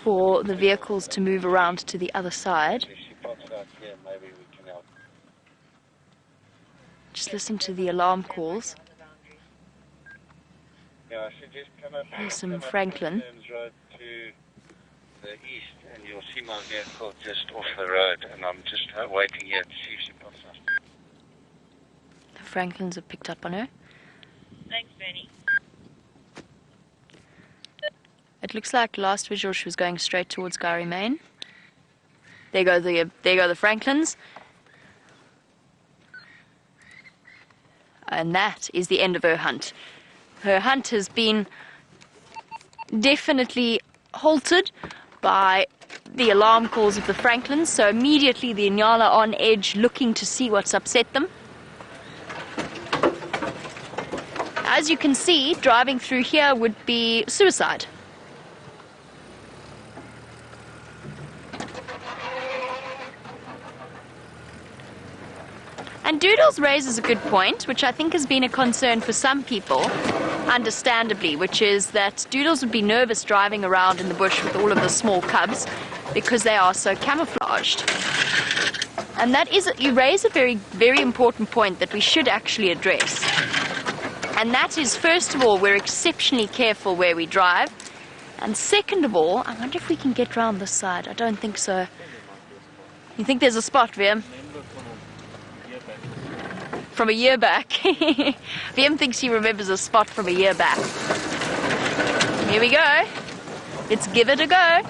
for the vehicles to move around to the other side. Just listen to the alarm calls. Here's some Franklin. The east, and you'll see my vehicle just off the road, and I'm just waiting here to see if she pops up. The Franklins have picked up on her. Thanks, Bernie. It looks like last visual she was going straight towards Gary Main. There go the Franklins. And that is the end of her hunt. Her hunt has been definitely halted by the alarm calls of the Franklins, so immediately the Inyala on edge looking to see what's upset them. As you can see, driving through here would be suicide. And Doodles raises a good point, which I think has been a concern for some people, understandably, which is that Doodles would be nervous driving around in the bush with all of the small cubs because they are so camouflaged. And that is, you raise a very, very important point that we should actually address. And that is, first of all, we're exceptionally careful where we drive. And second of all, I wonder if we can get round this side. I don't think so. You think there's a spot, Vim? From a year back. Vim thinks he remembers a spot from a year back. Here we go. Let's give it a go.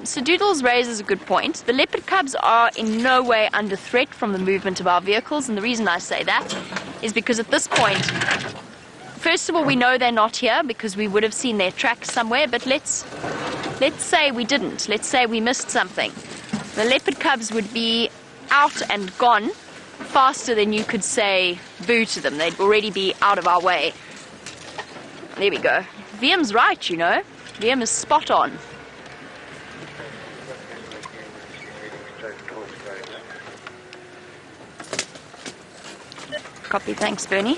So Doodles raises a good point. The leopard cubs are in no way under threat from the movement of our vehicles, and the reason I say that is because at this point, first of all, we know they're not here because we would have seen their tracks somewhere, but let's say we didn't. Let's say we missed something. The leopard cubs would be out and gone faster than you could say boo to them. They'd already be out of our way. There we go. VM's right, you know. VM is spot on. Copy, thanks, Bernie.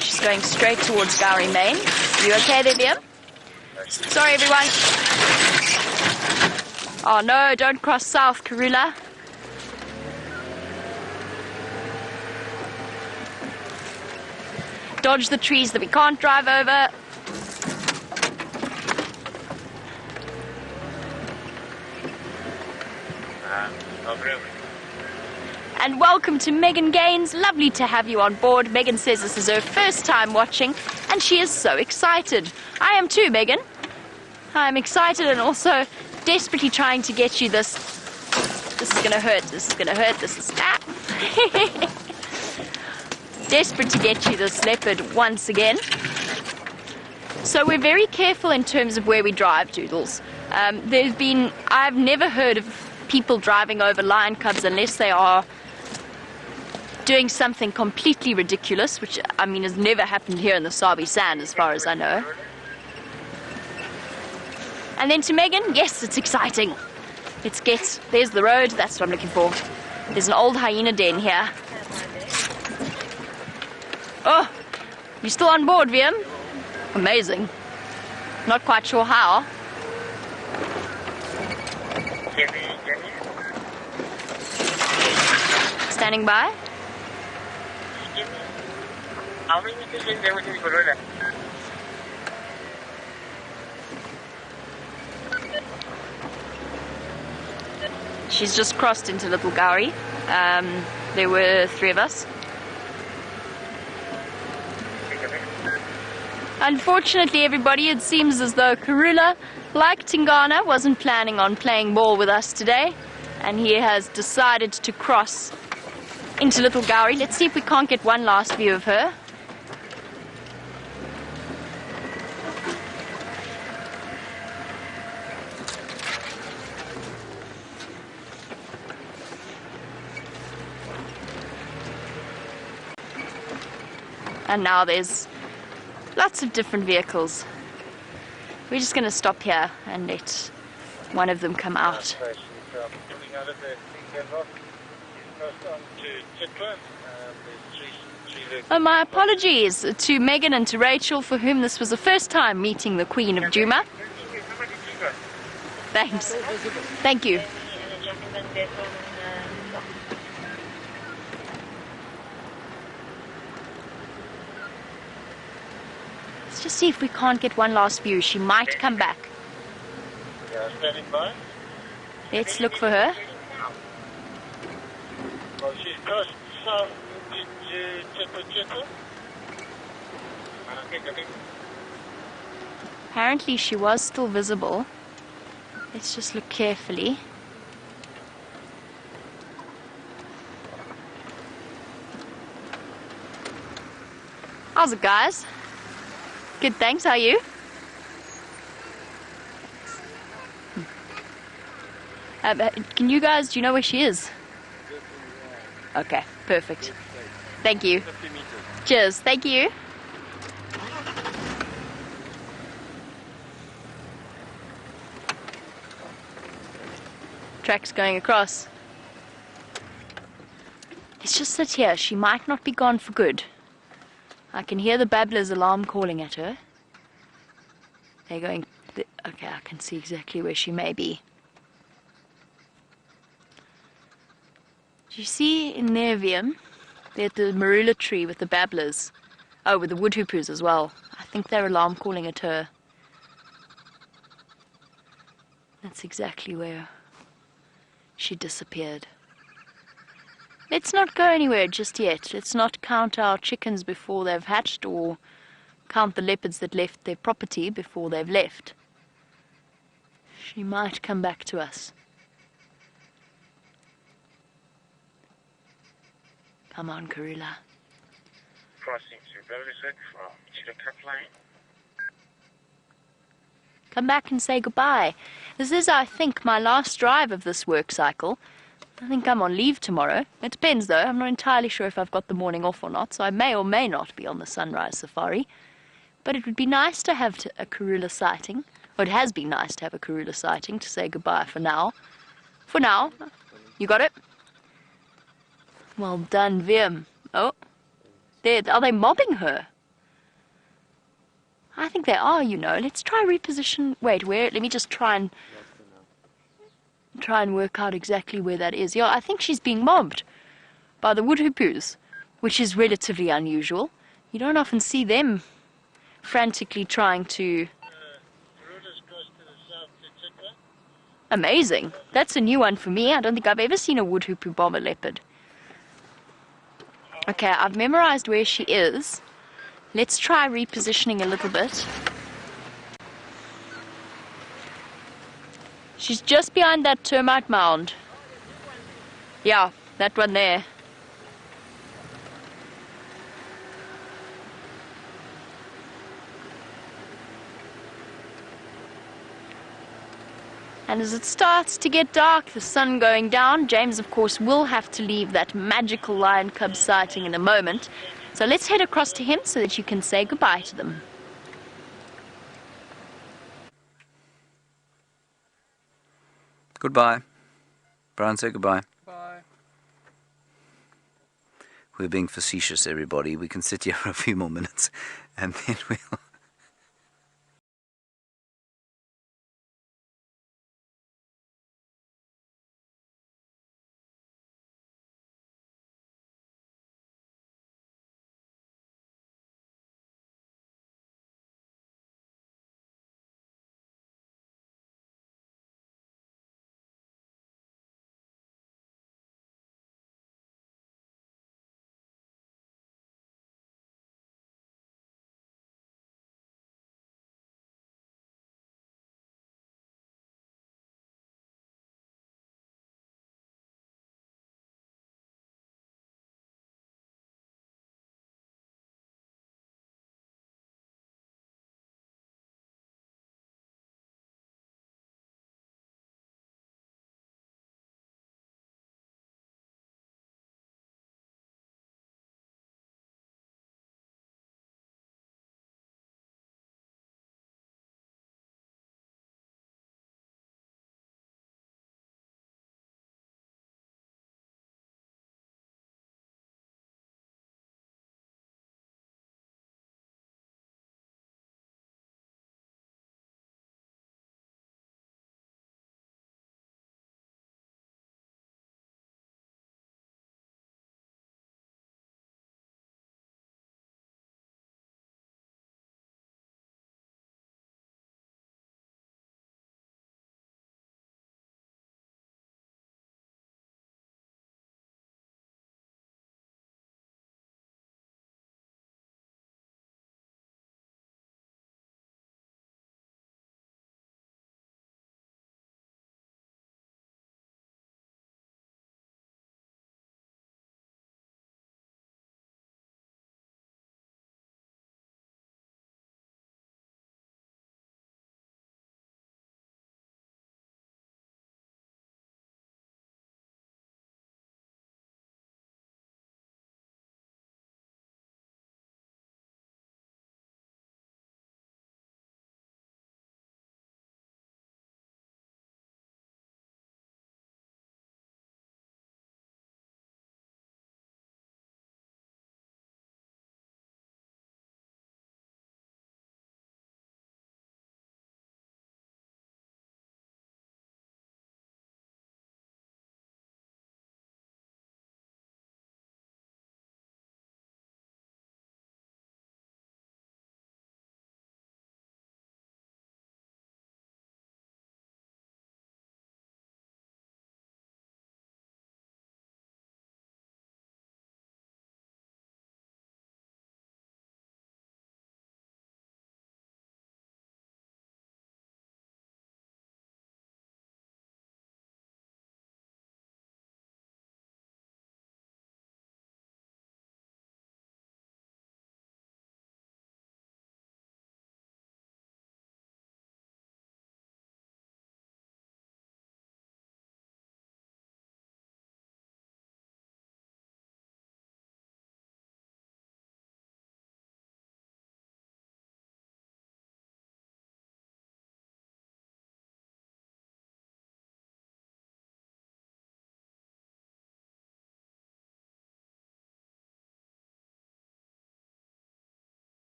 She's going straight towards Gowrie Main. You okay there, VM? Sorry, everyone. Oh no, don't cross south, Karula. Dodge the trees that we can't drive over. And welcome to Megan Gaines. Lovely to have you on board. Megan says this is her first time watching, and she is so excited. I am too, Megan. I'm excited and also desperately trying to get you this. This is gonna hurt. This is gonna hurt. This is desperate to get you this leopard once again. So we're very careful in terms of where we drive, Doodles. I've never heard of people driving over lion cubs unless they are doing something completely ridiculous, which, I mean, has never happened here in the Sabi Sand as far as I know. And then to Megan, yes, it's exciting. There's the road, that's what I'm looking for. There's an old hyena den here. Oh, you still on board, VM? Amazing. Not quite sure how. Standing by. She's just crossed into Little Gowrie. There were 3 of us. Unfortunately, everybody, it seems as though Karula, like Tingana, wasn't planning on playing ball with us today, and he has decided to cross into Little Gowrie. Let's see if we can't get one last view of her. And now there's lots of different vehicles. We're just going to stop here and let one of them come out. Oh, my apologies to Megan and to Rachel, for whom this was the first time meeting the Queen of Djuma. Thanks. Thank you. Let's just see if we can't get one last view. She might come back. Yeah, standing by. Let's look for her. Well, she's crossed south into Chittle. Apparently she was still visible. Let's just look carefully. How's it, guys? Good, thanks. How are you? Can you guys, do you know where she is? Okay, perfect. Thank you. Cheers, thank you. Tracks going across. Let's just sit here. She might not be gone for good. I can hear the babbler's alarm calling at her. They're going... Okay, I can see exactly where she may be. Do you see in there, Viam? They're at the marula tree with the babblers. Oh, with the wood hoopers as well. I think they're alarm calling at her. That's exactly where she disappeared. Let's not go anywhere just yet. Let's not count our chickens before they've hatched, or count the leopards that left their property before they've left. She might come back to us. Come on, Karula. Crossing to Belgisburg from Chittle Line. Come back and say goodbye. This is, I think, my last drive of this work cycle. I think I'm on leave tomorrow. It depends, though. I'm not entirely sure if I've got the morning off or not, so I may or may not be on the sunrise safari. But it would be nice to have a Karula sighting. Or it has been nice to have a Karula sighting to say goodbye for now. For now. You got it? Well done, Viam. Oh, are they mobbing her? I think they are, you know. Let's try reposition. Wait, where? Let me just try and work out exactly where that is. Yeah, I think she's being mobbed by the wood hoopers, which is relatively unusual. You don't often see them frantically trying to... Amazing. That's a new one for me. I don't think I've ever seen a wood hoopoo bomb a leopard. Okay, I've memorized where she is. Let's try repositioning a little bit. She's just behind that termite mound. Yeah, that one there. And as it starts to get dark, the sun going down, James, of course, will have to leave that magical lion cub sighting in a moment. So let's head across to him so that you can say goodbye to them. Goodbye. Brian, say goodbye. Bye. We're being facetious, everybody. We can sit here for a few more minutes and then we'll...